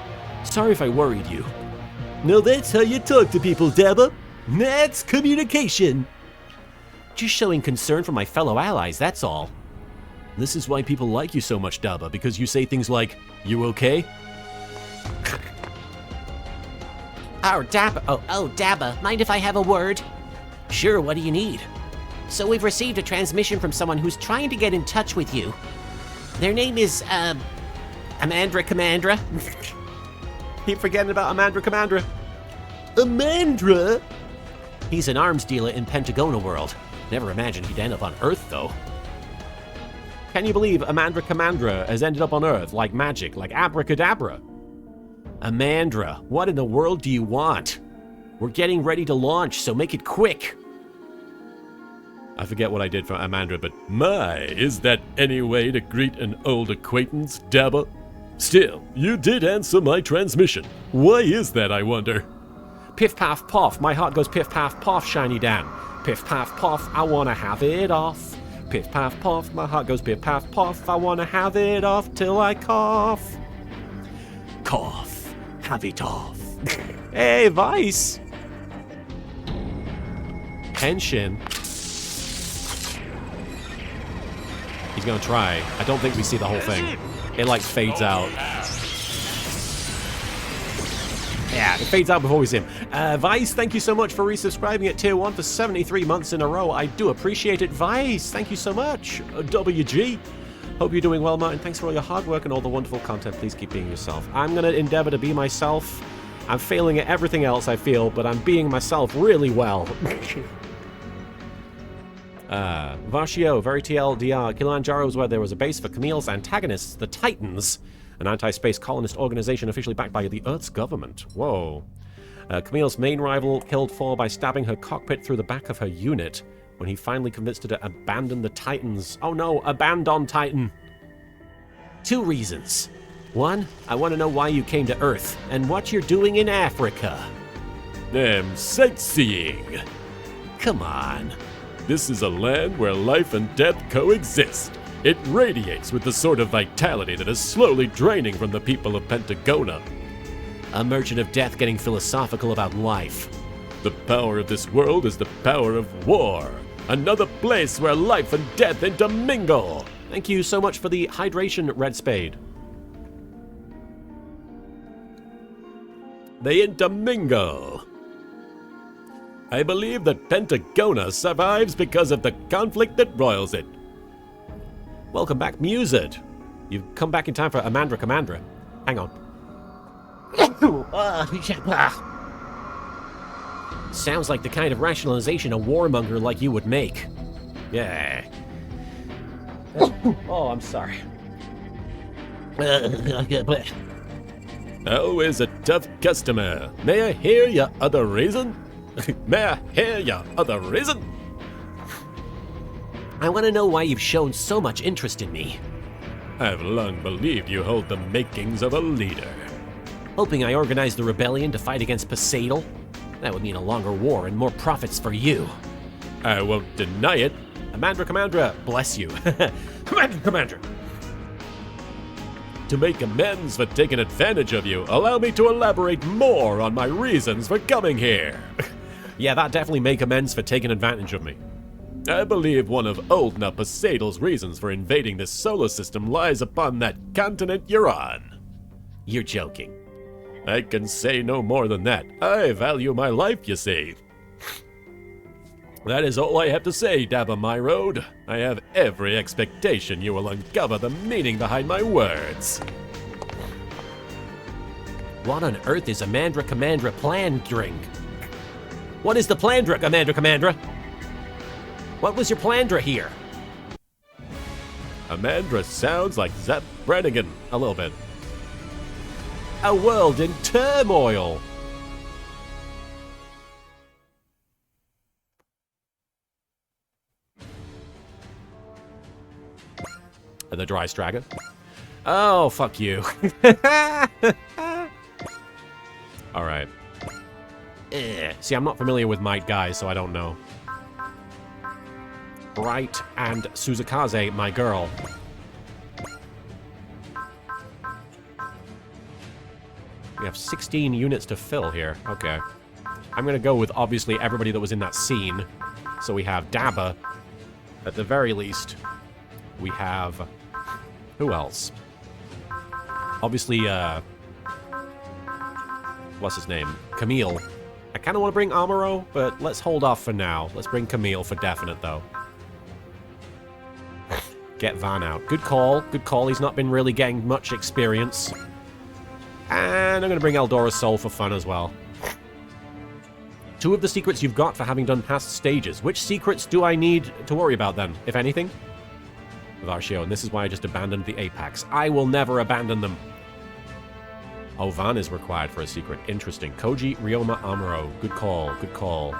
Sorry if I worried you. No, that's how you talk to people, Dabba. That's communication. Just showing concern for my fellow allies, that's all. This is why people like you so much, Dabba, because you say things like, "You okay?" Oh, Dabba, mind if I have a word? Sure, what do you need? So we've received a transmission from someone who's trying to get in touch with you. Their name is, Amandra Commandra. Keep forgetting about Amandra Commandra. Amandra? He's an arms dealer in Pentagona world. Never imagined he'd end up on Earth, though. Can you believe Amandra Commandra has ended up on Earth like magic, like abracadabra? Amandra, what in the world do you want? We're getting ready to launch, so make it quick. I forget what I did for Amandra, but my, is that any way to greet an old acquaintance, Dabba? Still, you did answer my transmission. Why is that, I wonder? Piff paff poff, my heart goes piff paff poff, Shiny Dan. Piff paff poff, I wanna have it off. Piff paff poff, my heart goes piff paff poff, I wanna have it off till I cough. Cough. Have it off. Hey, Vice! Henshin. He's gonna try. I don't think we see the whole thing. It like fades out. Yeah, it fades out before we see him. Vice, thank you so much for resubscribing at Tier 1 for 73 months in a row. I do appreciate it. Vice, thank you so much. WG. Hope you're doing well, Martin. Thanks for all your hard work and all the wonderful content. Please keep being yourself. I'm going to endeavor to be myself. I'm failing at everything else, I feel, but I'm being myself really well. Varshio, very TLDR. Kilimanjaro is where there was a base for Camille's antagonists, the Titans, an anti-space colonist organization officially backed by the Earth's government. Whoa. Camille's main rival killed 4 by stabbing her cockpit through the back of her unit when he finally convinced her to abandon the Titans. Oh no, abandon Titan. 2 reasons. 1, I want to know why you came to Earth and what you're doing in Africa. Sightseeing. Come on. This is a land where life and death coexist. It radiates with the sort of vitality that is slowly draining from the people of Pentagona. A merchant of death getting philosophical about life. The power of this world is the power of war. Another place where life and death intermingle. Thank you so much for the hydration, Red Spade. They intermingle. I believe that Pentagona survives because of the conflict that roils it. Welcome back, Mused. You've come back in time for Amandra Commandra. Hang on. Sounds like the kind of rationalization a warmonger like you would make. Yeah. Oh, I'm sorry. Always a tough customer. May I hear your other reason? May I hear your other reason? I want to know why you've shown so much interest in me. I've long believed you hold the makings of a leader. Hoping I organized the rebellion to fight against Poseidon? That would mean a longer war and more profits for you. I won't deny it. Amandra Commandra, bless you. Amandra Commandra. To make amends for taking advantage of you, allow me to elaborate more on my reasons for coming here. Yeah, that definitely make amends for taking advantage of me. I believe one of Oldna Poseidon's reasons for invading this solar system lies upon that continent you're on. You're joking. I can say no more than that. I value my life, you see. That is all I have to say, Dabba My Road. I have every expectation you will uncover the meaning behind my words. What on earth is Amandra Commandra plandring? What is the plandra, Amandra Commandra? What was your plandra here? Amandra sounds like Zep Brannigan a little bit. A world in turmoil. The dry stragon. Oh, fuck you. Alright. See, I'm not familiar with Might Guy, so I don't know. Bright and Suzukaze, my girl. We have 16 units to fill here. Okay. I'm gonna go with, obviously, everybody that was in that scene. So we have Dabba, at the very least. We have... who else? Obviously, what's his name? Camille. I kind of want to bring Amuro, but let's hold off for now. Let's bring Camille for definite, though. Get Van out. Good call. Good call. He's not been really getting much experience. And I'm going to bring Eldora's Soul for fun as well. 2 of the secrets you've got for having done past stages. Which secrets do I need to worry about then, if anything? Varshio, and this is why I just abandoned the Apex. I will never abandon them. Oh, Van is required for a secret. Interesting. Koji, Ryoma, Amuro. Good call. Good call.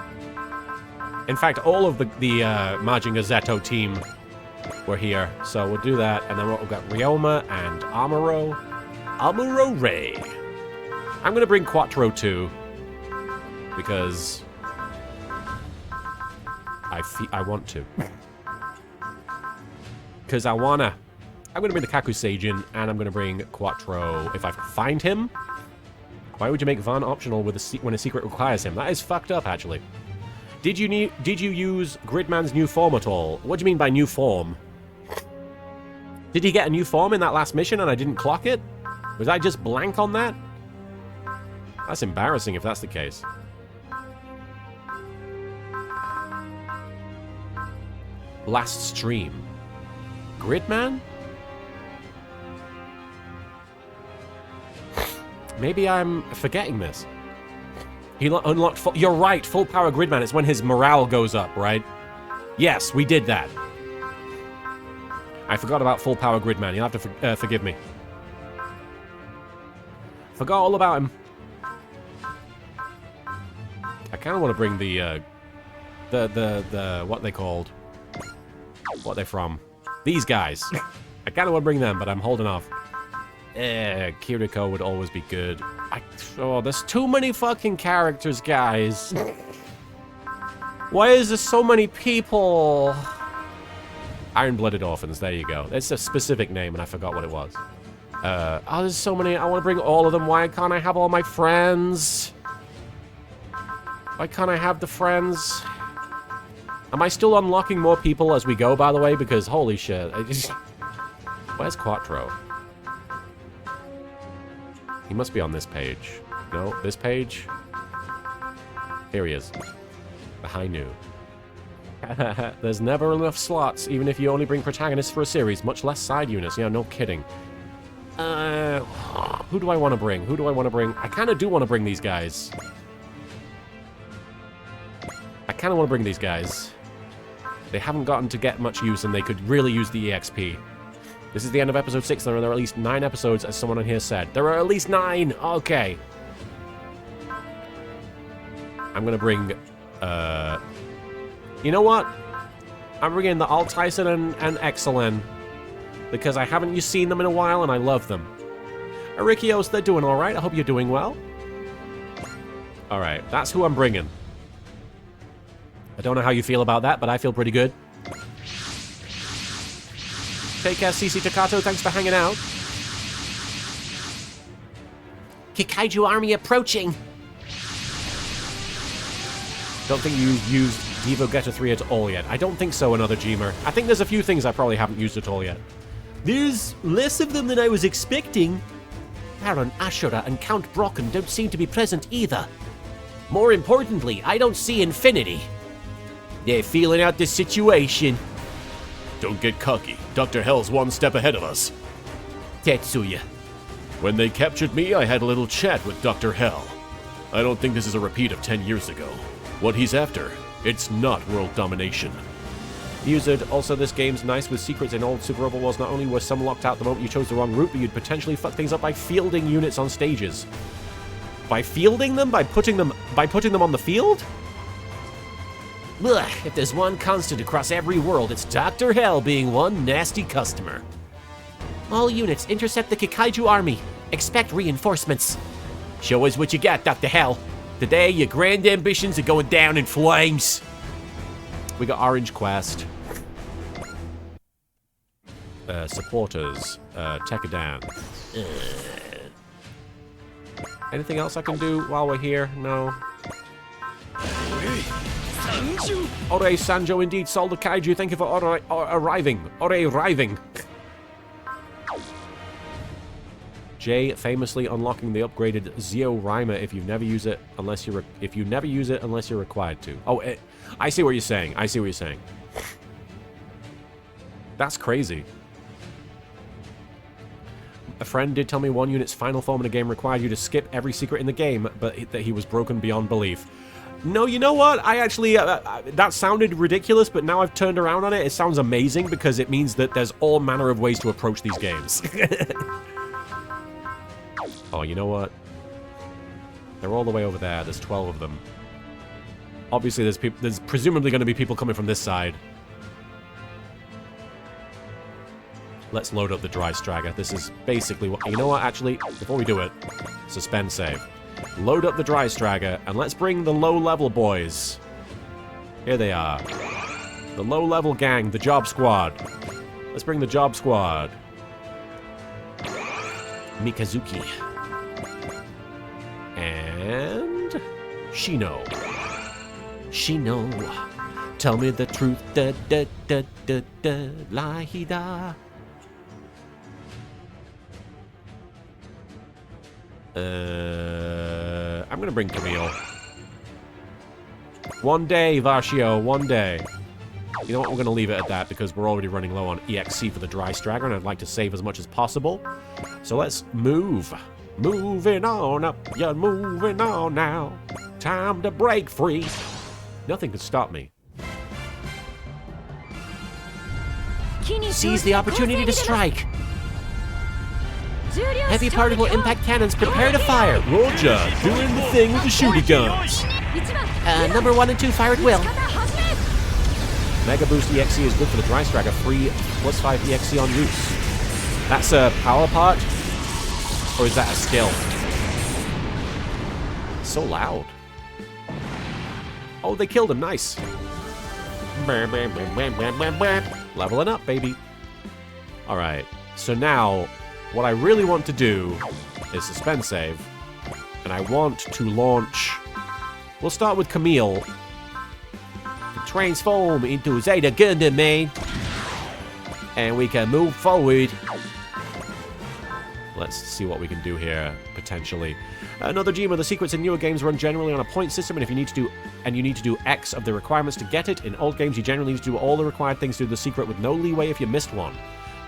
In fact, all of the Majin Gazetto team were here. So we'll do that. And then we've got Ryoma and Amuro. Amuro Ray. I'm going to bring Quattro too. Because I want to. Because I wanna. I'm gonna bring the Kakusei-jin, and I'm gonna bring Quattro if I find him. Why would you make Van optional with when a secret requires him? That is fucked up, actually. Did you use Gridman's new form at all? What do you mean by new form? Did he get a new form in that last mission and I didn't clock it? Was I just blank on that? That's embarrassing if that's the case. Last stream. Gridman? Maybe I'm forgetting this. He unlocked full... You're right, full power Gridman. It's when his morale goes up, right? Yes, we did that. I forgot about full power Gridman. You'll have to forgive me. Forgot all about him. I kind of want to bring the what they called. What they're from. These guys. I kind of want to bring them, but I'm holding off. Kiriko would always be good. Oh, there's too many fucking characters, guys. Why is there so many people? Iron-Blooded Orphans, there you go. It's a specific name, and I forgot what it was. Oh, there's so many. I want to bring all of them. Why can't I have all my friends? Why can't I have the friends? Am I still unlocking more people as we go, by the way? Because, holy shit. Where's Quattro? He must be on this page. No, this page? Here he is. The High New. There's never enough slots, even if you only bring protagonists for a series, much less side units. Yeah, no kidding. Who do I want to bring? Who do I want to bring? I kind of do want to bring these guys. I kind of want to bring these guys. They haven't gotten to get much use, and they could really use the EXP. This is the end of episode 6. There are at least 9 episodes, as someone on here said. There are at least 9! Okay. I'm gonna bring, you know what? I'm bringing the Alt Tyson and Excellent. Because I haven't seen them in a while, and I love them. Arikios, they're doing alright. I hope you're doing well. Alright, that's who I'm bringing. I don't know how you feel about that, but I feel pretty good. Take care, CC Takato. Thanks for hanging out. Kikaiju army approaching. Don't think you've used Devo Getter 3 at all yet. I don't think so, another Gmer. I think there's a few things I probably haven't used at all yet. There's less of them than I was expecting. Baron Ashura and Count Brocken don't seem to be present either. More importantly, I don't see Infinity. They're feeling out the situation. Don't get cocky. Dr. Hell's one step ahead of us. Tetsuya. When they captured me, I had a little chat with Dr. Hell. I don't think this is a repeat of 10 years ago. What he's after, it's not world domination. Usered, also this game's nice with secrets in old Super Robot Wars. Not only were some locked out the moment you chose the wrong route, but you'd potentially fuck things up by fielding units on stages. By fielding them? By putting them on the field? Ugh, if there's one constant across every world, it's Dr. Hell being one nasty customer. All units, intercept the Kikaiju army. Expect reinforcements. Show us what you got, Dr. Hell. Today, your grand ambitions are going down in flames. We got Orange Quest. Supporters. Tekadan. Anything else I can do while we're here? No. Ore Sanjo indeed sold the kaiju. Thank you for arriving. Ore arriving. Jay famously unlocking the upgraded Zeo Rhymer if you never use it unless you're required to. Oh, I see what you're saying. I see what you're saying. That's crazy. A friend did tell me one unit's final form in a game required you to skip every secret in the game, but that he was broken beyond belief. No, you know what? I actually, that sounded ridiculous, but now I've turned around on it. It sounds amazing because it means that there's all manner of ways to approach these games. Oh, you know what? They're all the way over there. There's 12 of them. Obviously, there's presumably going to be people coming from this side. Let's load up the Dry Stragger. This is basically what... You know what, actually? Before we do it, suspend save. Load up the Dry Stragger, and let's bring the low-level boys. Here they are. The low-level gang, the Job Squad. Let's bring the Job Squad. Mikazuki. And... Shino. Shino. Tell me the truth. Da da da da da la hi da. I'm gonna bring Camille. One day, Varshio, one day. You know what, we're gonna leave it at that because we're already running low on EXC for the Dry Stragger and I'd like to save as much as possible. So let's move. Moving on up, you're moving on now. Time to break free. Nothing could stop me. Seize the opportunity to strike. Heavy particle impact cannons prepare to fire. Roger, doing the thing with the shooty guns. Number 1 and 2 fire at will. Mega Boost EXC is good for the Dry Stragger. Free +5 EXC on use. That's a power part? Or is that a skill? So loud. Oh, they killed him. Nice. Leveling up, baby. Alright. So now, what I really want to do is suspend save. And I want to launch... We'll start with Camille. Transform into Zeta Gundam, man. And we can move forward. Let's see what we can do here, potentially. Another Gema, the secrets in newer games run generally on a point system, and if you need to do X of the requirements to get it. In old games, you generally need to do all the required things to do the secret with no leeway if you missed one.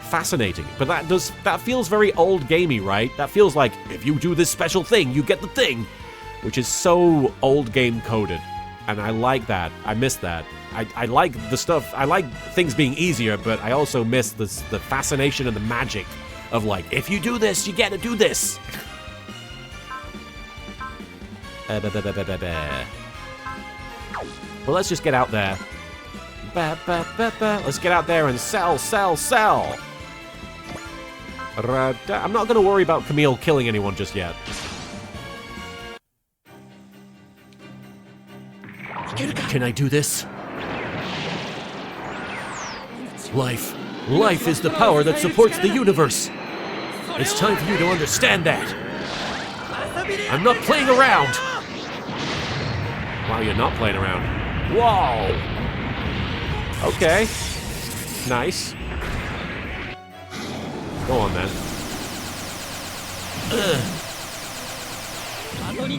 Fascinating. But that feels very old gamey, right? That feels like, if you do this special thing, you get the thing. Which is so old game coded. And I like that. I miss that. I like the stuff. I like things being easier, but I also miss the fascination and the magic of like, if you do this, you get to do this. Well, let's just get out there. Let's get out there and sell. I'm not going to worry about Camille killing anyone just yet. Can I do this? Life is the power that supports the universe. It's time for you to understand that. I'm not playing around. Wow, you're not playing around. Whoa. Okay. Nice. Go on, then.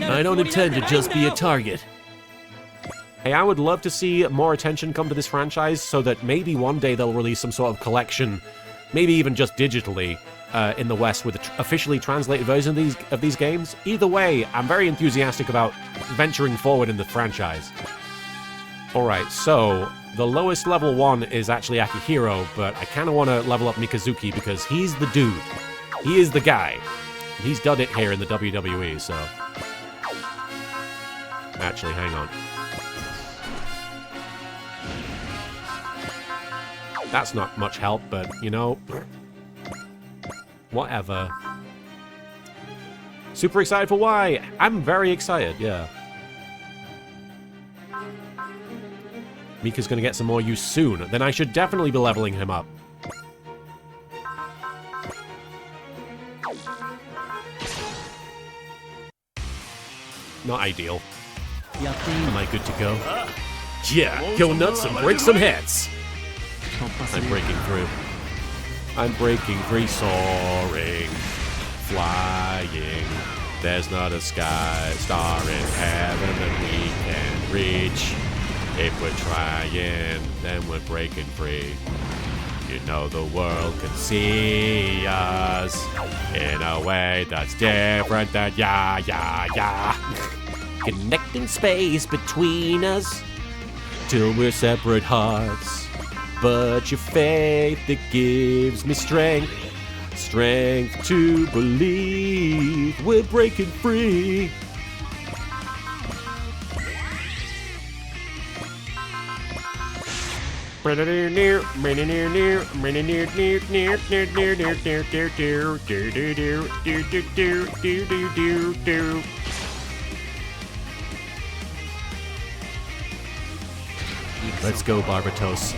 I don't intend to just be a target. Hey, I would love to see more attention come to this franchise so that maybe one day they'll release some sort of collection, maybe even just digitally, in the West with an officially translated version of these games. Either way, I'm very enthusiastic about venturing forward in the franchise. Alright, so the lowest level 1 is actually Akihiro, but I kind of want to level up Mikazuki because he's the dude. He is the guy. He's done it here in the WWE, so... Actually, hang on. That's not much help, but, you know... Whatever. Super excited for why? I'm very excited, yeah. Mika's gonna get some more use soon. Then I should definitely be leveling him up. Not ideal. Am I good to go? Yeah, go nuts and break some heads. I'm breaking through. I'm breaking free, soaring, flying. There's not a star in heaven that we can reach. If we're trying, then we're breaking free. You know the world can see us in a way that's different than Connecting space between us till we're separate hearts. But your faith, it gives me strength to believe we're breaking free. Let's go, Barbatos.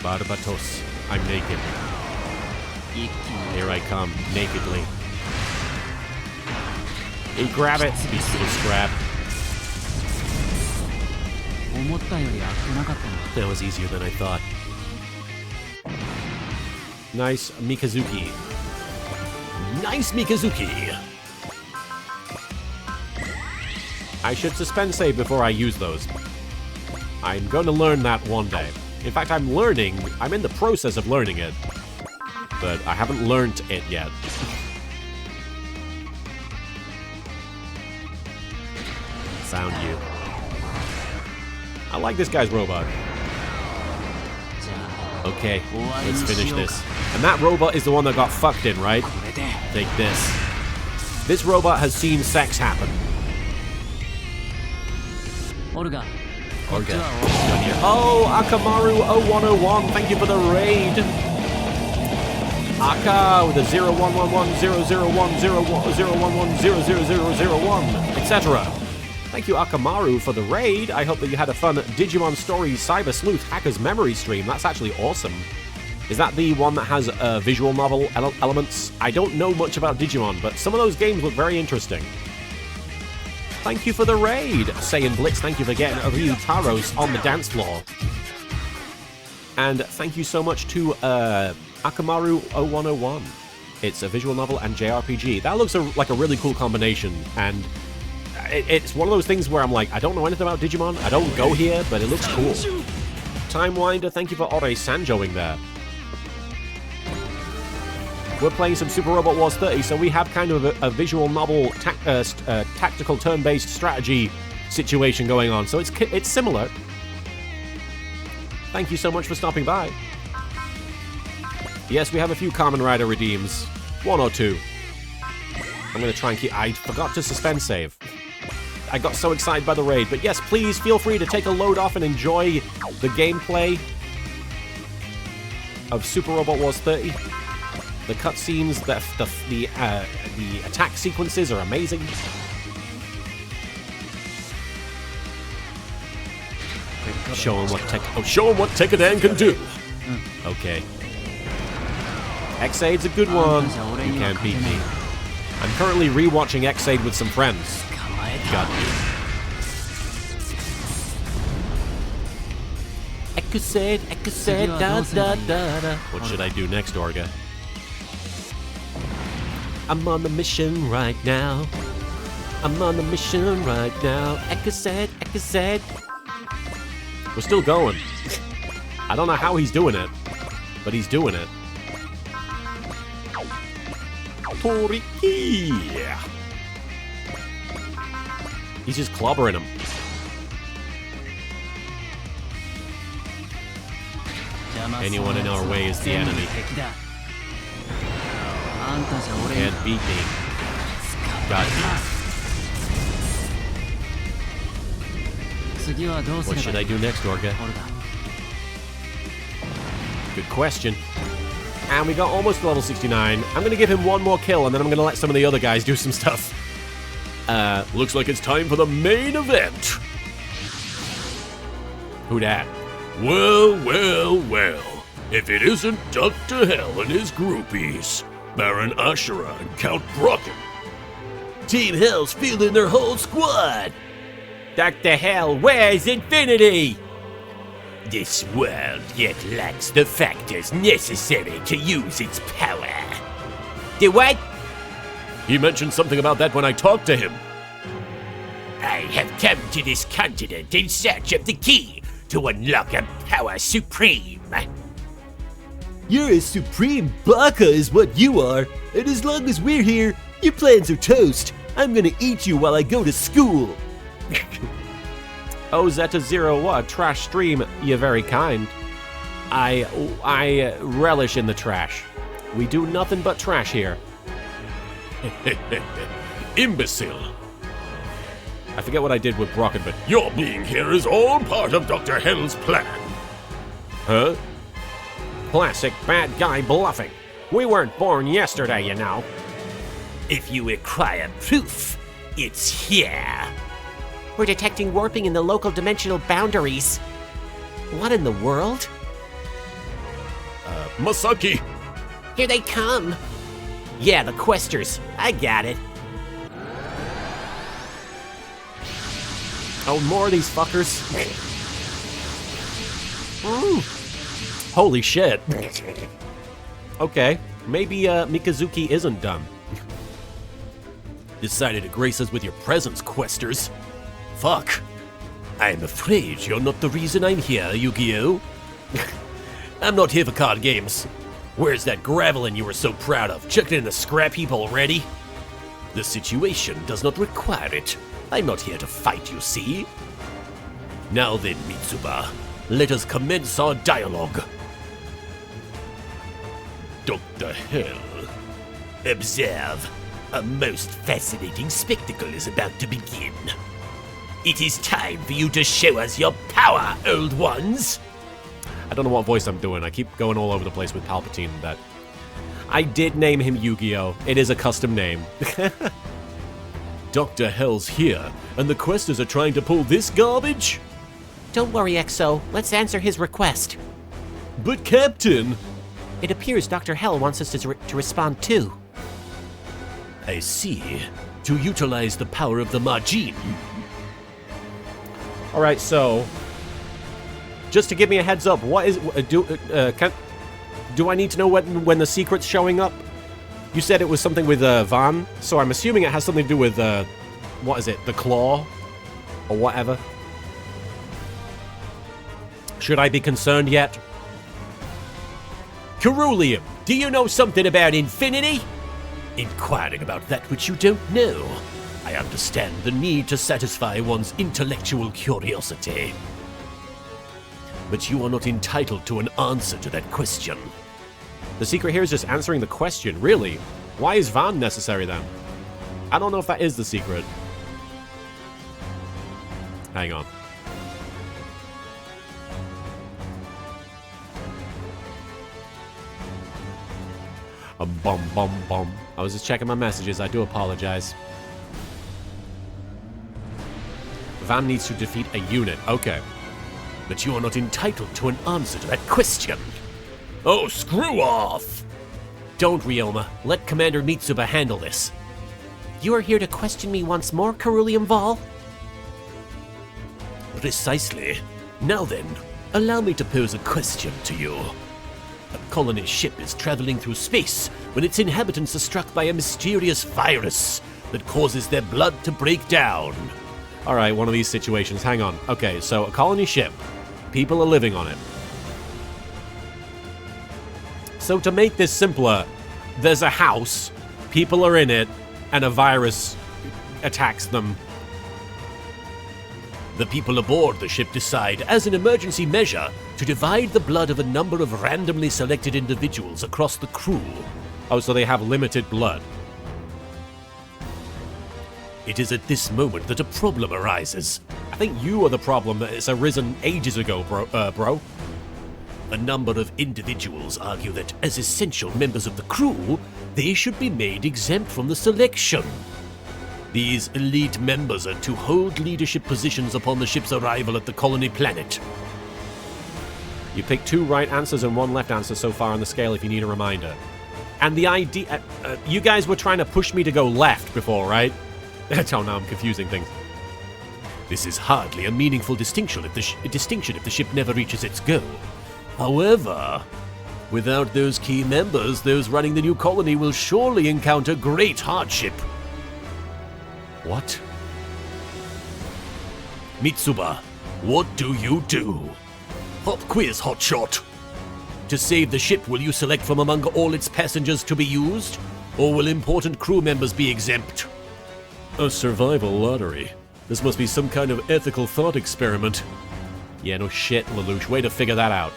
Barbatos. I'm naked. Here I come, nakedly. Hey, grab it, beast of scrap. That was easier than I thought. Nice Mikazuki. Nice Mikazuki! I should suspend save before I use those. I'm going to learn that one day. In fact, I'm in the process of learning it. But I haven't learned it yet. Found you. I like this guy's robot. Okay, let's finish this. And that robot is the one that got fucked in, right? Take this. This robot has seen sex happen. Orga. Oh, Akamaru 0101, thank you for the raid. Aka with a 0111001011000001, etc. Thank you, Akamaru, for the raid. I hope that you had a fun Digimon Stories Cyber Sleuth Hackers Memory stream. That's actually awesome. Is that the one that has visual novel elements? I don't know much about Digimon, but some of those games look very interesting. Thank you for the raid, Saiyan Blitz. Thank you for getting Ryu Taros on the dance floor. And thank you so much to Akamaru 0101. It's a visual novel and JRPG. That looks like a really cool combination, and it's one of those things where I'm like, I don't know anything about Digimon, I don't go here, but it looks cool. Timewinder, thank you for Ore Sanjoing there. We're playing some Super Robot Wars 30, so we have kind of a visual novel, tactical turn-based strategy situation going on, so it's similar. Thank you so much for stopping by. Yes, we have a few Kamen Rider redeems. 1 or 2. I'm going to try and keep... I forgot to suspend save. I got so excited by the raid. But yes, please feel free to take a load off and enjoy the gameplay of Super Robot Wars 30. The cutscenes, the attack sequences are amazing. Show him what Tekkadan can do. Okay. X-Aid's a good one. You can't beat me. I'm currently rewatching X-Aid with some friends. Got you. X-Aid, da da da da. What should I do next, Orga? I'm on the mission right now. I'm on the mission right now. X-Aid. We're still going. I don't know how he's doing it, but he's doing it. Toriki! He's just clobbering him. Anyone in our way is the enemy. Can't beat me. Got you. What should I do next, Orga? Good question. And we got almost to level 69. I'm going to give him one more kill, and then I'm going to let some of the other guys do some stuff. Looks like it's time for the main event. Who dat? Well. If it isn't Dr. Hell and his groupies, Baron Ashura and Count Brocken. Team Hell's fielding their whole squad. Dr. Hell, where's Infinity? This world yet lacks the factors necessary to use its power. The what? He mentioned something about that when I talked to him. I have come to this continent in search of the key to unlock a power supreme. You're a supreme baka is what you are, and as long as we're here, your plans are toast. I'm gonna eat you while I go to school. Oh, Zeta0, what a trash stream. You're very kind. I relish in the trash. We do nothing but trash here. Imbecile. I forget what I did with Brocken, but... Your being here is all part of Dr. Hell's plan. Huh? Classic bad guy bluffing. We weren't born yesterday, you know. If you require proof, it's here. We're detecting warping in the local dimensional boundaries. What in the world? Masaki! Here they come! Yeah, the Questers. I got it. Oh, more of these fuckers. Holy shit. Okay, maybe Mikazuki isn't done. Decided to grace us with your presence, Questers. Fuck. I'm afraid you're not the reason I'm here, Yu-Gi-Oh! I'm not here for card games. Where's that Gravelin you were so proud of? Checked it in the scrap heap already? The situation does not require it. I'm not here to fight, you see. Now then, Mitsuba, let us commence our dialogue. Dr. Hell. Observe. A most fascinating spectacle is about to begin. It is time for you to show us your power, old ones. I don't know what voice I'm doing. I keep going all over the place with Palpatine. That I did name him Yu-Gi-Oh! It is a custom name. Dr. Hell's here, and the Questers are trying to pull this garbage? Don't worry, XO. Let's answer his request. But Captain... It appears Dr. Hell wants us to respond too. I see. To utilize the power of the Majin. All right, so just to give me a heads up, what is do I need to know when the secret's showing up? You said it was something with Van, so I'm assuming it has something to do with what is it, the claw or whatever. Should I be concerned yet? Ceruleum, do you know something about infinity? Inquiring about that which you don't know. I understand the need to satisfy one's intellectual curiosity. But you are not entitled to an answer to that question. The secret here is just answering the question, really. Why is Van necessary then? I don't know if that is the secret. Hang on. Bum bum bum. I was just checking my messages. I do apologize. Van needs to defeat a unit. Okay. But you are not entitled to an answer to that question. Oh, screw off! Don't, Ryoma. Let Commander Mitsuba handle this. You are here to question me once more, Ceruleum Vol? Precisely. Now then, allow me to pose a question to you. A colony ship is traveling through space when its inhabitants are struck by a mysterious virus that causes their blood to break down. Alright, one of these situations. Hang on. Okay, so a colony ship. People are living on it. So to make this simpler, there's a house, people are in it, and a virus attacks them. The people aboard the ship decide, as an emergency measure, to divide the blood of a number of randomly selected individuals across the crew. Oh, so they have limited blood. It is at this moment that a problem arises. I think you are the problem that it's arisen ages ago, bro. A number of individuals argue that, as essential members of the crew, they should be made exempt from the selection. These elite members are to hold leadership positions upon the ship's arrival at the colony planet. You picked 2 right answers and 1 left answer so far on the scale if you need a reminder. And the idea... you guys were trying to push me to go left before, right? Oh, now I'm confusing things. This is hardly a meaningful distinction if the ship never reaches its goal. However, without those key members, those running the new colony will surely encounter great hardship. What? Mitsuba, what do you do? Pop quiz, hotshot. To save the ship, will you select from among all its passengers to be used? Or will important crew members be exempt? A survival lottery. This must be some kind of ethical thought experiment. Yeah, no shit, Lelouch. Way to figure that out.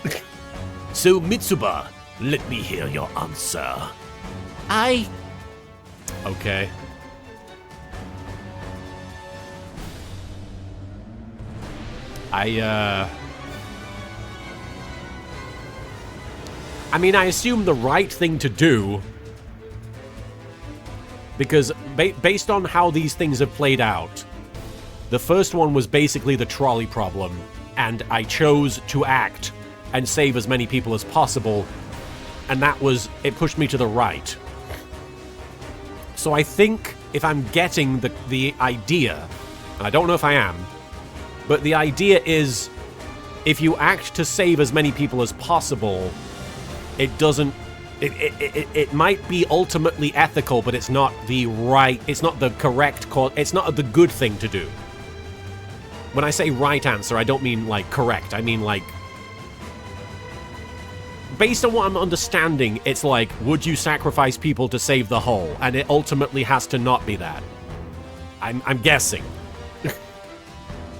So, Mitsuba, let me hear your answer. Okay. I mean, I assume the right thing to do, because based on how these things have played out, the first one was basically the trolley problem, and I chose to act and save as many people as possible, and it pushed me to the right. So I think if I'm getting the idea, and I don't know if I am, but the idea is, if you act to save as many people as possible, it doesn't... It might be ultimately ethical, but it's not the right... It's not the correct... It's not the good thing to do. When I say right answer, I don't mean, like, correct. I mean, like... Based on what I'm understanding, it's like, would you sacrifice people to save the whole? And it ultimately has to not be that. I'm guessing.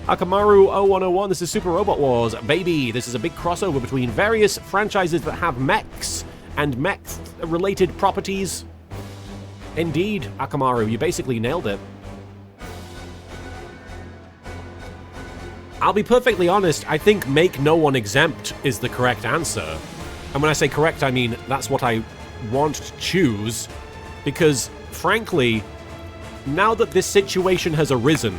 Akamaru 0101, this is Super Robot Wars. Baby, this is a big crossover between various franchises that have mechs and mech-related properties. Indeed, Akamaru, you basically nailed it. I'll be perfectly honest, I think make no one exempt is the correct answer. And when I say correct, I mean that's what I want to choose, because, frankly, now that this situation has arisen,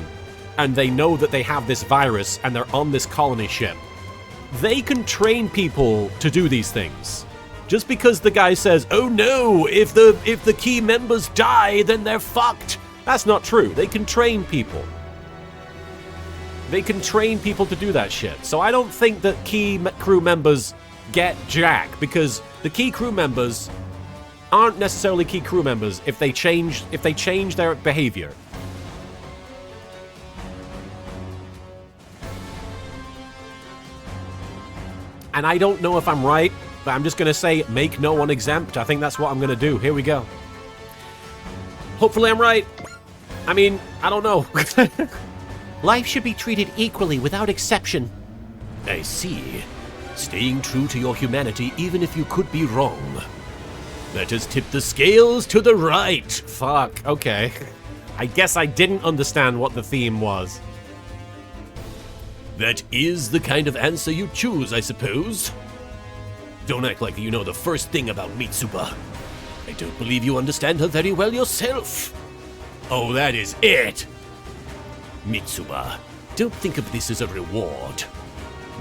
and they know that they have this virus, and they're on this colony ship, they can train people to do these things. Just because the guy says, oh no, if the key members die, then they're fucked. That's not true. They can train people. They can train people to do that shit. So I don't think that key crew members get jack, because the key crew members aren't necessarily key crew members if they change their behavior. And I don't know if I'm right, but I'm just going to say make no one exempt. I think that's what I'm going to do. Here we go. Hopefully I'm right. I mean, I don't know. Life should be treated equally without exception. I see. Staying true to your humanity even if you could be wrong. Let us tip the scales to the right. Fuck, okay. I guess I didn't understand what the theme was. That is the kind of answer you choose, I suppose. Don't act like you know the first thing about Mitsuba. I don't believe you understand her very well yourself. Oh, that is it. Mitsuba, don't think of this as a reward.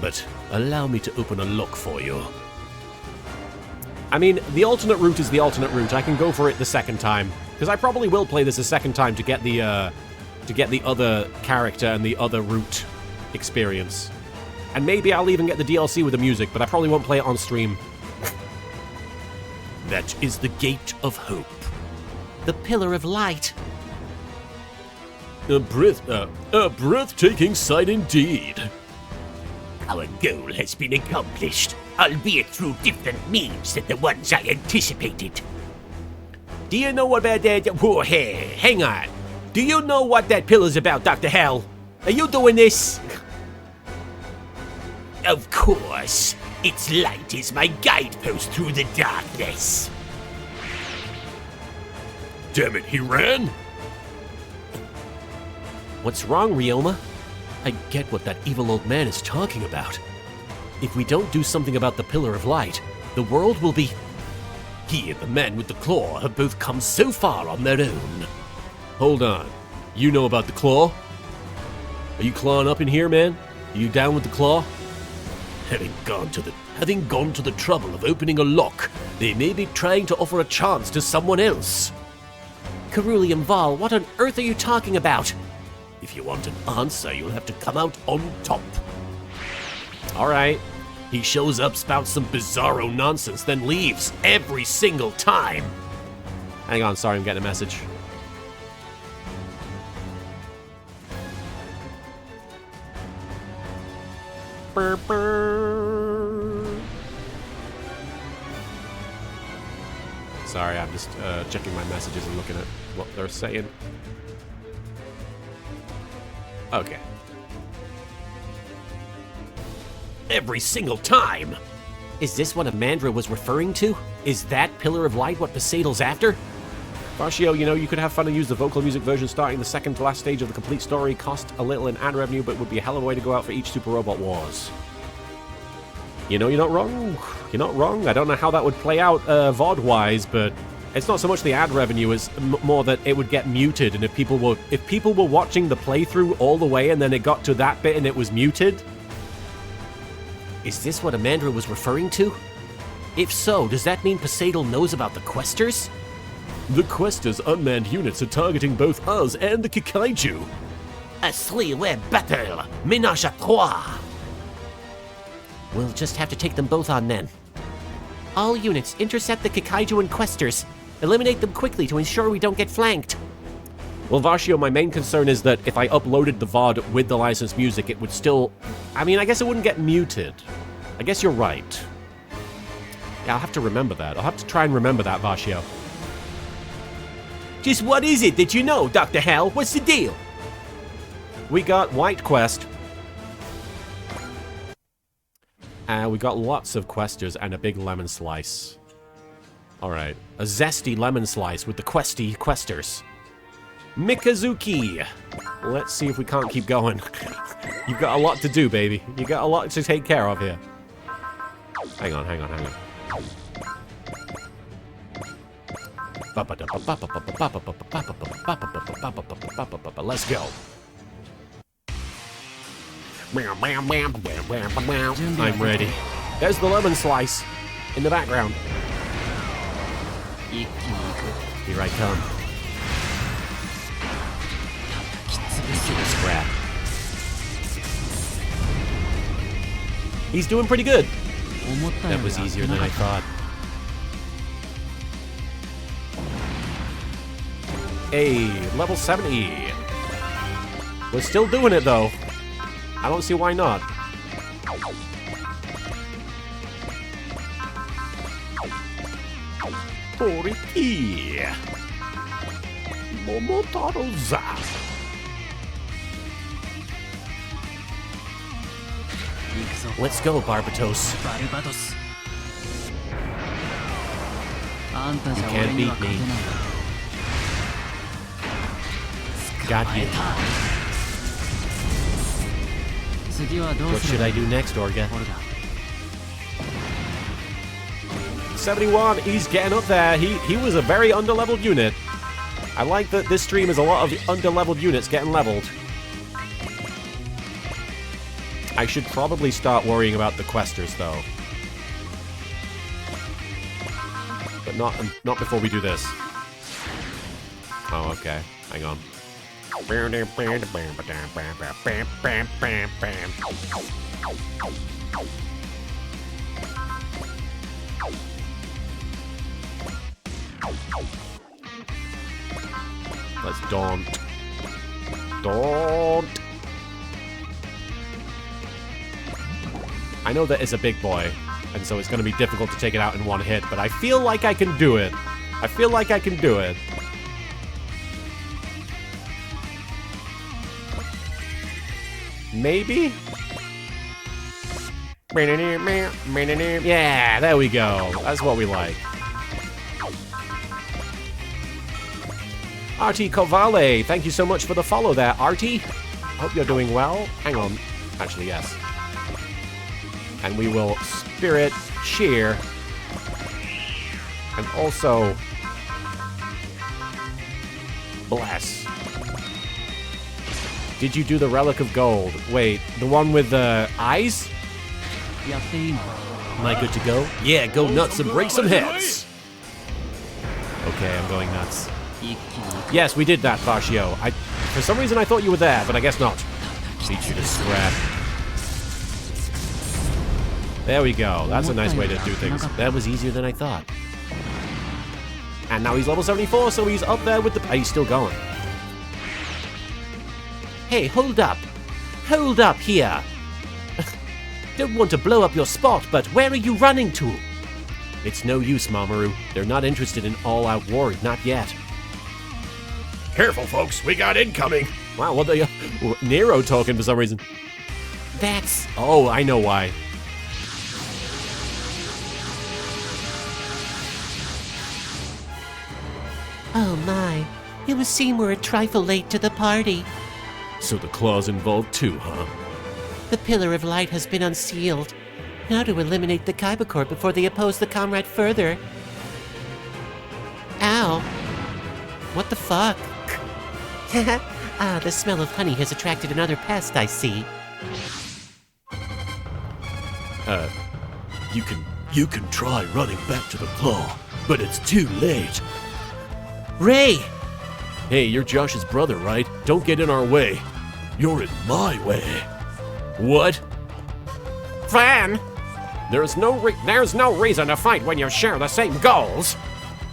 But allow me to open a lock for you. I mean, the alternate route is the alternate route. I can go for it the second time, because I probably will play this a second time to get the other character and the other route experience. And maybe I'll even get the DLC with the music, but I probably won't play it on stream. That is the gate of hope. The pillar of light. A breathtaking sight indeed. Our goal has been accomplished, albeit through different means than the ones I anticipated. Do you know about that? Whoa, hey, hang on. Do you know what that pillar's about, Dr. Hell? Are you doing this? Of course. Its light is my guidepost through the darkness. Damn it, he ran? What's wrong, Ryoma? I get what that evil old man is talking about. If we don't do something about the Pillar of Light, the world will be... He and the man with the claw have both come so far on their own. Hold on. You know about the claw? Are you clawing up in here, man? Are you down with the claw? Having gone to the trouble of opening a lock, they may be trying to offer a chance to someone else. Cerulean Val, what on earth are you talking about? If you want an answer, you'll have to come out on top. Alright. He shows up, spouts some bizarro nonsense, then leaves every single time. Hang on, sorry, I'm getting a message. Burr, burr. Sorry, I'm just checking my messages and looking at what they're saying. Okay. Every single time! Is this what Amandra was referring to? Is that Pillar of Light what Poseidon's after? Farshio, you know, you could have fun and use the vocal music version starting the second to last stage of the complete story. Cost a little in ad revenue, but would be a hell of a way to go out for each Super Robot Wars. You know, you're not wrong. You're not wrong. I don't know how that would play out VOD-wise, but it's not so much the ad revenue as more that it would get muted, and if people were watching the playthrough all the way and then it got to that bit and it was muted. Is this what Amandra was referring to? If so, does that mean Poseidon knows about the Questers? The Questers' unmanned units are targeting both us and the Kikaiju. A three-way battle, ménage à trois. We'll just have to take them both on then. All units, intercept the Kikaiju and Questers. Eliminate them quickly to ensure we don't get flanked. Well, Varshio, my main concern is that if I uploaded the VOD with the licensed music, it would still... I mean, I guess it wouldn't get muted. I guess you're right. Yeah, I'll have to remember that. I'll have to try and remember that, Varshio. Just what is it that you know, Dr. Hell? What's the deal? We got White Quest. We got lots of Questers and a big lemon slice. Alright. A zesty lemon slice with the questy Questers. Mikazuki! Let's see if we can't keep going. You've got a lot to do, baby. You got a lot to take care of here. Hang on. Let's go. I'm ready. There's the lemon slice in the background. Here I come. Scrap. He's doing pretty good. That was easier than I thought. Hey, level 70. We're still doing it though. I don't see why not. Toriki. Momotaro-za. Let's go, Barbatos. You can't beat me. Got you. What should I do next, Orga? 71, he's getting up there. He was a very underleveled unit. I like that this stream is a lot of underleveled units getting leveled. I should probably start worrying about the questers, though. But not before we do this. Oh, okay. Hang on. Let's daunt. Daunt. I know that it's a big boy, and so it's going to be difficult to take it out in one hit, but I feel like I can do it. I feel like I can do it. Maybe? Yeah, there we go. That's what we like. Artie Kovale, thank you so much for the follow there, Artie. Hope you're doing well. Hang on. Actually, yes. And we will spirit cheer. And also bless. Did you do the Relic of Gold? Wait, the one with the eyes? Am I good to go? Yeah, go nuts and break some heads. Okay, I'm going nuts. Yes, we did that, Farshio. For some reason I thought you were there, but I guess not. Beat you to scrap. There we go. That's a nice way to do things. That was easier than I thought. And now he's level 74, so he's up there with the... He's still going. Hey, hold up. Hold up here. Don't want to blow up your spot, but where are you running to? It's no use, Mamoru. They're not interested in all-out war, not yet. Careful, folks. We got incoming. Wow, what the... Nero talking for some reason. That's... Oh, I know why. Oh my. It would seem we're a trifle late to the party. So the claw's involved too, huh? The Pillar of Light has been unsealed. How to eliminate the Kaiba Corps before they oppose the comrade further? Ow. What the fuck? Ah, the smell of honey has attracted another pest, I see. You can try running back to the claw, but it's too late. Ray! Hey, you're Josh's brother, right? Don't get in our way. You're in my way. What? Fran! There's no reason to fight when you share the same goals.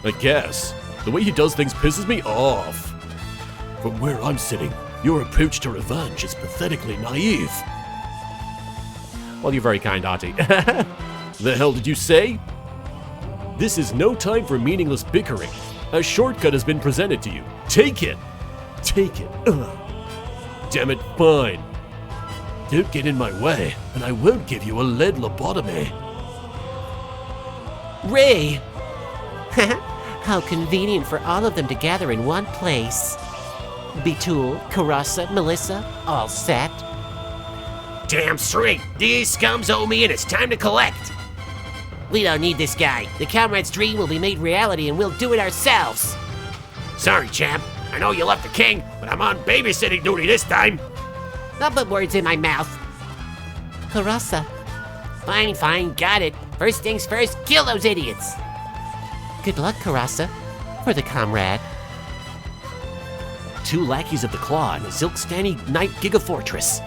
I guess. The way he does things pisses me off. From where I'm sitting, your approach to revenge is pathetically naive. Well, you're very kind, Artie. The hell did you say? This is no time for meaningless bickering. A shortcut has been presented to you. Take it. Take it. Ugh. Damn it, fine. Don't get in my way, and I won't give you a lead lobotomy. Ray! How convenient for all of them to gather in one place. Betul, Karasa, Melissa, all set. Damn straight. These scums owe me and it's time to collect. We don't need this guy. The comrade's dream will be made reality and we'll do it ourselves. Sorry, champ. I know you left the king, but I'm on babysitting duty this time. Don't put words in my mouth. Karasa. Fine, got it. First things first, kill those idiots. Good luck, Karasa. For the comrade. 2 lackeys of the Claw and a Zilkstani Knight Gigafortress.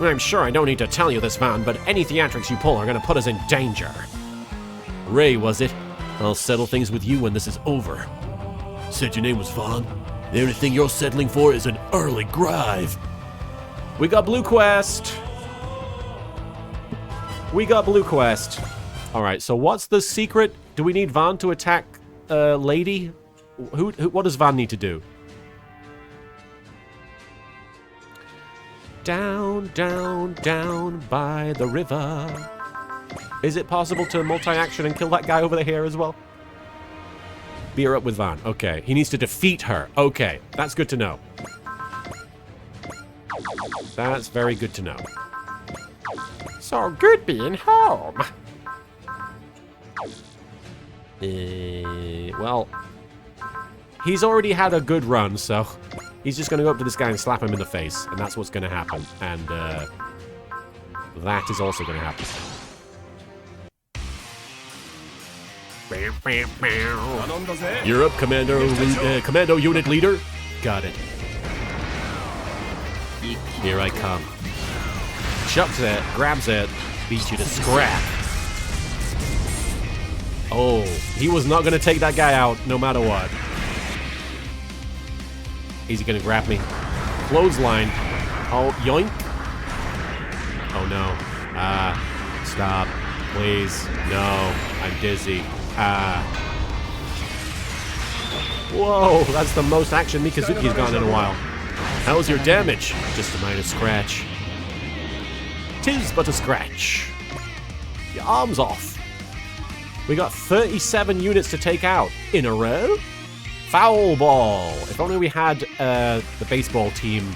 I'm sure I don't need to tell you this, Van, but any theatrics you pull are gonna put us in danger. Ray, was it? I'll settle things with you when this is over. Said your name was Vaughn? The only thing you're settling for is an early grave. We got Blue Quest. We got Blue Quest. Alright, so what's the secret? Do we need Van to attack Lady? What does Van need to do? Down, down, down by the river. Is it possible to multi-action and kill that guy over here as well? Beat her up with Van. Okay. He needs to defeat her. Okay. That's good to know. That's very good to know. So good being home. Well, he's already had a good run, so he's just going to go up to this guy and slap him in the face, and that's what's going to happen. And that is also going to happen. You're up, Commando Unit Leader. Got it. Here I come. Chucks it, grabs it, beats you to scrap. Oh, he was not going to take that guy out, no matter what. Is he going to grab me? Clothesline. Oh, yoink. Oh, no. Stop. Please. No. I'm dizzy. Whoa, that's the most action Mikazuki's gotten in a while. How's your damage? Just a minor scratch. 'Tis but a scratch. Your arm's off. We got 37 units to take out in a row. Foul ball. If only we had the baseball team.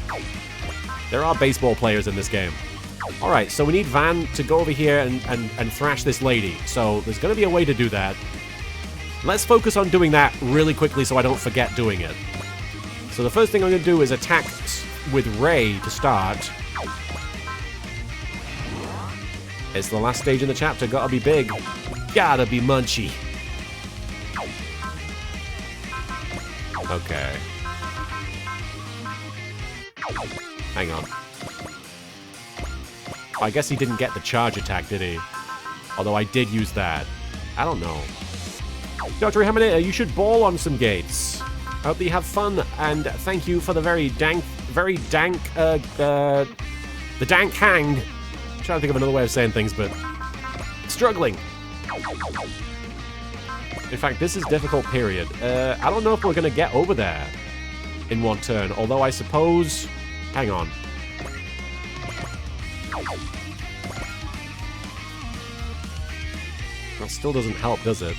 There are baseball players in this game. Alright, so we need Van to go over here and thrash this lady. So there's going to be a way to do that. Let's focus on doing that really quickly so I don't forget doing it. So the first thing I'm going to do is attack with Ray to start. It's the last stage in the chapter. Gotta be big. Gotta be munchy. Okay. Hang on. I guess he didn't get the charge attack, did he? Although I did use that. I don't know. Dr. Haminator, you should ball on some gates. I hope that you have fun, and thank you for the the dank hang. I'm trying to think of another way of saying things, but struggling. In fact, this is difficult period. I don't know if we're going to get over there in one turn, although I suppose... Hang on. That still doesn't help, does it?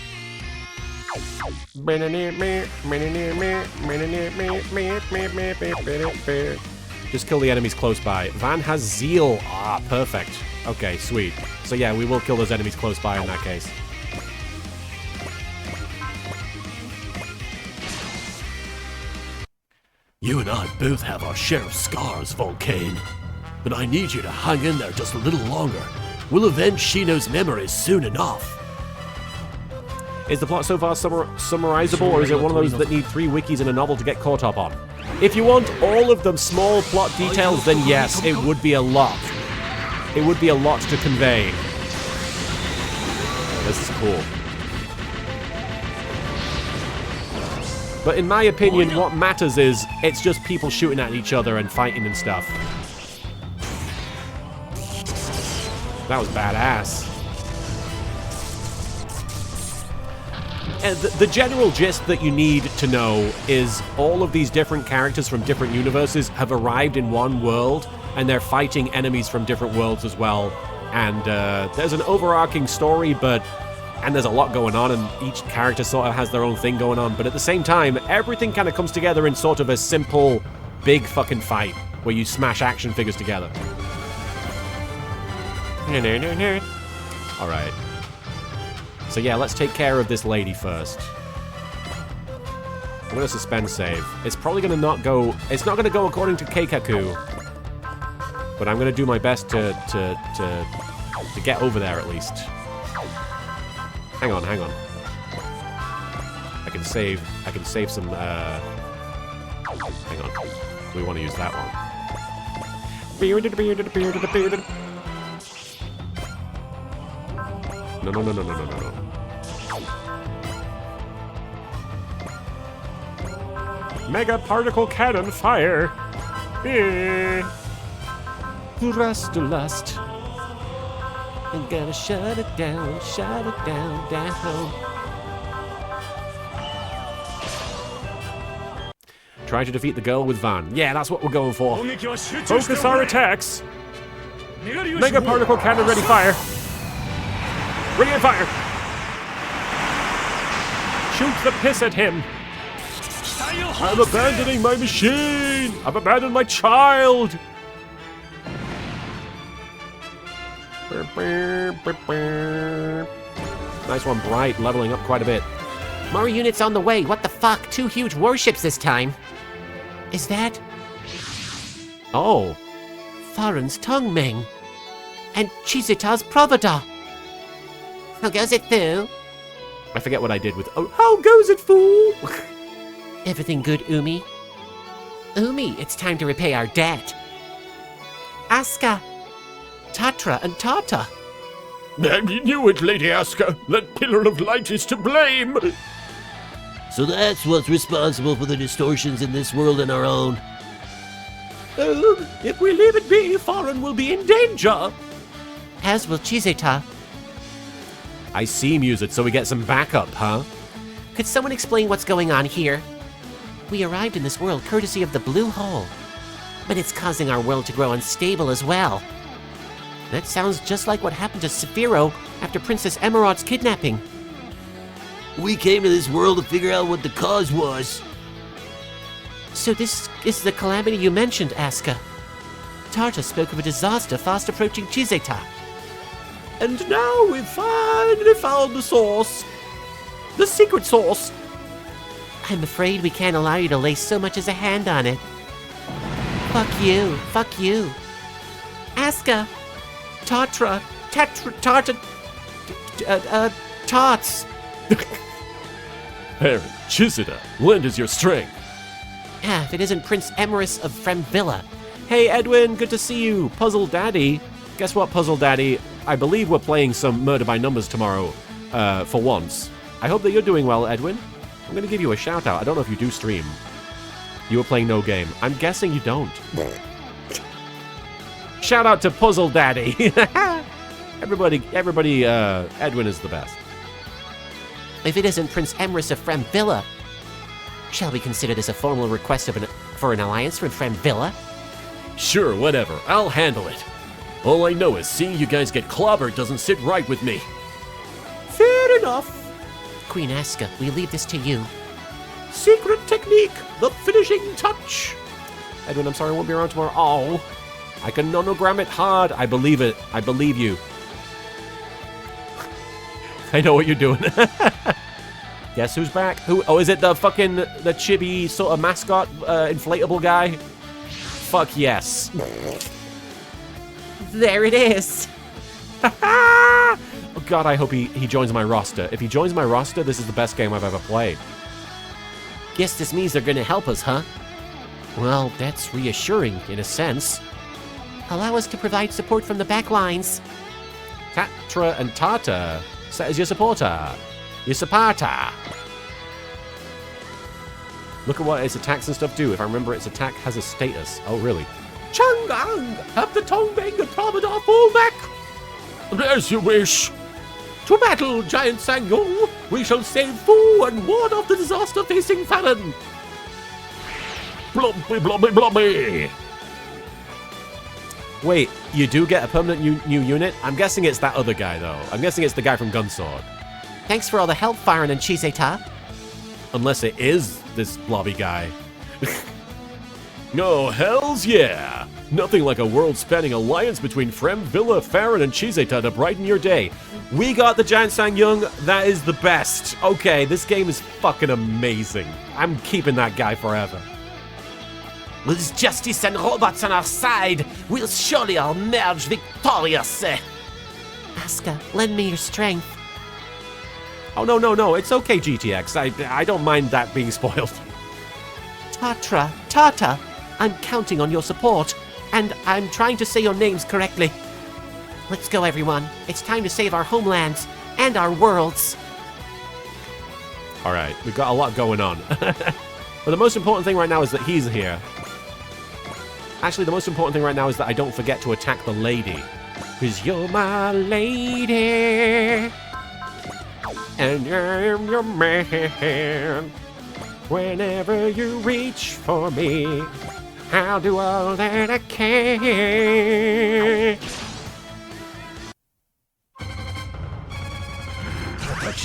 Just kill the enemies close by. Van has zeal. Ah, perfect. Okay, sweet. So yeah, we will kill those enemies close by in that case. You and I both have our share of scars, Volcane. But I need you to hang in there just a little longer. We'll avenge Shino's memories soon enough. Is the plot so far summarizable, or is it one of those that need 3 wikis and a novel to get caught up on? If you want all of the small plot details, then yes, it would be a lot. It would be a lot to convey. This is cool. But in my opinion, what matters is it's just people shooting at each other and fighting and stuff. That was badass. And the general gist that you need to know is all of these different characters from different universes have arrived in one world, and they're fighting enemies from different worlds as well. And there's an overarching story, and there's a lot going on, and each character sort of has their own thing going on. But at the same time, everything kind of comes together in sort of a simple, big fucking fight where you smash action figures together. Alright. So yeah, let's take care of this lady first. I'm gonna suspend save. It's probably gonna not go... It's not gonna go according to Keikaku. But I'm gonna do my best to get over there at least. Hang on, hang on. I can save some, hang on. We want to use that one. No. Mega particle cannon fire. Rust to lust. I'm gonna shut it down, down. Try to defeat the girl with Van. Yeah, that's what we're going for. Focus our attacks. Mega particle cannon ready, fire. Bring in fire. Shoot the piss at him. I'm abandoning my machine. I've abandoned my child. Nice one, Bright, leveling up quite a bit. More units on the way. What the fuck? 2 huge warships this time. Is that Oh, Faren's Tongming and Chizita's Provoda? How goes it, Fu? I forget what I did with. Oh, how goes it, fool? Everything good, Umi? Umi, it's time to repay our debt. Asuka, Tatra, and Tata. I knew it, Lady Asuka. That Pillar of Light is to blame. So that's what's responsible for the distortions in this world and our own. If we leave it be, Faren will be in danger. As will Chizita. I see music, so we get some backup, huh? Could someone explain what's going on here? We arrived in this world courtesy of the Blue Hole, but it's causing our world to grow unstable as well. That sounds just like what happened to Saphiro after Princess Emerald's kidnapping. We came to this world to figure out what the cause was. So this is the calamity you mentioned, Asuka. Tarta spoke of a disaster fast approaching Chizeta. And now we've finally found the source. The secret source. I'm afraid we can't allow you to lay so much as a hand on it. Fuck you. Asuka. Tatra. Tarta. Tots. Aaron, Chizita, lend us your strength. If it isn't Prince Emerus of Fremvilla. Hey, Edwin, good to see you. Puzzle Daddy. Guess what, Puzzle Daddy? I believe we're playing some Murder by Numbers tomorrow, for once. I hope that you're doing well, Edwin. I'm going to give you a shout out. I don't know if you do stream. You were playing no game. I'm guessing you don't. Shout out to Puzzle Daddy. Everybody, Edwin is the best. If it isn't Prince Emerus of Fremvilla, shall we consider this a formal request for an alliance from Fremvilla? Sure, whatever. I'll handle it. All I know is seeing you guys get clobbered doesn't sit right with me. Fair enough. Queen Asuka, we leave this to you. Secret technique, the finishing touch. Edwin, I'm sorry I won't be around tomorrow. Oh, I can nonogram it hard. I believe it. I believe you. I know what you're doing. Guess who's back? Who? Oh, is it the chibi sort of mascot, inflatable guy? Fuck yes. There it is. Oh God, I hope he joins my roster. If he joins my roster, this is the best game I've ever played. Guess this means they're gonna help us, huh? Well, that's reassuring, in a sense. Allow us to provide support from the back lines. Tatra and Tata, set as your supporter. Your supporter. Look at what its attacks and stuff do. If I remember, its attack has a status. Oh, really? Changang, have the Tongbang and Promenade fall back. As you wish. To battle, Giant Sangyong! We shall save Fu and ward off the disaster facing Fallon! Blobby, blobby, blobby! Wait, you do get a permanent new unit? I'm guessing it's that other guy, though. I'm guessing it's the guy from Gunsword. Thanks for all the help, Faren and Chizeta. Unless it is this blobby guy. Oh, hells yeah! Nothing like a world-spanning alliance between Fremvilla, Faren, and Chizeta to brighten your day. We got the Giant Sangyong. That is the best. Okay, this game is fucking amazing. I'm keeping that guy forever. With justice and robots on our side, we'll surely emerge victorious. Asuka, lend me your strength. Oh, no, no, no. It's okay, GTX. I don't mind that being spoiled. Tata, I'm counting on your support, and I'm trying to say your names correctly. Let's go, everyone. It's time to save our homelands and our worlds. All right, we've got a lot going on. But the most important thing right now is that he's here. Actually, the most important thing right now is that I don't forget to attack the lady. Because you're my lady. And I'm your man. Whenever you reach for me, I'll do all that I can.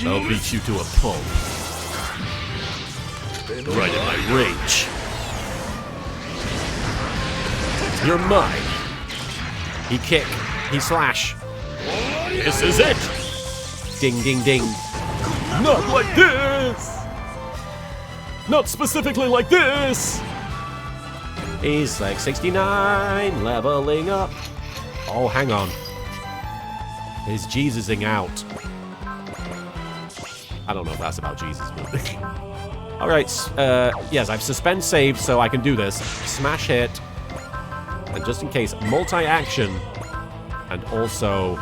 I'll beat you to a pulp. Right in my range. You're mine. He kick. He slash. This is it! Ding, ding, ding. Not like this! Not specifically like this! He's like 69, leveling up. Oh, hang on. He's Jesusing out. I don't know if that's about Jesus, but... Alright, yes, I've suspend save, so I can do this. Smash hit. And just in case, multi-action. And also...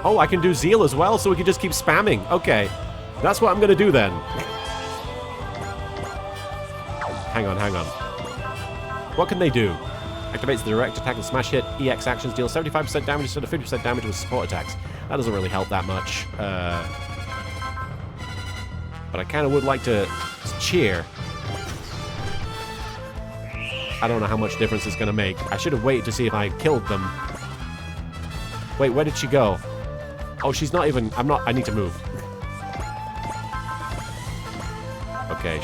oh, I can do Zeal as well, so we can just keep spamming. Okay. That's what I'm gonna do then. Hang on, hang on. What can they do? Activates the direct attack and smash hit. EX actions deal 75% damage instead of 50% damage with support attacks. That doesn't really help that much. But I kind of would like to cheer. I don't know how much difference it's gonna make. I should have waited to see if I killed them. Wait, where did she go? Oh, she's not even... I need to move. Okay,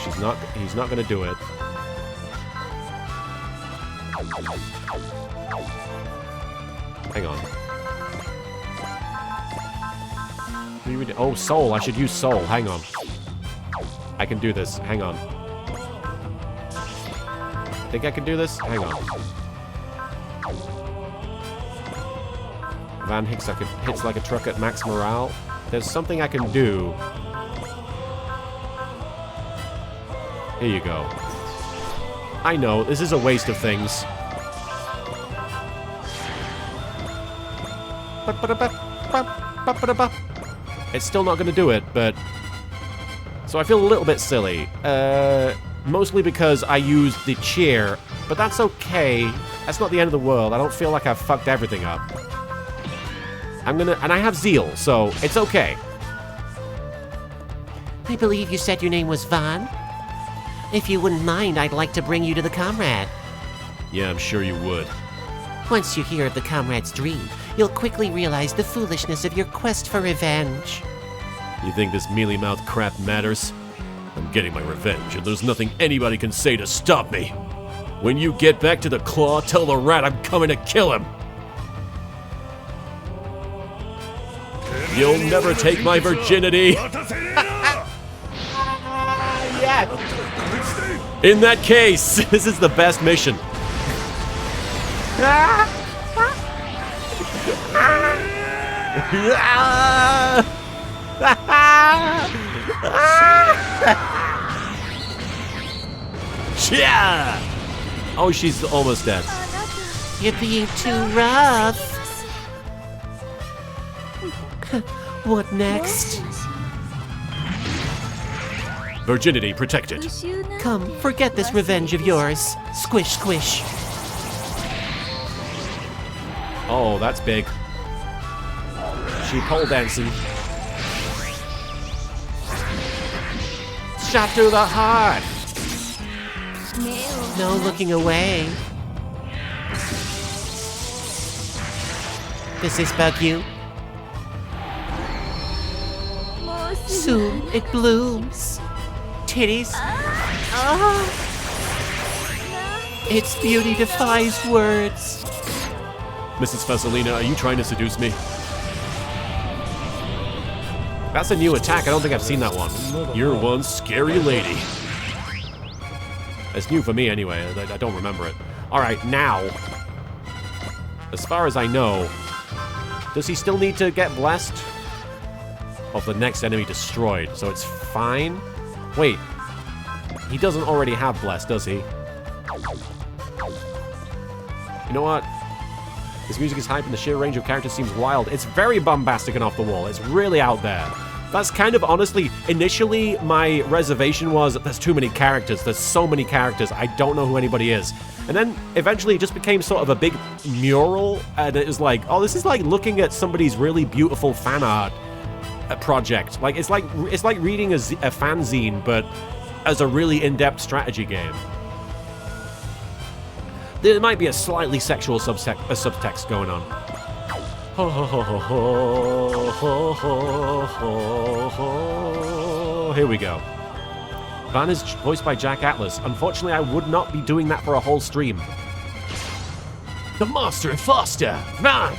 he's not gonna do it. Hang on. Oh, soul. I should use soul. Hang on. I can do this. Hang on. Think I can do this? Hang on. Van hits like a truck at max morale. There's something I can do. Here you go. I know, this is a waste of things. It's still not going to do it, but... So I feel a little bit silly. Mostly because I used the cheer, but that's okay. That's not the end of the world. I don't feel like I've fucked everything up. And I have Zeal, so it's okay. I believe you said your name was Van. If you wouldn't mind, I'd like to bring you to the Comrade. Yeah, I'm sure you would. Once you hear of the Comrade's dream, you'll quickly realize the foolishness of your quest for revenge. You think this mealy-mouthed crap matters? I'm getting my revenge, and there's nothing anybody can say to stop me. When you get back to the Claw, tell the rat I'm coming to kill him. You'll never take my virginity. Yeah. In that case, this is the best mission. Yeah. Oh, she's almost dead. You're being too rough. What next? Virginity protected. Come, forget this revenge of yours. Squish, squish. Oh, that's big. She pole dancing. Shot through the heart. No looking away. Does this bug you? Soon it blooms. Titties. Its beauty defies words. Mrs. Fasolina, are you trying to seduce me? That's a new attack. I don't think I've seen that one. You're one scary lady. It's new for me anyway. I don't remember it. Alright, now. As far as I know, does he still need to get blessed? of the next enemy destroyed, so it's fine. Wait, he doesn't already have Bless, does he? You know what? This music is hype and the sheer range of characters seems wild. It's very bombastic and off the wall. It's really out there. That's kind of, honestly, initially my reservation was there's too many characters. There's so many characters. I don't know who anybody is. And then eventually it just became sort of a big mural, and it was like, oh, this is like looking at somebody's really beautiful fan art project. Like it's like reading a fanzine, but as a really in-depth strategy game. There might be a slightly sexual subtext going on. Ho ho ho ho ho ho ho ho. Here we go. Van is voiced by Jack Atlas. Unfortunately, I would not be doing that for a whole stream. The monster and Foster! Van!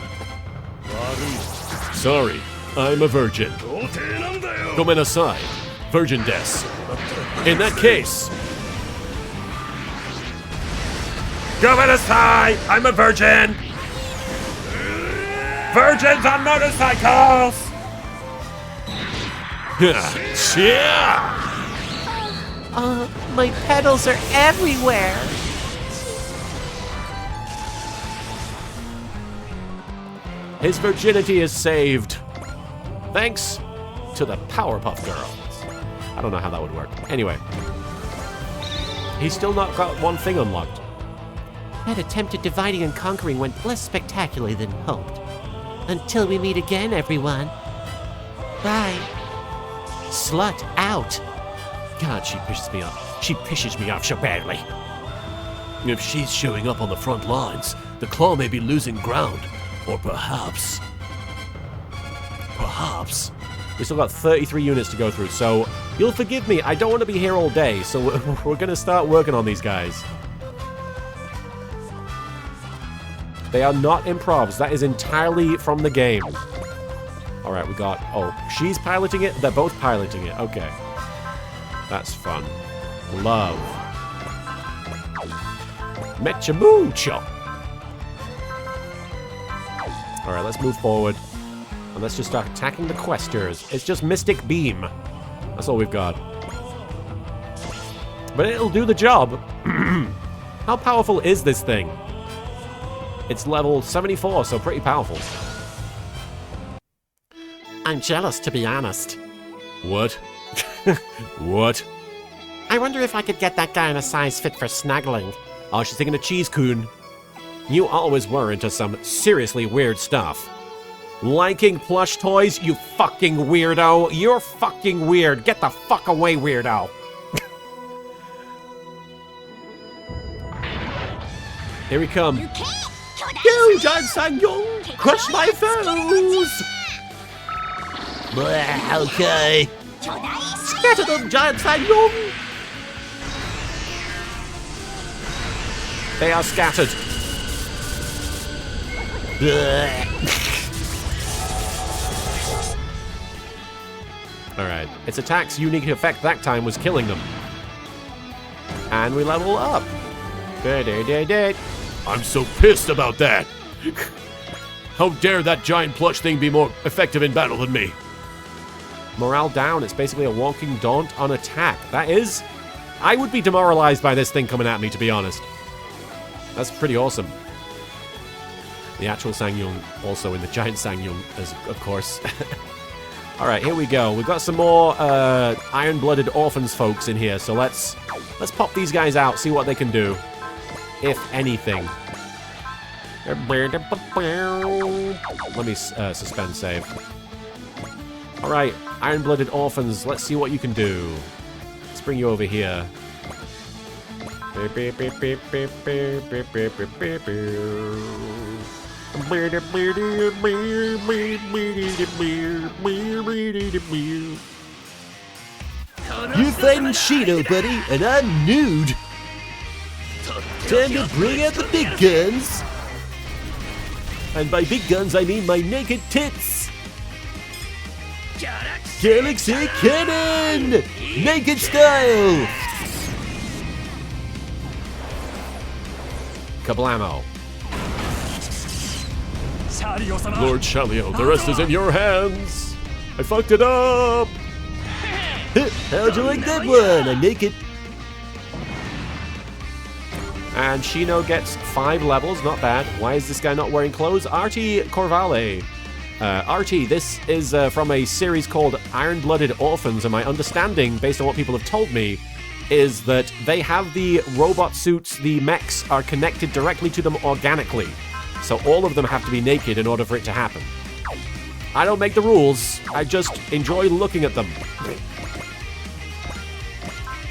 Sorry, I'm a virgin. Gomenasai. Virgin des. In that case... Gomenasai! I'm a virgin! Virgins on motorcycles! Yeah! My pedals are everywhere. His virginity is saved. Thanks to the Powerpuff Girls. I don't know how that would work. Anyway. He's still not got one thing unlocked. That attempt at dividing and conquering went less spectacularly than hoped. Until we meet again, everyone. Bye. Slut out. God, she pisses me off. She pisses me off so badly. If she's showing up on the front lines, the Claw may be losing ground. Or perhaps... We still got 33 units to go through, so you'll forgive me. I don't want to be here all day, so we're going to start working on these guys. They are not improvs. That is entirely from the game. All right, we got... Oh, she's piloting it. They're both piloting it. Okay. That's fun. Love. Mecha mucho. All right, let's move forward. And let's just start attacking the questers. It's just Mystic Beam. That's all we've got. But it'll do the job. How powerful is this thing? It's level 74, so pretty powerful. I'm jealous, to be honest. What? What? I wonder if I could get that guy in a size fit for snuggling. Oh, she's thinking of Cheese Coon. You always were into some seriously weird stuff. Liking plush toys, you fucking weirdo. You're fucking weird. Get the fuck away, weirdo. Here we come. Go, Giant Sang-Young! Crush my foes! Okay. Scatter them, Giant Sang-Young! They are scattered. Alright. Its attack's unique effect that time was killing them. And we level up. I'm so pissed about that. How dare that giant plush thing be more effective in battle than me? Morale down. It's basically a walking daunt on attack. That is... I would be demoralized by this thing coming at me, to be honest. That's pretty awesome. The actual Sang-Young also in the giant Sang-Young, of course. Alright, here we go. We've got some more iron-blooded orphans folks in here, so let's pop these guys out, see what they can do. If anything. Let me suspend save. Alright, iron-blooded orphans, let's see what you can do. Let's bring you over here. You're fighting Shino, buddy, and I'm nude. Time to bring out the big guns. And by big guns, I mean my naked tits. Galaxy Cannon! Naked style! Kablamo. Lord Shalio, the rest is in your hands. I fucked it up! How'd you like that one? I'm naked. And Shino gets 5 levels, not bad. Why is this guy not wearing clothes? Artie Corvale. Artie, this is from a series called Iron-Blooded Orphans, and my understanding, based on what people have told me, is that they have the robot suits, the mechs are connected directly to them organically. So all of them have to be naked in order for it to happen. I don't make the rules, I just enjoy looking at them.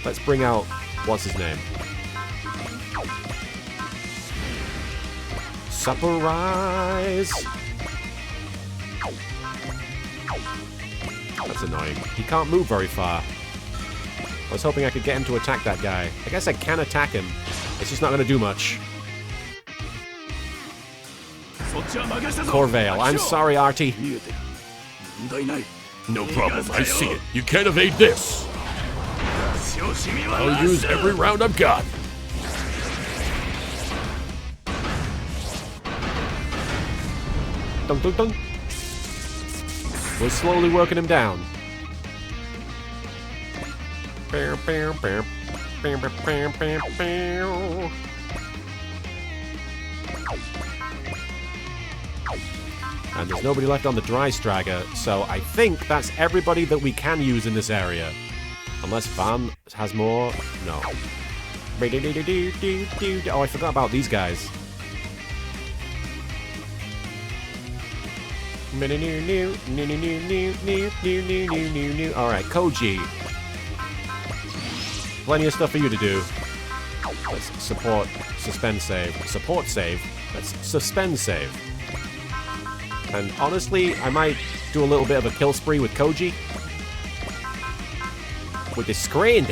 Let's bring out, what's his name? Surprise! That's annoying. He can't move very far. I was hoping I could get him to attack that guy. I guess I can attack him. It's just not going to do much. Corvale, I'm sorry, Artie. No problem, I see it. You can't evade this. I'll use every round I've got. Dun, dun, dun. We're slowly working him down. And there's nobody left on the dry stragger, so I think that's everybody that we can use in this area. Unless Van has more. No. Oh, I forgot about these guys. Alright, Koji. Plenty of stuff for you to do. Let's support, suspend, save. Support, save. Let's suspend, save. And honestly, I might do a little bit of a kill spree with Koji. With the screen.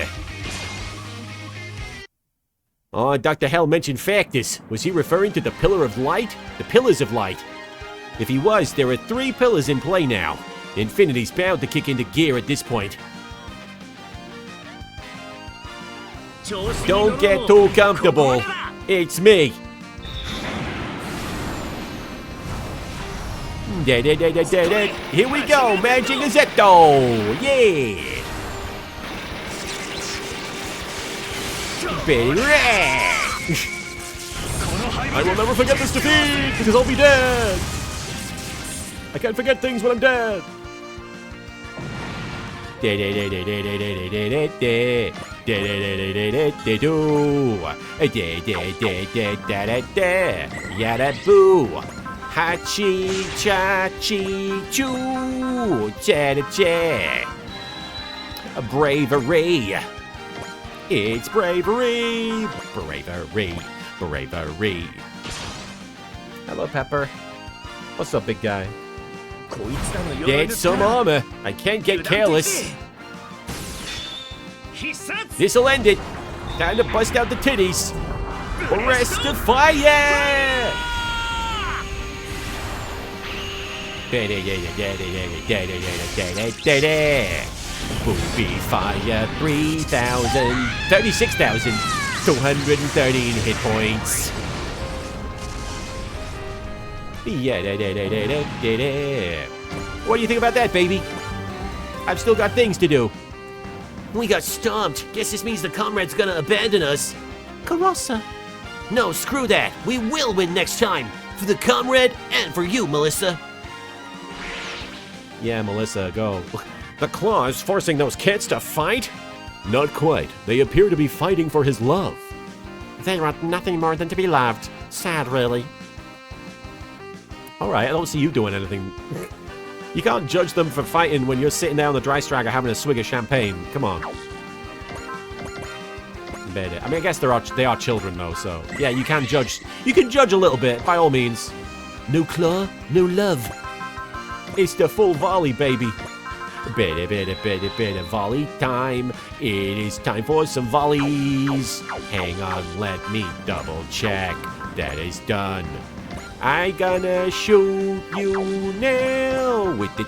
Oh, Dr. Hell mentioned factors. Was he referring to the Pillar of Light? The Pillars of Light? If he was, there are 3 pillars in play now. Infinity's bound to kick into gear at this point. Don't get too comfortable. It's me. Here we go, Magic Gazetto! Yeah! I will never forget this defeat, because I'll be dead! I can't forget things when I'm dead! Yada boo! Hachi cha chi choo! Cha cha! Bravery! It's bravery! Bravery! Bravery! Hello, Pepper. What's up, big guy? That's some armor. I can't get careless. This'll end it. Time to bust out the titties. Arrest the fire! Booby fire 3,000, 36,000, 213 hit points. What do you think about that, baby? I've still got things to do. We got stomped. Guess this means the comrade's gonna abandon us. Karossa. No, screw that. We will win next time. For the comrade and for you, Melissa. Yeah, Melissa, go. The Claw is forcing those kids to fight? Not quite. They appear to be fighting for his love. They want nothing more than to be loved. Sad, really. Alright, I don't see you doing anything. You can't judge them for fighting when you're sitting there on the dry stragger having a swig of champagne. Come on. I mean, I guess they are children though, so yeah, you can judge. You can judge a little bit, by all means. No claw, no love. It's the full volley, baby. Bit of volley time. It is time for some volleys. Hang on, let me double check. That is done. I gonna shoot you now with the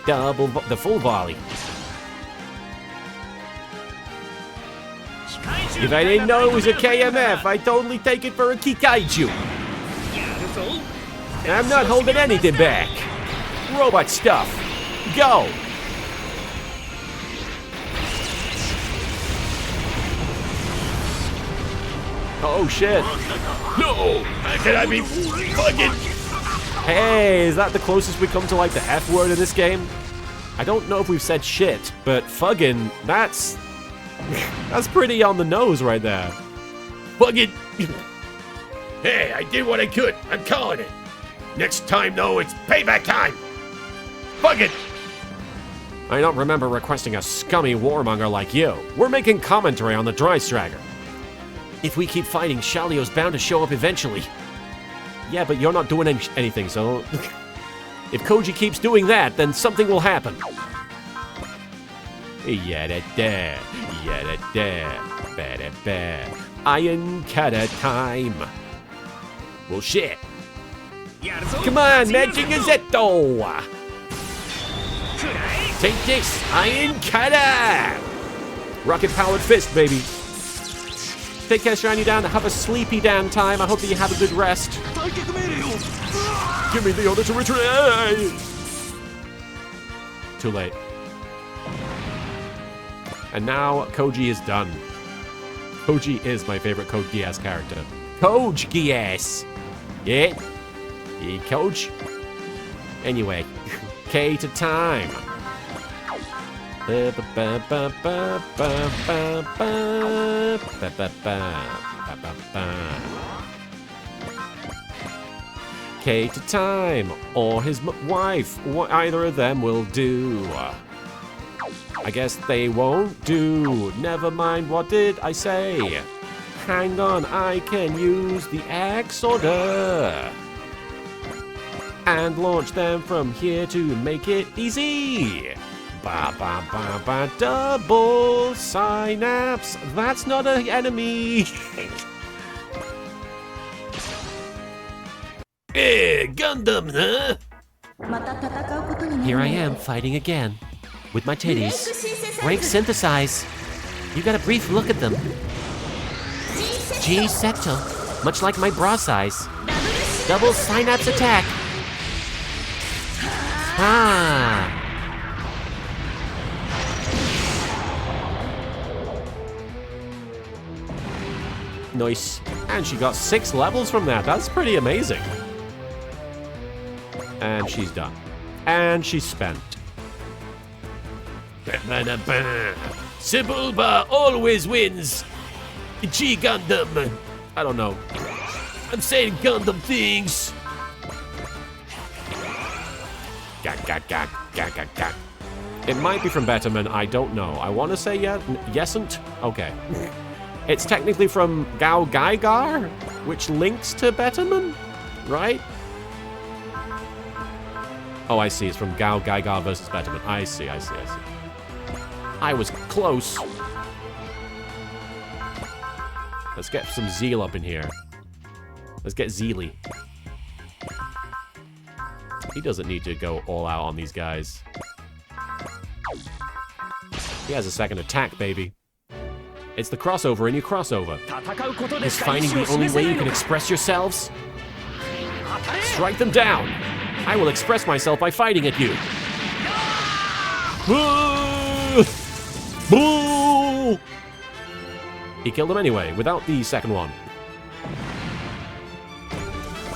the full volley. If I didn't know it was a KMF, I'd totally take it for a Kikaiju. And I'm not holding anything back. Robot stuff. Go. Oh, shit. No! How can I be fucking... Hey, is that the closest we come to, like, the F word in this game? I don't know if we've said shit, but fucking, that's pretty on the nose right there. Fucking... Hey, I did what I could. I'm calling it. Next time, though, it's payback time. Fuck it. I don't remember requesting a scummy warmonger like you. We're making commentary on the Dry Stragger. If we keep fighting, Shalio's bound to show up eventually. Yeah, but you're not doing anything, so... If Koji keeps doing that, then something will happen. Yada-da, yada-da, ba-da-ba. Iron cutter time. Well, shit. Come on, Magic Gazetto! Take this, Iron Cutter! Rocket-powered fist, baby. Take care, Shiny Dan. Have a sleepy Dan time. I hope that you have a good rest. Give me the order to retreat! Too late. And now, Koji is done. Koji is my favorite Code Geass character. Code Geass! Yeah? Yeah, Coach? Anyway, K to time. K to time, or his wife. Either of them will do. I guess they won't do. Never mind, what did I say? Hang on, I can use the axe order. And launch them from here to make it easy. Ba ba ba ba, double synapse. That's not an enemy. Hey, Gundam, huh? Here I am, fighting again. With my titties. Rank synthesize. You got a brief look at them. G secto, much like my bra size. Double synapse attack. Ah. Nice. And she got 6 levels from that. That's pretty amazing. And she's done. And she's spent. Sebulba always wins. G Gundam. I don't know. I'm saying Gundam things. Gag, gag, gag, gag, gag, gag. It might be from Betterman. I don't know. I want to say yesn't. Okay. It's technically from Gao Gaigar, which links to Betterman, right? Oh, I see. It's from Gao Gaigar versus Betterman. I see. I was close. Let's get some zeal up in here. Let's get zeely. He doesn't need to go all out on these guys. He has a second attack, baby. It's the crossover in your crossover. Is fighting the only way you can express yourselves? Strike them down! I will express myself by fighting at you. He killed him anyway, without the second one.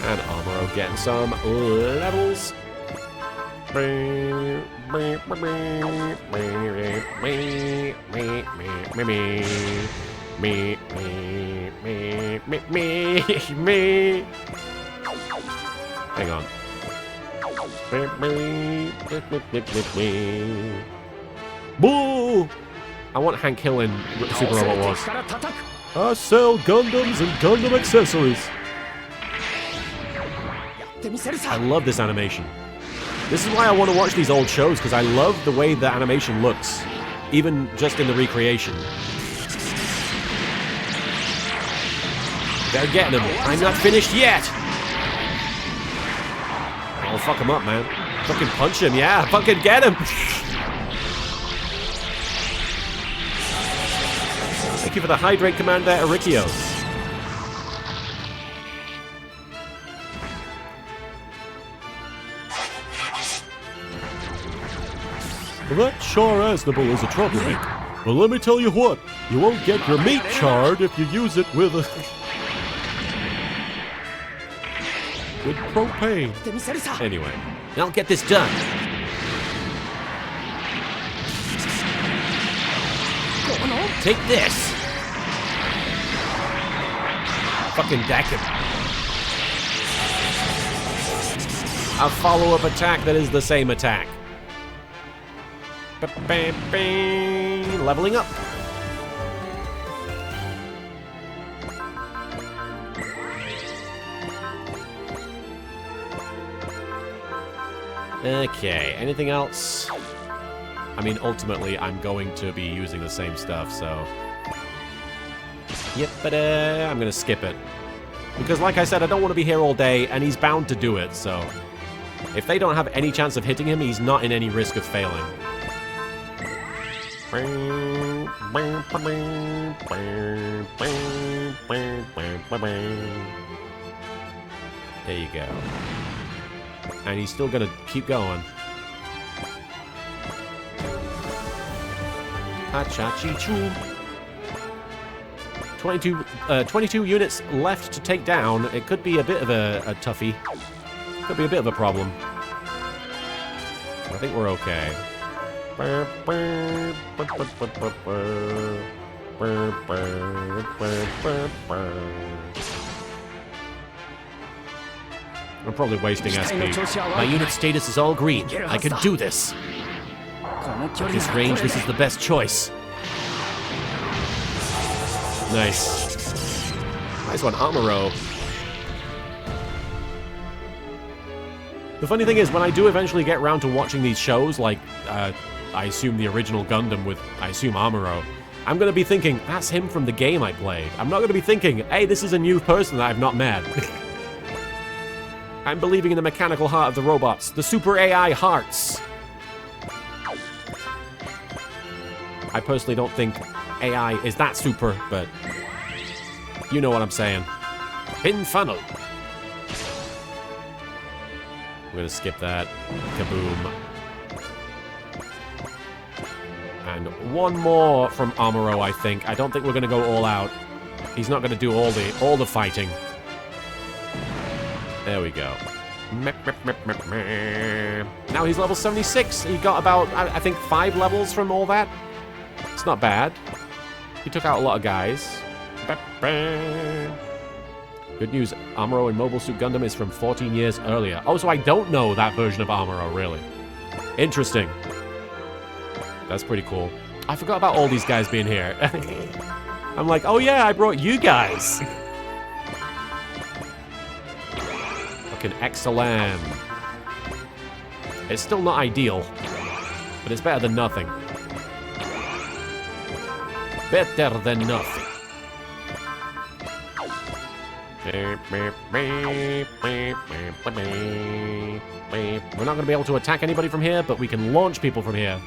And Amuro getting some levels. Hang on. Boo! I want Hank Hill in Super Robot Wars. I sell Gundams and Gundam accessories. I love this animation. This is why I want to watch these old shows, because I love the way the animation looks, even just in the recreation. They're getting him. I'm not finished yet. Oh, fuck him up, man. Fucking punch him, yeah. Fucking get him. Thank you for the hydrate command there, Arikio. Well, that Char Aznable is a troublemaker. But let me tell you what, you won't get your meat charred if you use it with a... Good propane. Anyway, I'll get this done. Take this. Fucking deck him. A follow-up attack that is the same attack. Leveling up. Okay, anything else? I mean, ultimately, I'm going to be using the same stuff, so... Yep, but I'm gonna skip it. Because like I said, I don't want to be here all day, and he's bound to do it, so... If they don't have any chance of hitting him, he's not in any risk of failing. There you go. And he's still gonna keep going. Ha-cha-chi-choo. 22 units left to take down. It could be a bit of a toughie. Could be a bit of a problem. I think we're okay. I'm probably wasting SP. My unit status is all green. I can do this. At this range, this is the best choice. Nice. Nice one, Amuro. The funny thing is, when I do eventually get around to watching these shows, like, I assume the original Gundam with, I assume, Amuro, I'm going to be thinking, that's him from the game I played. I'm not going to be thinking, hey, this is a new person that I've not met. I'm believing in the mechanical heart of the robots, the super AI hearts. I personally don't think AI is that super, but you know what I'm saying. Pin funnel. I'm gonna skip that. Kaboom. And one more from Amuro, I think. I don't think we're gonna go all out. He's not gonna do all the fighting. There we go. Now he's level 76. He got about, I think, 5 levels from all that. It's not bad. He took out a lot of guys. Good news, Amuro in Mobile Suit Gundam is from 14 years earlier. Oh, so I don't know that version of Amuro, really. Interesting. That's pretty cool. I forgot about all these guys being here. I'm like, oh yeah, I brought you guys. Fucking excellent. It's still not ideal, but it's better than nothing. Better than nothing. We're not going to be able to attack anybody from here, but we can launch people from here.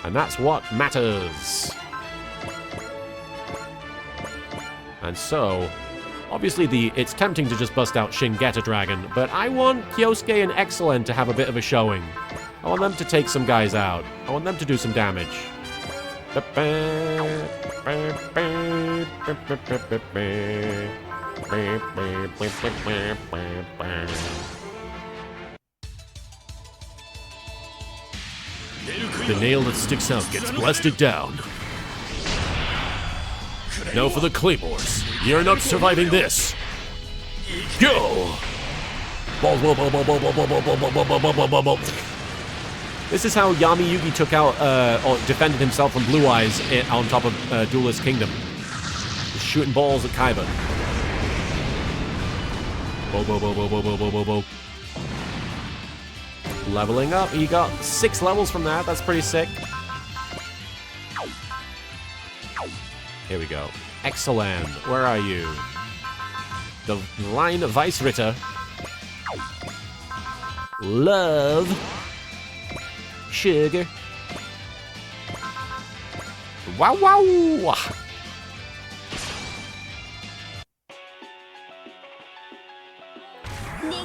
And that's what matters. And so, obviously it's tempting to just bust out Shingeta Dragon, but I want Kyosuke and Excellent to have a bit of a showing. I want them to take some guys out. I want them to do some damage. The nail that sticks out gets blasted down. Now for the Claymores. You're not surviving this. Go! This is how Yami Yugi took out, or defended himself from Blue Eyes on top of Duelist Kingdom. Just shooting balls at Kaiba. Bo. Leveling up. He got 6 levels from that. That's pretty sick. Here we go. Excellent. Where are you? The line of Vice Ritter. Love. Sugar. Wow, wow.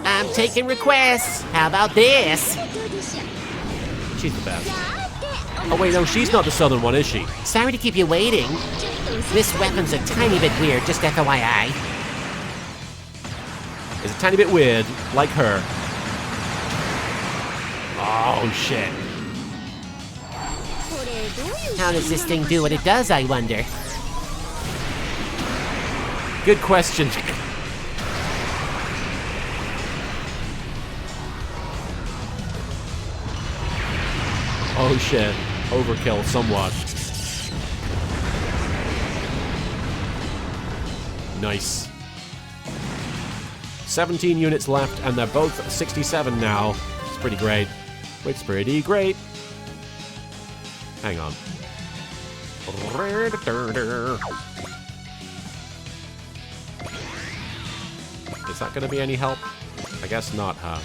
I'm taking requests. How about this? She's the best. Oh wait, no, she's not the southern one, is she? Sorry to keep you waiting. This weapon's a tiny bit weird, just FYI. is a tiny bit weird, like her. Oh, shit. How does this thing do what it does, I wonder? Good question. Oh shit. Overkill somewhat. Nice. 17 units left, and they're both 67 now. It's pretty great. It's pretty great. Hang on. Is that going to be any help? I guess not, huh?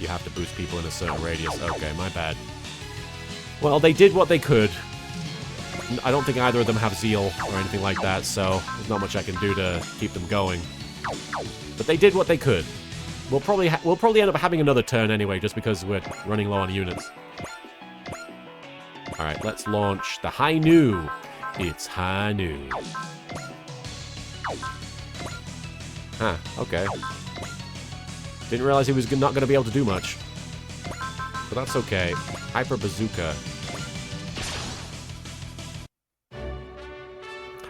You have to boost people in a certain radius. Okay, my bad. Well, they did what they could. I don't think either of them have zeal or anything like that, so there's not much I can do to keep them going. But they did what they could. We'll probably end up having another turn anyway, just because we're running low on units. All right, let's launch the High Nu. It's High Nu. Huh, okay. Didn't realize he was not going to be able to do much. But that's okay. Hyper Bazooka.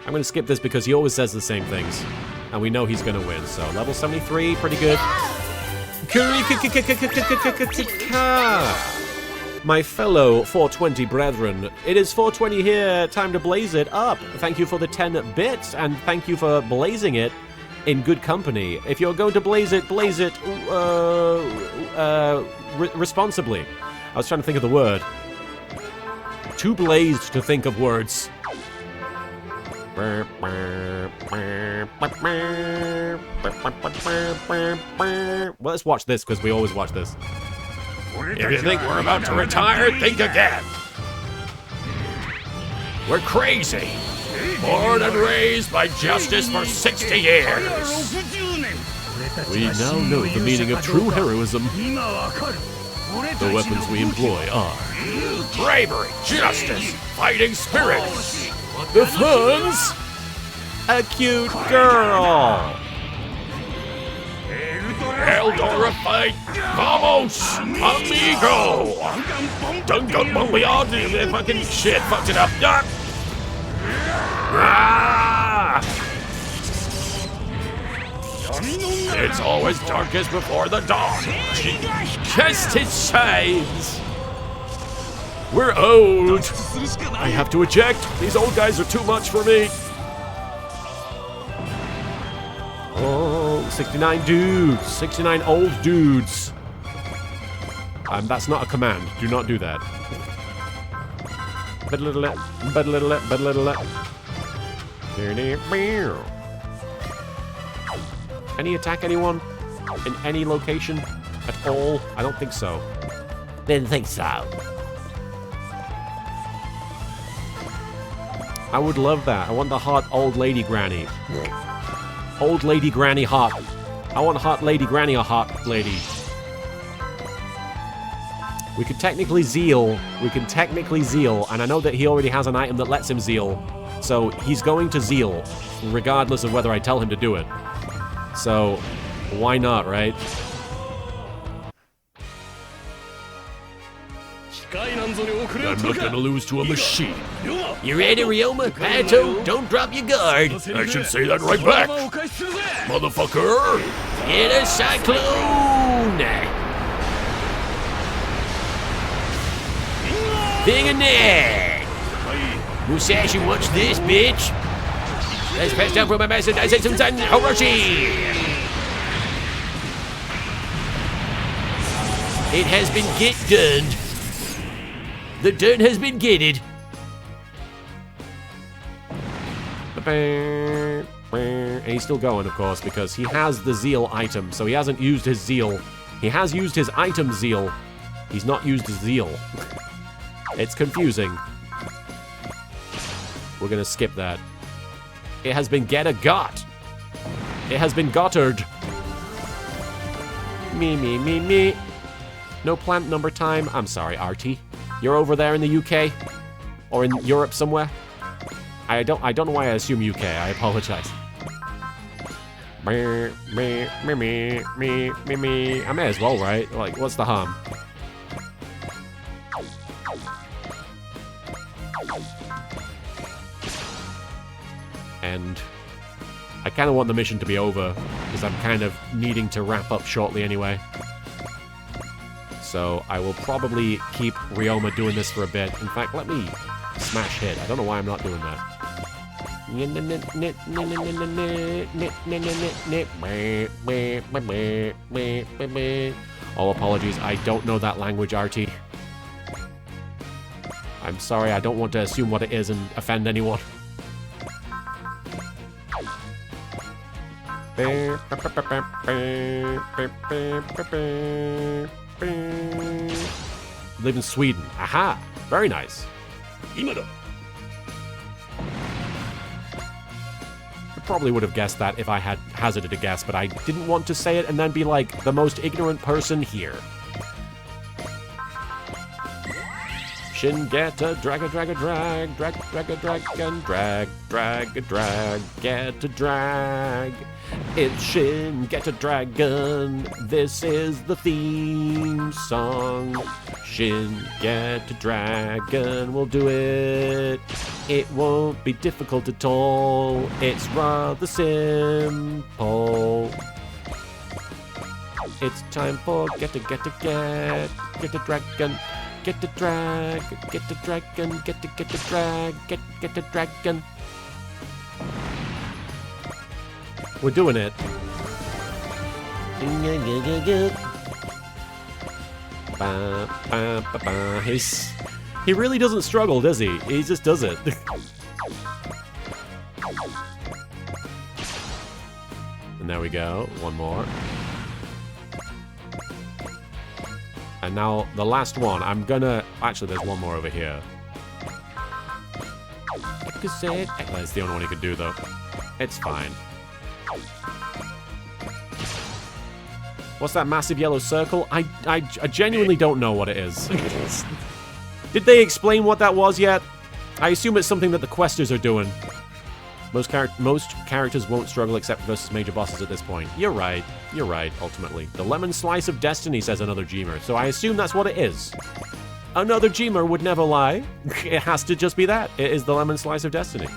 I'm going to skip this because he always says the same things. And we know he's going to win, so level 73, pretty good. My fellow 420 brethren, it is 420 here, time to blaze it up. Thank you for the 10 bits, and thank you for blazing it in good company. If you're going to blaze it responsibly. I was trying to think of the word. Too blazed to think of words. Well, let's watch this, because we always watch this. If you think we're about to retire, think again. We're crazy. Born and raised by justice for 60 years. We now know the meaning of true heroism. The weapons we employ are Bravery, justice, fighting spirit. Defense! A cute girl! Eldora fight! Vamos! Amigo! Dun dun bombiad! Fucking shit, fucked it up. Ah! It's always darkest before the dawn. Cast its shades! We're old! I have to eject! These old guys are too much for me! Oh, 69 dudes! 69 old dudes! That's not a command. Do not do that. Any attack anyone? In any location? At all? I don't think so. Didn't think so. I would love that. I want the hot old lady granny. Old lady granny hot. I want hot lady granny or hot lady. We could technically zeal. We can technically zeal, and I know that he already has an item that lets him zeal. So he's going to zeal, regardless of whether I tell him to do it. So, why not, right? I'm not gonna lose to a machine. You ready, Ryoma? Pato, don't drop your guard. I should say that right back. Motherfucker! Get a cyclone! Thing a net! Musashi, watch this, bitch! Let's pass down for my master Daisetsu-san Orochi! It has been get done. The done has been getted. And he's still going, of course, because he has the zeal item, so he hasn't used his zeal. He has used his item zeal. He's not used his zeal. It's confusing. We're gonna skip that. It has been got. It has been gottered. Me. No plant number time. I'm sorry, Artie. You're over there in the UK? Or in Europe somewhere? I don't know why I assume UK. I apologize. Me. I may as well, right? Like, what's the harm? And I kind of want the mission to be over, because I'm kind of needing to wrap up shortly anyway. So I will probably keep Ryoma doing this for a bit. In fact, let me smash hit. I don't know why I'm not doing that. Oh, apologies. I don't know that language, RT. I'm sorry. I don't want to assume what it is and offend anyone. Live in Sweden. Aha! Very nice. I probably would have guessed that if I had hazarded a guess, but I didn't want to say it and then be like the most ignorant person here. Shin get a drag, get a drag. It's Shin Get a Dragon. This is the theme song. Shin Get a Dragon. We'll do it. It won't be difficult at all. It's rather simple. It's time for get a dragon. Get a drag, get a dragon, get a drag, get a dragon. We're doing it. He really doesn't struggle, does he? He just does it. And there we go. One more. And now the last one. I'm gonna... Actually, there's one more over here. That's the only one he could do, though. It's fine. What's that massive yellow circle? I genuinely don't know what it is. Did they explain what that was yet? I assume it's something that the questers are doing. Most characters won't struggle except versus major bosses at this point. You're right, ultimately. The lemon slice of destiny, says another Gmer, so I assume that's what it is. Another Gmer would never lie. It has to just be that. It is the lemon slice of destiny.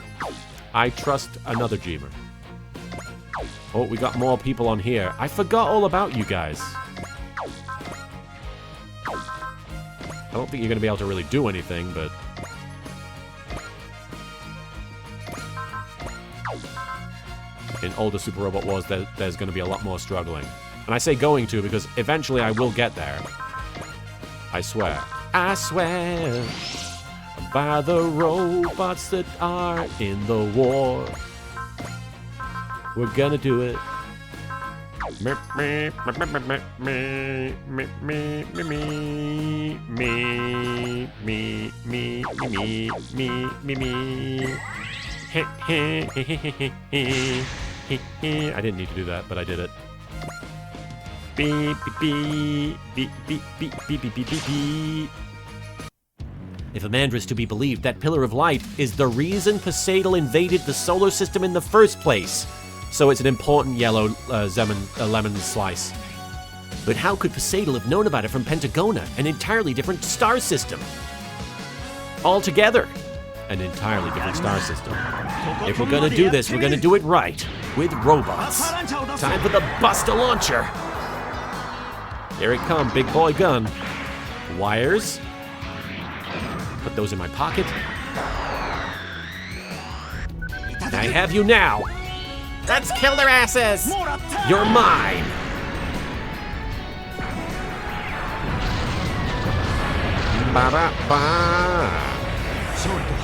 I trust another Gmer. Oh, we got more people on here. I forgot all about you guys. I don't think you're going to be able to really do anything, but... In older Super Robot Wars, there's going to be a lot more struggling. And I say going to because eventually I will get there. I swear. I swear by the robots that are in the war. We're gonna do it. I didn't need to do that, but I did it. Beep, beep, beep, beep, beep, beep, beep, beep, beep. If Amandra is to be believed, that pillar of light is the reason Poseidon invaded the solar system in the first place. So it's an important yellow lemon slice. But how could Poseidon have known about it from Pentagona, an entirely different star system? Altogether, an entirely different star system. If we're gonna do this, we're gonna do it right, with robots. Time for the Buster Launcher. Here it comes, big boy gun. Wires. Put those in my pocket. I have you now. Let's kill their asses! You're mine.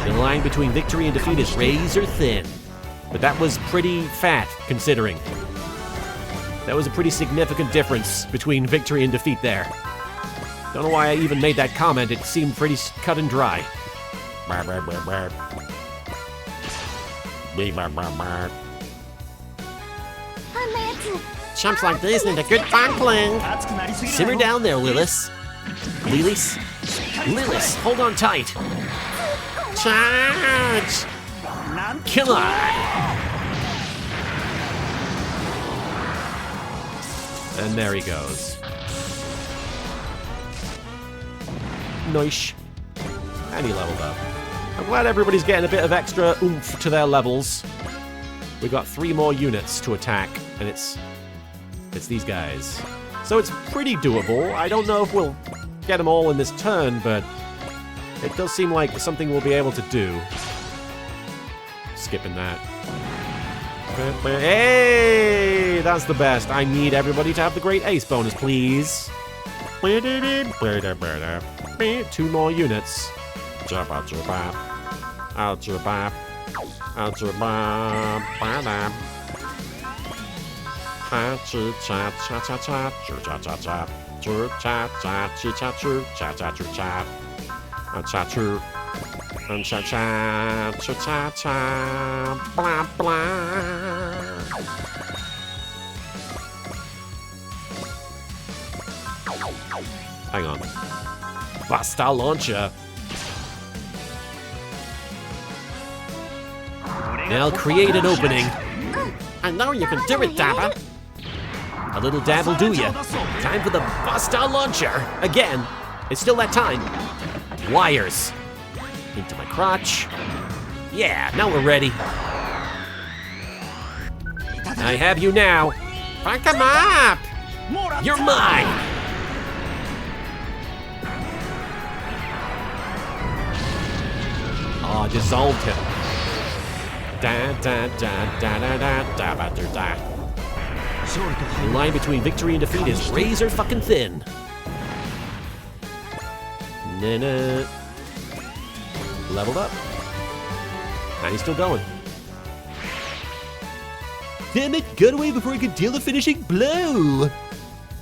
The line between victory and defeat is razor thin. But that was pretty fat, considering. That was a pretty significant difference between victory and defeat there. Don't know why I even made that comment. It seemed pretty cut and dry. Chumps like this need a good buckling. Simmer down there, Lilith. Lilith? Lilith, hold on tight. Charge! Come on. And there he goes. Nice. And he leveled up. I'm glad everybody's getting a bit of extra oomph to their levels. We got 3 more units to attack, and it's these guys. So it's pretty doable. I don't know if we'll get them all in this turn, but it does seem like something we'll be able to do. Skipping that. Hey, that's the best. I need everybody to have the great ace bonus, please. 2 more units. Hang on. Basta launcher. Now create an opening. I know you can do it, Dabba. A little dab will do ya. Time for the Basta launcher. Again. It's still that time. Wires. Into my crotch. Yeah, now we're ready. I have you now. Fuck him up! You're mine! Oh, dissolved him. Da da da da da da da da da da. The line between victory and defeat is razor fucking thin. Nana. Leveled up. And he's still going. Damn it, got away before I could deal the finishing blow.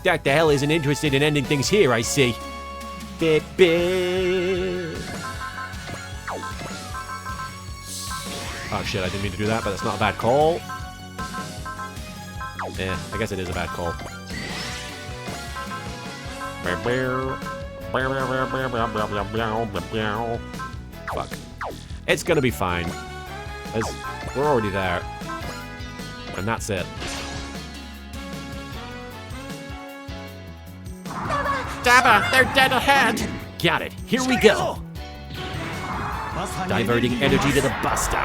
Dr. Hell isn't interested in ending things here, I see. Oh shit, I didn't mean to do that, but that's not a bad call. Yeah, I guess it is a bad call. Fuck. It's gonna be fine. We're already there. And that's it. Dabba, they're dead ahead. Got it. Here we go. Diverting energy to the Basta.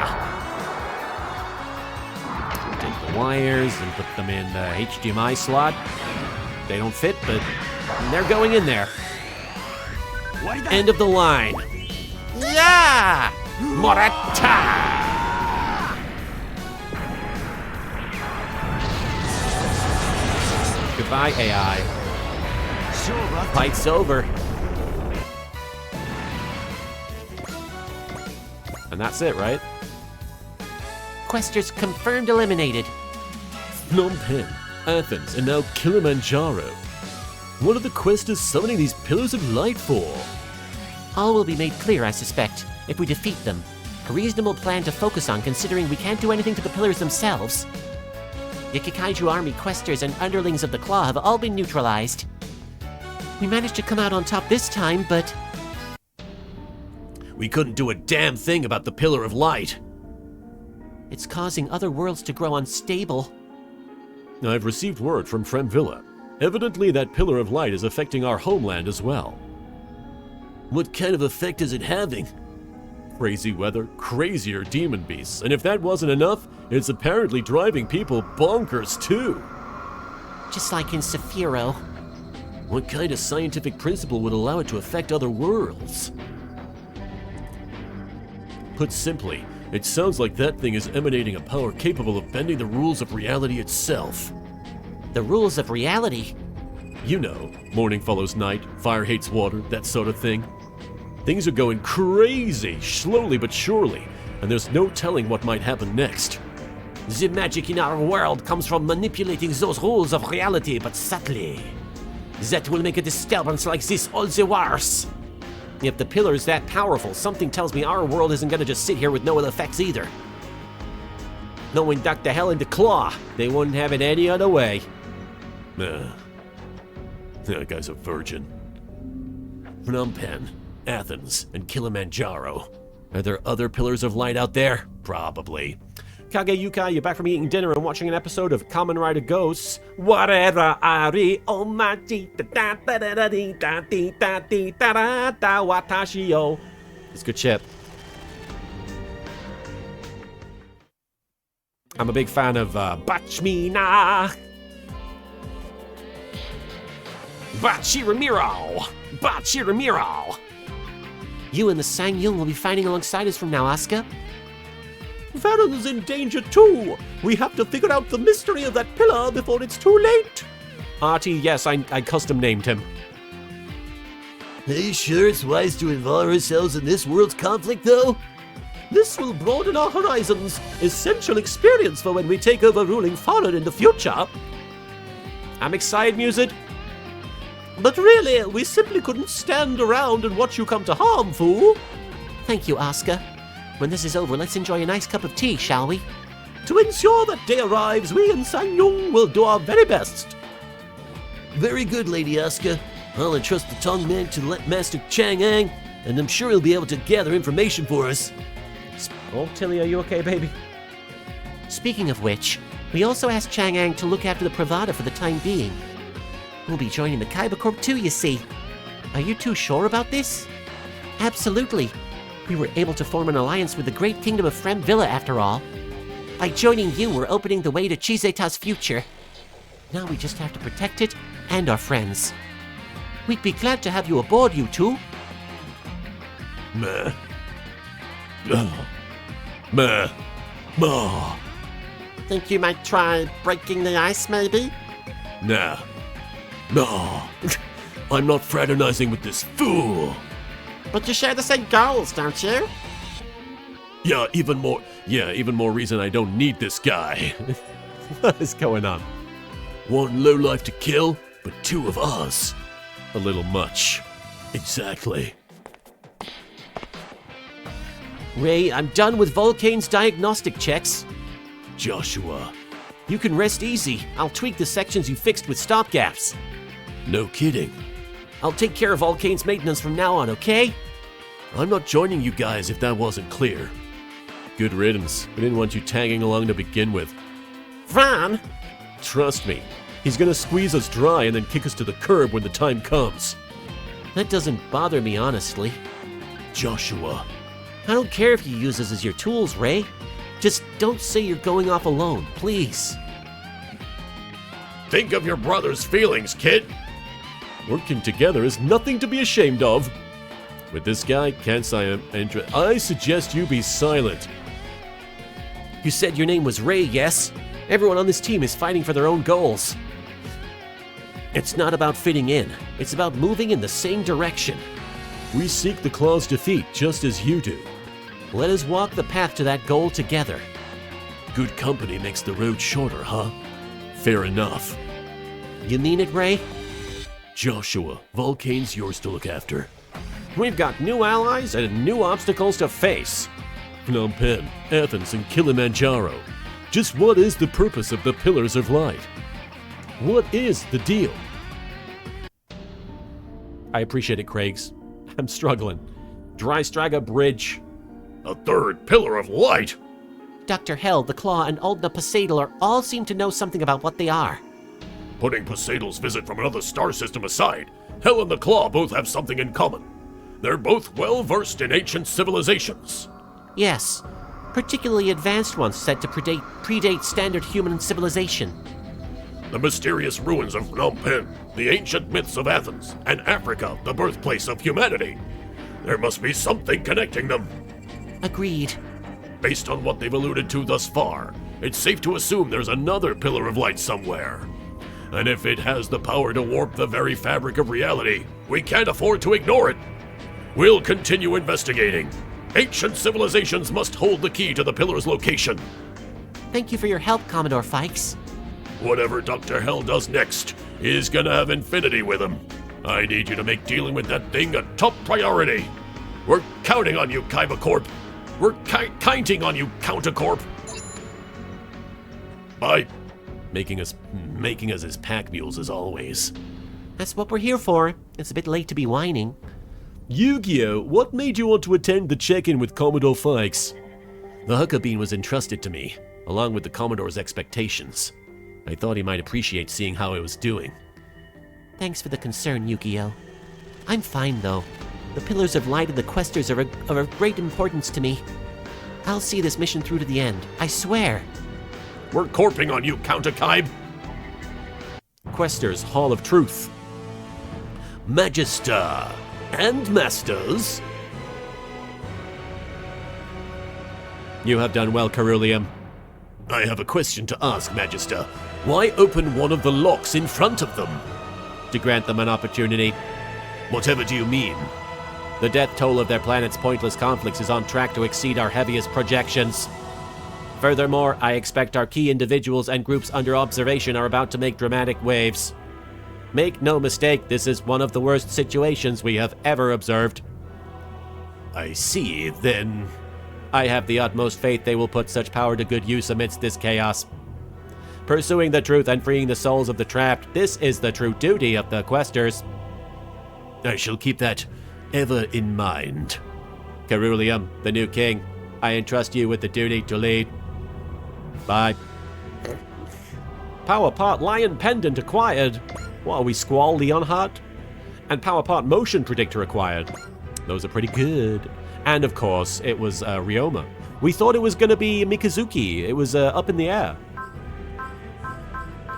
Take the wires and put them in the HDMI slot. They don't fit, but they're going in there. End of the line. Yeah! Morata! Goodbye, AI. Fight's over. And that's it, right? Questers confirmed eliminated. Phnom Penh, Athens, and now Kilimanjaro. What are the questers summoning these pillars of light for? All will be made clear, I suspect, if we defeat them. A reasonable plan to focus on, considering we can't do anything to the pillars themselves. The Kikaiju army, questers, and underlings of the Claw have all been neutralized. We managed to come out on top this time, but... We couldn't do a damn thing about the Pillar of Light. it's causing other worlds to grow unstable. I've received word from Fremvilla. Evidently that Pillar of Light is affecting our homeland as well. What kind of effect is it having? Crazy weather, crazier demon beasts, and if that wasn't enough, it's apparently driving people bonkers too. Just like in Saphiro. What kind of scientific principle would allow it to affect other worlds? Put simply, it sounds like that thing is emanating a power capable of bending the rules of reality itself. The rules of reality? You know, morning follows night, fire hates water, that sort of thing. Things are going crazy, slowly but surely, and there's no telling what might happen next. The magic in our world comes from manipulating those rules of reality, but subtly. That will make a disturbance like this all the worse. If the pillar is that powerful, something tells me our world isn't gonna just sit here with no ill effects either. Knowing Dr. Hell and the Claw, they wouldn't have it any other way. That guy's a virgin. Phnom Penh, Athens, and Kilimanjaro. Are there other pillars of light out there? Probably. Kage Yuka, you're back from eating dinner and watching an episode of Kamen Rider Ghosts. Whatever Ari omachi da da da da da da da da da da watashi yo. It's good shit. I'm a big fan of Bachmina. Bachiramiro! Bachiramiro! You and the Sangyung will be fighting alongside us from now, Asuka. Varen is in danger too. We have to figure out the mystery of that pillar before it's too late. Artie, yes, I custom named him. Are you sure it's wise to involve ourselves in this world's conflict, though? This will broaden our horizons. Essential experience for when we take over ruling Faran in the future. I'm excited, Mused. But really, we simply couldn't stand around and watch you come to harm, fool. Thank you, Asuka. When this is over, let's enjoy a nice cup of tea, shall we? To ensure that day arrives, we and Sangyung will do our very best. Very good, Lady Asuka. I'll entrust the Tong Man to let Master Chang'an, and I'm sure he'll be able to gather information for us. Oh, Tilly, are you okay, baby? Speaking of which, we also asked Chang'an to look after the Pravada for the time being. We'll be joining the Kaiba Corp too, you see. Are you too sure about this? Absolutely. We were able to form an alliance with the great kingdom of Fremvilla after all. By joining you, we're opening the way to Chizeta's future. Now we just have to protect it and our friends. We'd be glad to have you aboard, you two. Meh. Meh. Ma. Think you might try breaking the ice, maybe? Nah. No. I'm not fraternizing with this fool. But you share the same goals, don't you? Yeah, even more reason I don't need this guy. What is going on? One lowlife to kill, but two of us. A little much. Exactly. Ray, I'm done with Volcane's diagnostic checks. Joshua. You can rest easy. I'll tweak the sections you fixed with stopgaps. No kidding. I'll take care of Volcane's maintenance from now on, okay? I'm not joining you guys if that wasn't clear. Good riddance. We didn't want you tagging along to begin with. Van? Trust me, he's gonna squeeze us dry and then kick us to the curb when the time comes. That doesn't bother me, honestly. Joshua. I don't care if you use us as your tools, Ray. Just don't say you're going off alone, please. Think of your brother's feelings, kid. Working together is nothing to be ashamed of. With this guy, can't I suggest you be silent. You said your name was Ray, yes? Everyone on this team is fighting for their own goals. It's not about fitting in. It's about moving in the same direction. We seek the Claw's defeat just as you do. Let us walk the path to that goal together. Good company makes the road shorter, huh? Fair enough. You mean it, Ray? Joshua, Volcane's yours to look after. We've got new allies and new obstacles to face. Phnom Penh, Athens, and Kilimanjaro. Just what is the purpose of the Pillars of Light? What is the deal? I appreciate it, Craigs. I'm struggling. Dry Straga Bridge. A third pillar of light? Dr. Hell, the Claw, and Aldna Poseidal all seem to know something about what they are. Putting Poseidal's visit from another star system aside, Hell and the Claw both have something in common. They're both well-versed in ancient civilizations. Yes, particularly advanced ones said to predate standard human civilization. The mysterious ruins of Phnom Penh, the ancient myths of Athens, and Africa, the birthplace of humanity. There must be something connecting them. Agreed. Based on what they've alluded to thus far, it's safe to assume there's another pillar of light somewhere. And if it has the power to warp the very fabric of reality, we can't afford to ignore it. We'll continue investigating. Ancient civilizations must hold the key to the pillar's location. Thank you for your help, Commodore Fikes. Whatever Dr. Hell does next is gonna have infinity with him. I need you to make dealing with that thing a top priority. We're counting on you, Kaiba Corp. We're counting on you, Countercorp. Bye. Making us his pack mules as always. That's what we're here for. It's a bit late to be whining. Yu-Gi-Oh! What made you want to attend the check-in with Commodore Fikes? The Huckabee was entrusted to me. along with the Commodore's expectations. I thought he might appreciate seeing how I was doing. Thanks for the concern, Yu-Gi-Oh! I'm fine, though. The Pillars of Light and the Questers are of great importance to me. I'll see this mission through to the end, I swear. We're corping on you, Counter-Kibe. Questers, Hall of Truth. Magister and Masters. You have done well, Ceruleum. I have a question to ask, Magister. Why open one of the locks in front of them? To grant them an opportunity. Whatever do you mean? The death toll of their planet's pointless conflicts is on track to exceed our heaviest projections. Furthermore, I expect our key individuals and groups under observation are about to make dramatic waves. Make no mistake, this is one of the worst situations we have ever observed. I see, then. I have the utmost faith they will put such power to good use amidst this chaos. Pursuing the truth and freeing the souls of the trapped, this is the true duty of the Questers. I shall keep that ever in mind. Ceruleum, the new king, I entrust you with the duty to lead. Bye. Power Part Lion Pendant acquired. What are we, Squall Leonhardt? And Power Part Motion Predictor acquired. Those are pretty good. And of course, it was Ryoma. We thought it was going to be Mikazuki. It was up in the air.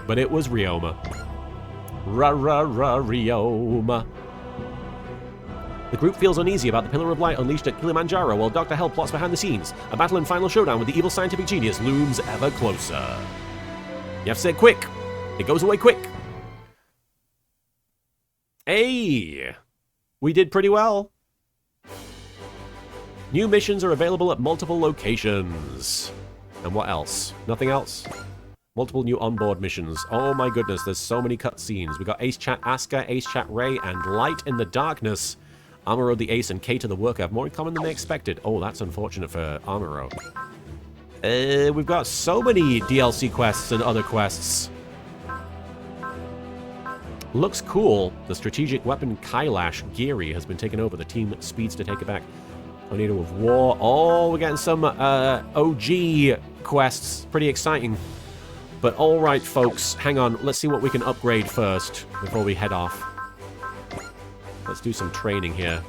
But it was Ryoma. Ryoma. The group feels uneasy about the Pillar of Light unleashed at Kilimanjaro while Dr. Hell plots behind the scenes. A battle and final showdown with the evil scientific genius looms ever closer. You have to say it quick. It goes away quick. Hey! We did pretty well. New missions are available at multiple locations. And what else? Nothing else? Multiple new onboard missions. Oh my goodness, there's so many cutscenes. We got Ace Chat Asuka, Ace Chat Ray, and Light in the Darkness. Amuro the Ace and Kate the Worker have more in common than they expected. Oh, that's unfortunate for Amuro. We've got so many DLC quests and other quests. Looks cool. The strategic weapon Kailash Geary has been taken over. The team speeds to take it back. Tornado of War. Oh, we're getting some OG quests. Pretty exciting. But alright, folks. Hang on. Let's see what we can upgrade first before we head off. Let's do some training here.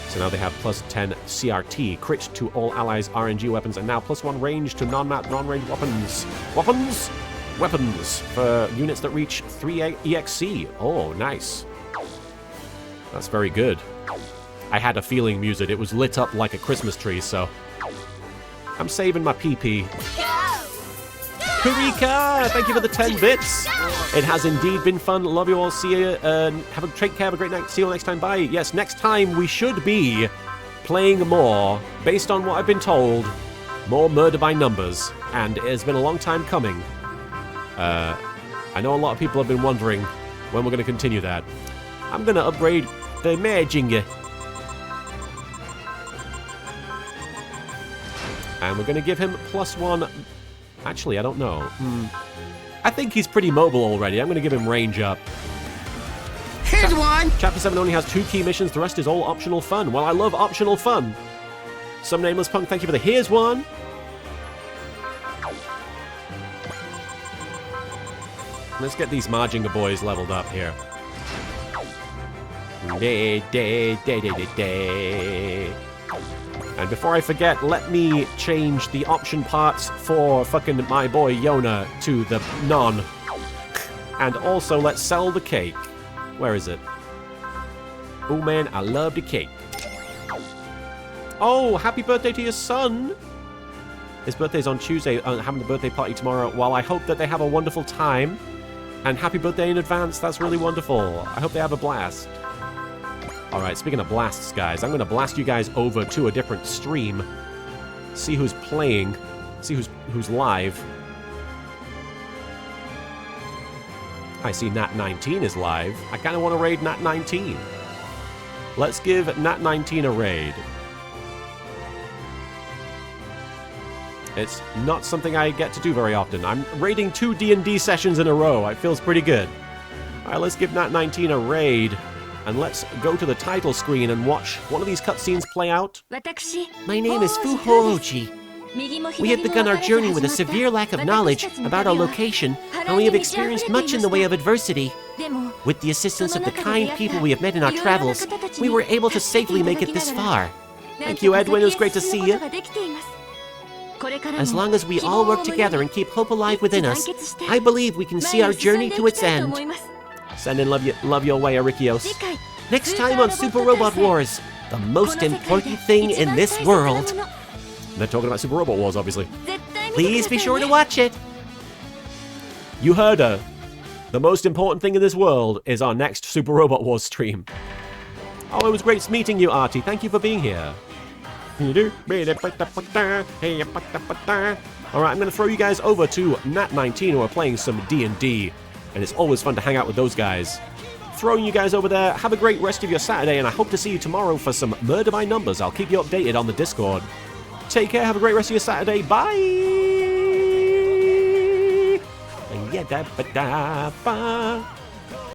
So now they have plus 10 CRT, crit to all allies' RNG weapons, and now plus 1 range to non-map, non-range weapons. Weapons! Weapons for units that reach 3 EXC. Oh, nice. That's very good. I had a feeling, Musid. It was lit up like a Christmas tree, so... I'm saving my PP. Kurika! Thank you for the 10 bits. It has indeed been fun. Love you all. See you. Take care. Have a great night. See you all next time. Bye. Yes, next time we should be playing more, based on what I've been told, more Murder by Numbers. And it has been a long time coming. I know a lot of people have been wondering when we're going to continue that. I'm going to upgrade the Majinger. And we're going to give him plus 1... Actually, I don't know. I think he's pretty mobile already. I'm going to give him range up. Here's one! Chapter 7 only has 2 key missions. The rest is all optional fun. Well, I love optional fun. Some Nameless Punk, thank you for the here's one. Let's get these Marjinger boys leveled up here. And before I forget, let me change the option parts for fucking my boy Yona to the non. And also, let's sell the cake. Where is it? Oh man, I love the cake. Oh, happy birthday to your son! His birthday's on Tuesday. I'm having a birthday party tomorrow. Well, I hope that they have a wonderful time. And happy birthday in advance. That's really wonderful. I hope they have a blast. Alright, speaking of blasts, guys, I'm going to blast you guys over to a different stream. See who's playing. See who's live. I see Nat19 is live. I kind of want to raid Nat19. Let's give Nat19 a raid. It's not something I get to do very often. I'm raiding 2 D&D sessions in a row. It feels pretty good. Alright, let's give Nat19 a raid. and let's go to the title screen and watch one of these cutscenes play out. My name is Fuhooji. We have begun our journey with a severe lack of knowledge about our location, and we have experienced much in the way of adversity. With the assistance of the kind people we have met in our travels, we were able to safely make it this far. Thank you, Edwin. It was great to see you. As long as we all work together and keep hope alive within us, I believe we can see our journey to its end. Send in love your way, Arikios. Next time on Super Robot Wars, the most important thing in this world. They're talking about Super Robot Wars, obviously. Please be sure to watch it. You heard her. The most important thing in this world is our next Super Robot Wars stream. Oh, it was great meeting you, Artie. Thank you for being here. Alright, I'm going to throw you guys over to Nat19, who are playing some D&D. And it's always fun to hang out with those guys. Throwing you guys over there. Have a great rest of your Saturday, and I hope to see you tomorrow for some Murder by Numbers. I'll keep you updated on the Discord. Take care. Have a great rest of your Saturday. Bye!